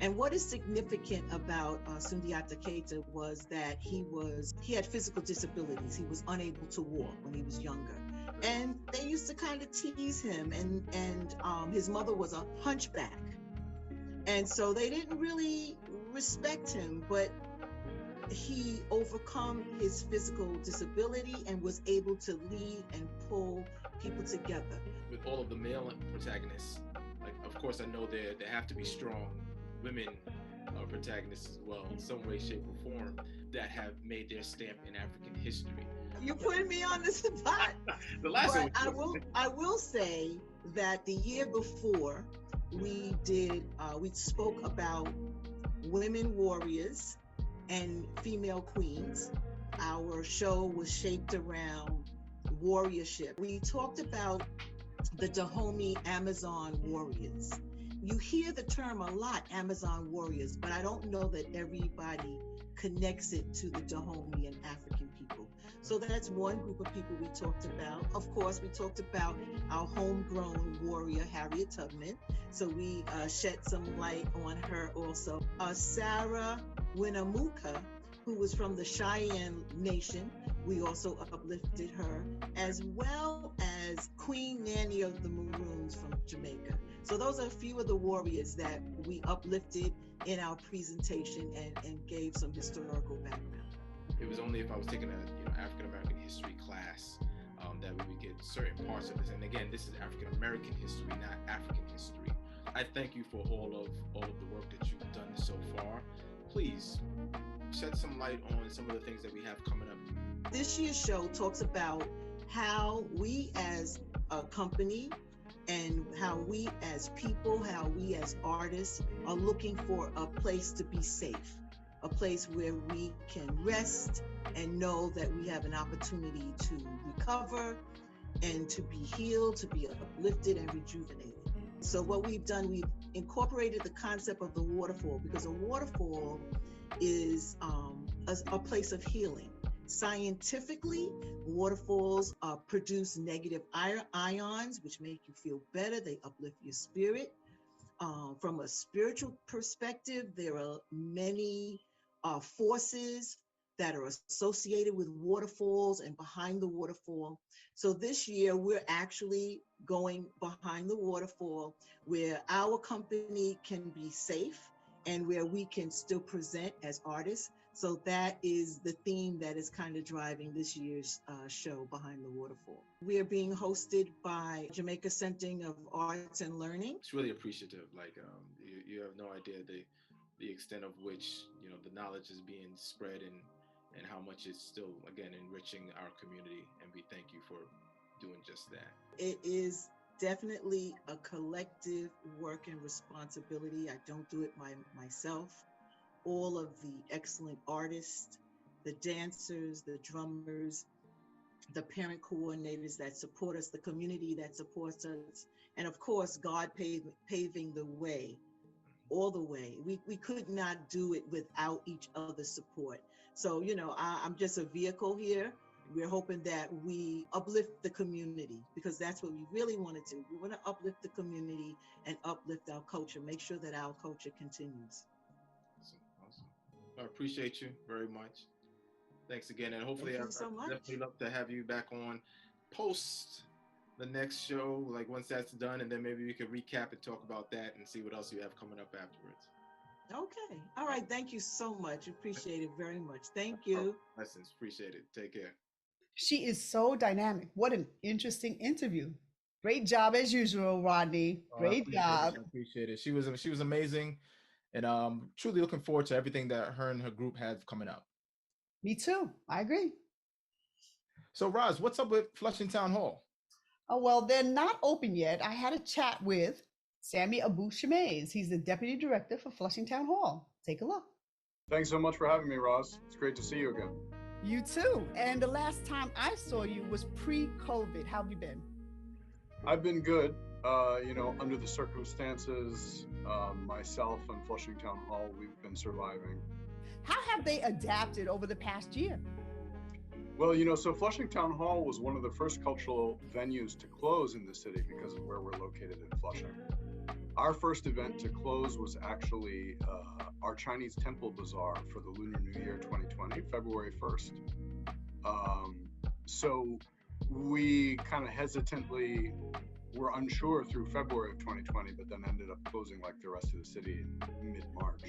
Speaker 2: And what is significant about Sundiata Keita was that he had physical disabilities. He was unable to walk when he was younger. And they used to kind of tease him, and his mother was a hunchback. And so they didn't really respect him, but he overcome his physical disability and was able to lead and pull people together.
Speaker 4: With all of the male protagonists, like, of course, I know there have to be strong women protagonists as well, in some way, shape, or form, that have made their stamp in African history.
Speaker 2: You're putting me on the spot.
Speaker 4: The last
Speaker 2: but I will say that the year before, we spoke about women warriors and female queens. Our show was shaped around warriorship. We talked about the Dahomey Amazon warriors. You hear the term a lot, Amazon warriors, but I don't know that everybody connects it to the Dahomey and African people. So that's one group of people we talked about. Of course, we talked about our homegrown warrior, Harriet Tubman. So we shed some light on her also. Sarah Winnemucca, who was from the Cheyenne Nation, we also uplifted her, as well as Queen Nanny of the Maroons from Jamaica. So those are a few of the warriors that we uplifted in our presentation and gave some historical background.
Speaker 4: It was only if I was taking a African American history class that we would get certain parts of this. And again, this is African American history, not African history. I thank you for all of the work that you've done so far. Please shed some light on some of the things that we have coming up.
Speaker 2: This year's show talks about how we as a company and how we as people, how we as artists are looking for a place to be safe, a place where we can rest and know that we have an opportunity to recover and to be healed, to be uplifted and rejuvenated. So what we've done, we've incorporated the concept of the waterfall, because a waterfall is a place of healing. Scientifically, waterfalls produce negative ions, which make you feel better. They uplift your spirit. From a spiritual perspective, there are many forces that are associated with waterfalls and behind the waterfall. So this year, we're actually going behind the waterfall, where our company can be safe and where we can still present as artists. So that is the theme that is kind of driving this year's show, Behind the Waterfall. We are being hosted by Jamaica Center of Arts and Learning.
Speaker 4: It's really appreciative. Like you have no idea the extent of which the knowledge is being spread and how much it's still, again, enriching our community. And we thank you for doing just that.
Speaker 2: It is definitely a collective work and responsibility. I don't do it myself. All of the excellent artists, the dancers, the drummers, the parent coordinators that support us, the community that supports us, and of course, God paving the way, all the way. We could not do it without each other's support. So, I'm just a vehicle here. We're hoping that we uplift the community, because that's what we really want to do. We want to uplift the community and uplift our culture, make sure that our culture continues.
Speaker 4: Awesome. I appreciate you very much. Thanks again. And hopefully I'd definitely love to have you back on post the next show, like once that's done, and then maybe we could recap and talk about that and see what else you have coming up afterwards.
Speaker 2: Okay. All right. Thank you so much. Appreciate it very much. Thank you.
Speaker 4: Lessons. Appreciate it. Take care.
Speaker 11: She is so dynamic. What an interesting interview. Great job as usual, Rodney. Great job.
Speaker 4: I appreciate it. She was amazing, and truly looking forward to everything that her and her group have coming up.
Speaker 11: Me too. I agree.
Speaker 4: So, Roz, what's up with Flushing Town Hall?
Speaker 11: Oh, well, they're not open yet. I had a chat with Sammy Abu-Shamaze. He's the Deputy Director for Flushing Town Hall. Take a look.
Speaker 3: Thanks so much for having me, Roz. It's great to see you again.
Speaker 11: You too. And the last time I saw you was pre-COVID. How have you been?
Speaker 3: I've been good. Under the circumstances, myself and Flushing Town Hall, we've been surviving.
Speaker 11: How have they adapted over the past year?
Speaker 3: Well, so Flushing Town Hall was one of the first cultural venues to close in the city because of where we're located in Flushing. Our first event to close was actually our Chinese Temple Bazaar for the Lunar New Year 2020, February 1st. So we kind of hesitantly were unsure through February of 2020, but then ended up closing like the rest of the city in mid-March.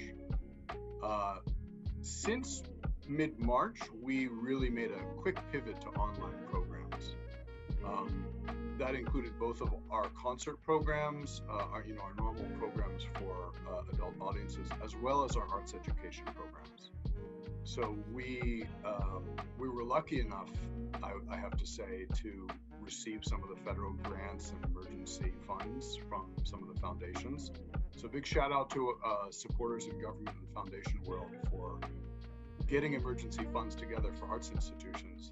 Speaker 3: Since mid-March, we really made a quick pivot to online programs. That included both of our concert programs, our normal programs for adult audiences, as well as our arts education programs. So we were lucky enough, I have to say, to receive some of the federal grants and emergency funds from some of the foundations. So big shout out to supporters in government and foundation world for getting emergency funds together for arts institutions.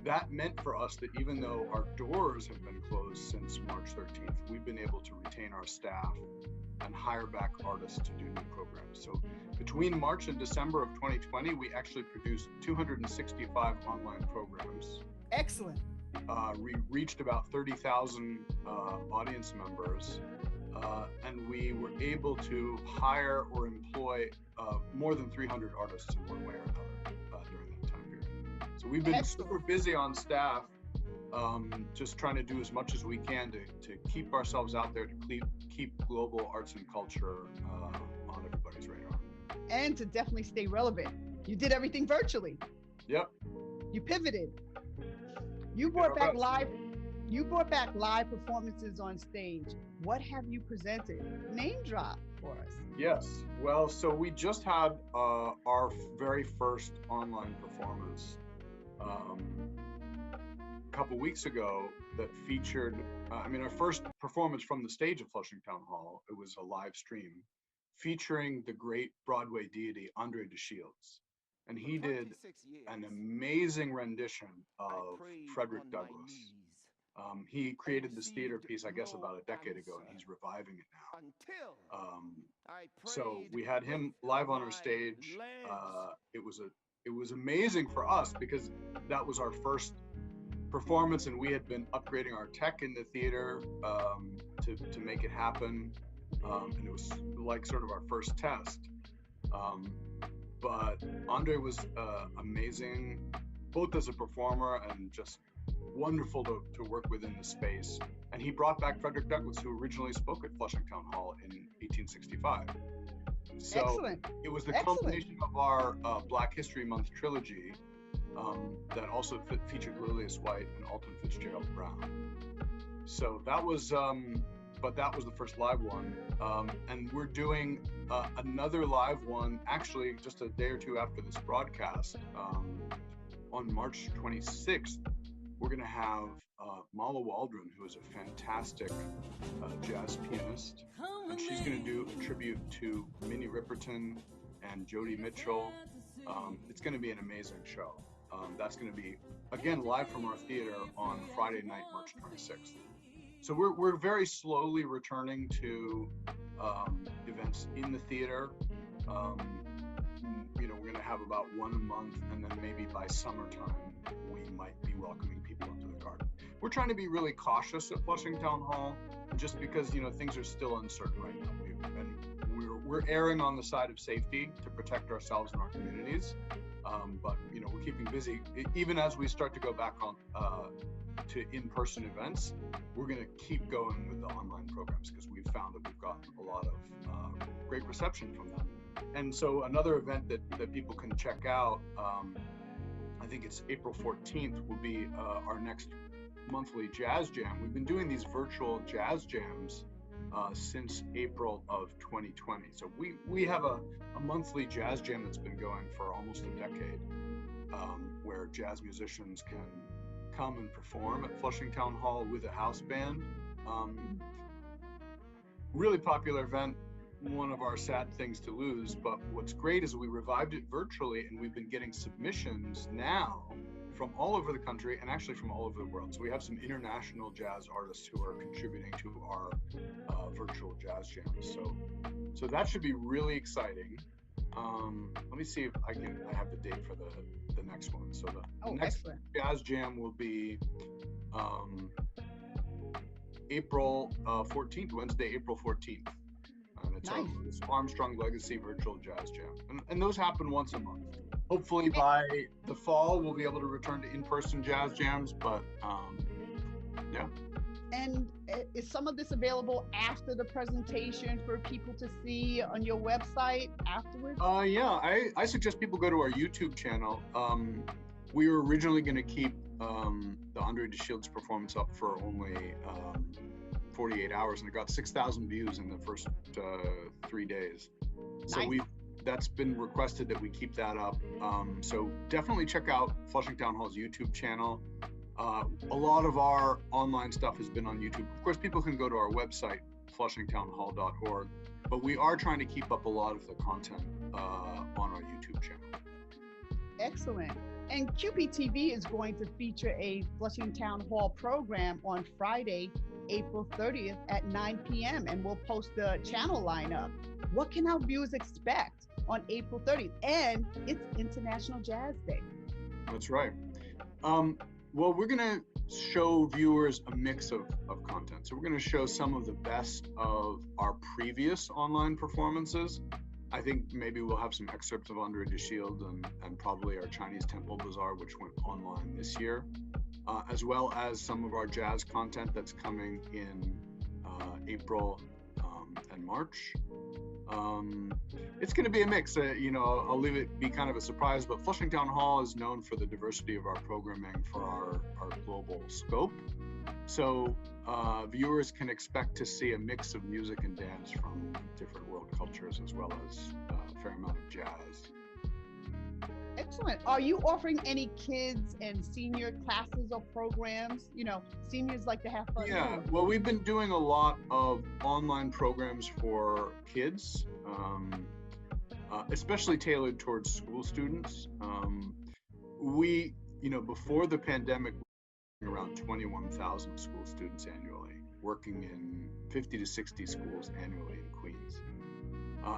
Speaker 3: That meant for us that even though our doors have been closed since March 13th, we've been able to retain our staff and hire back artists to do new programs. So between March and December of 2020, we actually produced 265 online programs.
Speaker 11: Excellent.
Speaker 3: We reached about 30,000 audience members, and we were able to hire or employ more than 300 artists in one way or another during that time period. So we've been super busy on staff, just trying to do as much as we can to keep ourselves out there, to keep global arts and culture on everybody's radar.
Speaker 11: And to definitely stay relevant. You did everything virtually.
Speaker 3: Yep.
Speaker 11: You pivoted. You brought back live. You brought back live performances on stage. What have you presented? Name drop for us.
Speaker 3: Yes. Well, so we just had our very first online performance a couple weeks ago that featured, our first performance from the stage at Flushing Town Hall. It was a live stream featuring the great Broadway deity, Andre DeShields. And he did an amazing rendition of Frederick Douglass. He created this theater piece, I guess, about a decade ago, and he's reviving it now. So we had him live on our stage. It was amazing for us because that was our first performance, and we had been upgrading our tech in the theater to make it happen. And it was like sort of our first test. But Andre was amazing, both as a performer and just wonderful to work with in the space. And he brought back Frederick Douglass, who originally spoke at Flushing Town Hall in 1865. So
Speaker 11: excellent.
Speaker 3: It was the culmination of our Black History Month trilogy that also featured Lillias White and Alton Fitzgerald Brown. So that was, but that was the first live one. And we're doing another live one, actually just a day or two after this broadcast. On March 26th, we're gonna have Mala Waldron, who is a fantastic jazz pianist, and she's gonna do a tribute to Minnie Riperton and Joni Mitchell. It's gonna be an amazing show. That's gonna be, again, live from our theater on Friday night, March 26th. So we're very slowly returning to events in the theater. We're gonna have about one a month, and then maybe by summertime, we might be welcoming people into the garden. We're trying to be really cautious at Flushing Town Hall, just because things are still uncertain right now. We're erring on the side of safety to protect ourselves and our communities. But we're keeping busy. Even as we start to go back on to in-person events, we're going to keep going with the online programs because we've found that we've gotten a lot of great reception from them. And so another event that people can check out, I think it's April 14th, will be our next monthly jazz jam. We've been doing these virtual jazz jams since April of 2020. So we have a monthly jazz jam that's been going for almost a decade, where jazz musicians can come and perform at Flushing Town Hall with a house band. Really popular event, one of our sad things to lose, but what's great is we revived it virtually, and we've been getting submissions now from all over the country and actually from all over the world. So we have some international jazz artists who are contributing to our virtual jazz jams. So that should be really exciting. Let me see if I have the date for the next one. So the next
Speaker 11: excellent.
Speaker 3: jazz jam will be April 14th, Wednesday, April 14th. And it's our Armstrong Legacy Virtual Jazz Jam. And those happen once a month. Hopefully by the fall, we'll be able to return to in-person jazz jams, but yeah.
Speaker 11: And is some of this available after the presentation for people to see on your website afterwards?
Speaker 3: Yeah, I suggest people go to our YouTube channel. We were originally going to keep the Andre DeShields performance up for only 48 hours, and it got 6,000 views in the first 3 days. So that's been requested that we keep that up. So definitely check out Flushing Town Hall's YouTube channel. A lot of our online stuff has been on YouTube. Of course, people can go to our website, flushingtownhall.org, but we are trying to keep up a lot of the content on our YouTube channel.
Speaker 11: Excellent. And QPTV is going to feature a Flushing Town Hall program on Friday, April 30th at 9 p.m. and we'll post the channel lineup. What can our viewers expect on April 30th? And it's International Jazz Day.
Speaker 3: That's right. Well, we're going to show viewers a mix of content. So we're going to show some of the best of our previous online performances. I think maybe we'll have some excerpts of Andre DeShields and probably our Chinese Temple Bazaar, which went online this year, as well as some of our jazz content that's coming in April and March. It's going to be a mix. I'll leave it be kind of a surprise, but Flushing Town Hall is known for the diversity of our programming for our global scope. So viewers can expect to see a mix of music and dance from different world cultures, as well as a fair amount of jazz.
Speaker 11: Excellent. Are you offering any kids and senior classes or programs? Seniors like to have fun.
Speaker 3: Yeah, well, we've been doing a lot of online programs for kids, especially tailored towards school students. Before the pandemic, around 21,000 school students annually, working in 50 to 60 schools annually in Queens.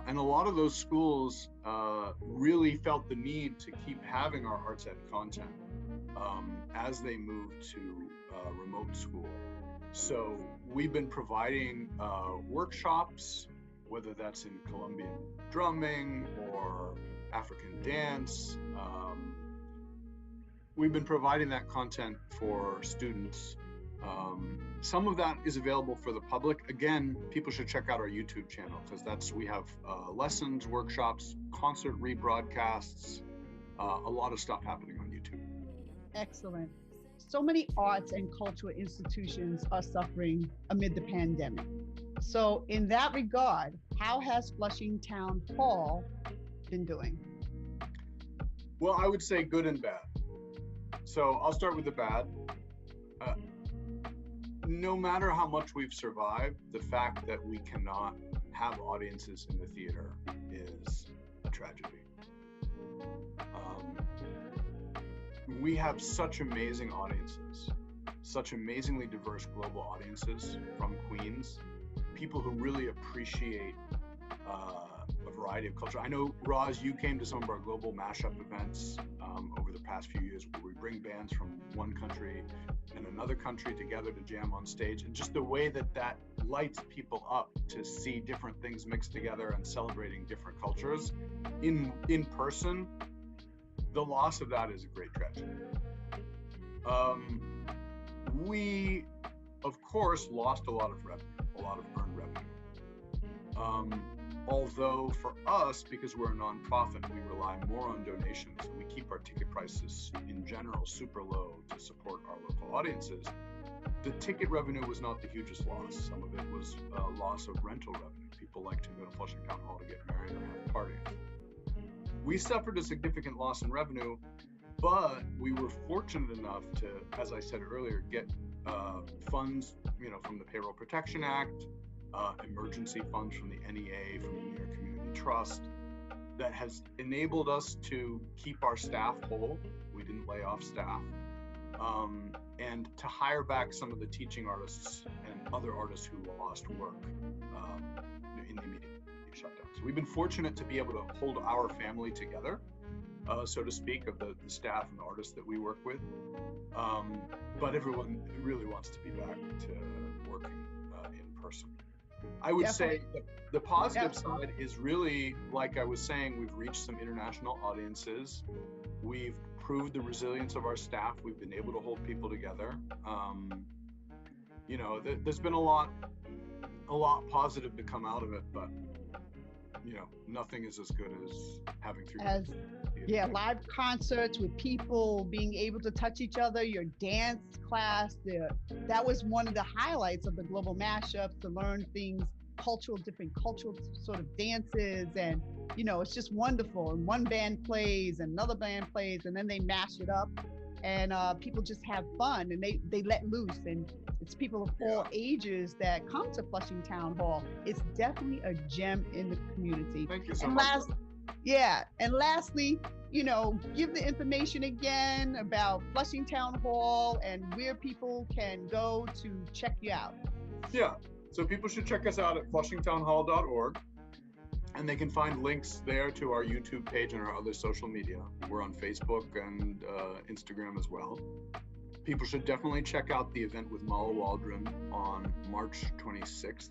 Speaker 3: And a lot of those schools really felt the need to keep having our arts ed content as they moved to remote school. So we've been providing workshops, whether that's in Colombian drumming or African dance. We've been providing that content for students. Some of that is available for the public. Again, people should check out our YouTube channel because we have lessons, workshops, concert rebroadcasts, a lot of stuff happening on YouTube.
Speaker 11: Excellent. So many arts and cultural institutions are suffering amid the pandemic. So in that regard, how has Flushing Town Hall been doing?
Speaker 3: Well, I would say good and bad. So I'll start with the bad. No matter how much we've survived, the fact that we cannot have audiences in the theater is a tragedy. We have such amazing audiences, such amazingly diverse global audiences from Queens, people who really appreciate a variety of culture. I know, Roz, you came to some of our global mashup events over the past few years where we bring bands from one country and another country together to jam on stage, and just the way that lights people up to see different things mixed together and celebrating different cultures in person, the loss of that is a great tragedy. We, of course, lost a lot of revenue, a lot of earned revenue. Although for us, because we're a nonprofit, we rely more on donations and we keep our ticket prices in general super low to support our local audiences. The ticket revenue was not the hugest loss. Some of it was a loss of rental revenue. People like to go to Flushing Town Hall to get married or have parties. We suffered a significant loss in revenue, but we were fortunate enough to, as I said earlier, get funds, from the Payroll Protection Act, emergency funds from the NEA, from the New York Community Trust, that has enabled us to keep our staff whole. We didn't lay off staff, and to hire back some of the teaching artists and other artists who lost work in the immediate shutdown. So we've been fortunate to be able to hold our family together, so to speak, of the staff and the artists that we work with. But everyone really wants to be back to working in person. I would say the positive side is really, like I was saying, we've reached some international audiences. We've proved the resilience of our staff. We've been able to hold people together. There's been a lot positive to come out of it, but nothing is as good as having
Speaker 11: live concerts with people being able to touch each other. Your dance class, that was one of the highlights of the global mashups, to learn things, different cultural sort of dances, and it's just wonderful. And one band plays, another band plays, and then they mash it up, and people just have fun, and they let loose. And it's people of all ages that come to Flushing Town Hall. It's definitely a gem in the community.
Speaker 3: Thank you so much.
Speaker 11: And lastly, give the information again about Flushing Town Hall and where people can go to check you out.
Speaker 3: Yeah, so people should check us out at flushingtownhall.org, and they can find links there to our YouTube page and our other social media. We're on Facebook and Instagram as well. People should definitely check out the event with Mala Waldron on March 26th.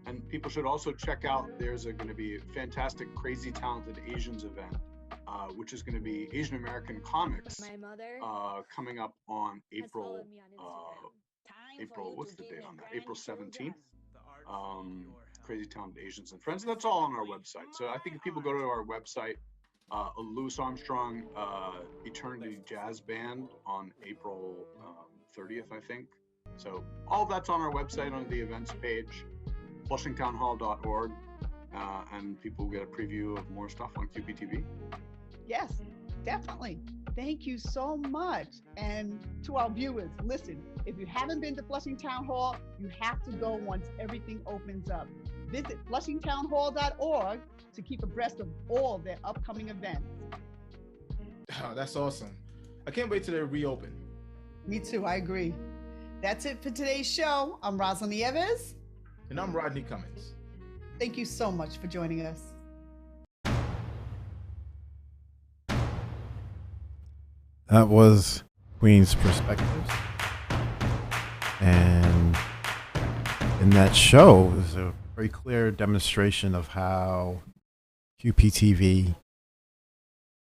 Speaker 3: And people should also check out, there's going to be a fantastic Crazy Talented Asians event, which is going to be Asian American comics, coming up on April, what's the date on that? April 17th. Crazy Talented Asians and Friends. That's all on our website. So I think if people go to our website, Louis Armstrong Eternity Jazz Band on April 30th, I think. So all that's on our website on the events page, flushingtownhall.org, and people get a preview of more stuff on QPTV.
Speaker 11: Yes, definitely. Thank you so much. And to our viewers, listen, if you haven't been to Flushing Town Hall, you have to go once everything opens up. Visit flushingtownhall.org to keep abreast of all their upcoming events.
Speaker 4: Oh, that's awesome. I can't wait till they reopen.
Speaker 11: Me too, I agree. That's it for today's show. I'm Rosalind Nieves.
Speaker 4: And I'm Rodney Cummins.
Speaker 11: Thank you so much for joining us.
Speaker 18: That was Queen's Perspectives. And in that show is a very clear demonstration of how QPTV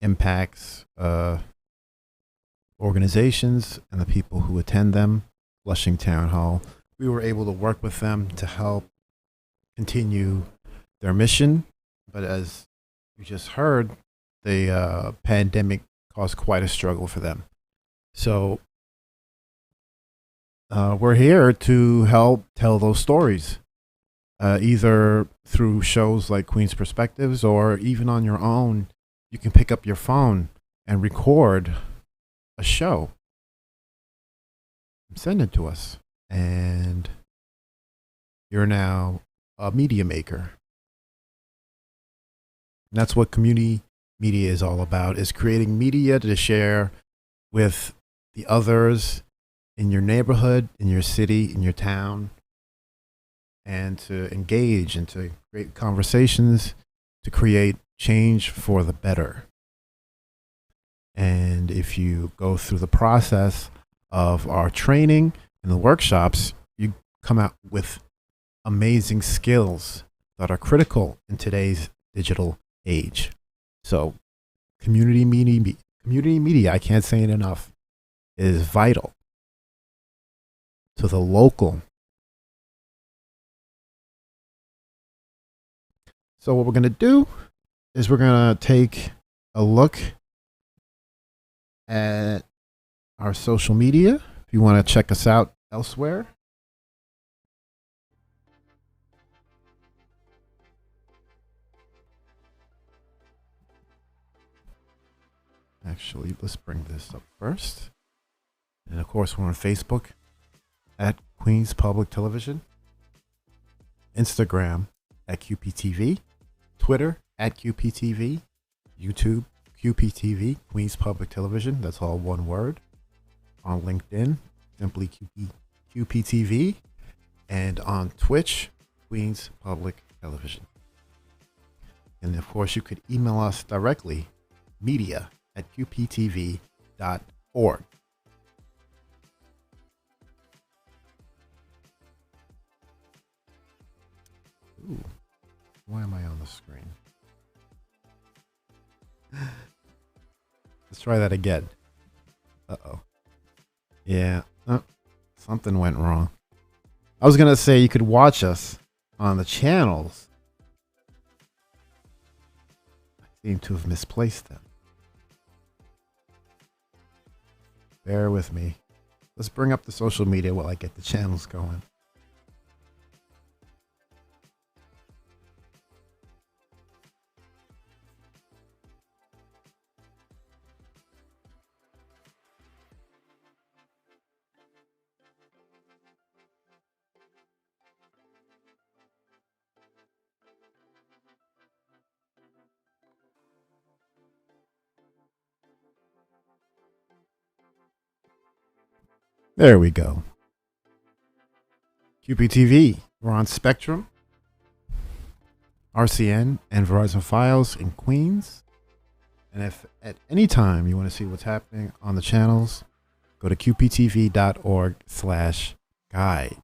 Speaker 18: impacts organizations and the people who attend them. Flushing Town Hall, we were able to work with them to help continue their mission. But as you just heard, the pandemic caused quite a struggle for them. So we're here to help tell those stories, either through shows like Queen's Perspectives, or even on your own. You can pick up your phone and record a show and send it to us. And you're now a media maker. And that's what community media is all about, is creating media to share with the others in your neighborhood, in your city, in your town, and to engage and to create conversations to create change for the better. And if you go through the process of our training and the workshops, you come out with amazing skills that are critical in today's digital age. So community community media, I can't say it enough, is vital to the local. So what we're going to do is we're going to take a look at our social media. If you want to check us out elsewhere. Actually, let's bring this up first. And of course, we're on Facebook at Queens Public Television, Instagram at QPTV, Twitter at QPTV, YouTube QPTV, Queens Public Television. That's all one word. On LinkedIn, simply QPTV, and on Twitch, Queens Public Television. And of course, you could email us directly, media@qptv.org. Ooh, why am I on the screen? Let's try that again. Uh-oh. Yeah, something went wrong. I was going to say you could watch us on the channels. I seem to have misplaced them. Bear with me. Let's bring up the social media while I get the channels going. There we go. QPTV. We're on Spectrum, RCN, and Verizon Fios in Queens. And if at any time you want to see what's happening on the channels, go to qptv.org/guide.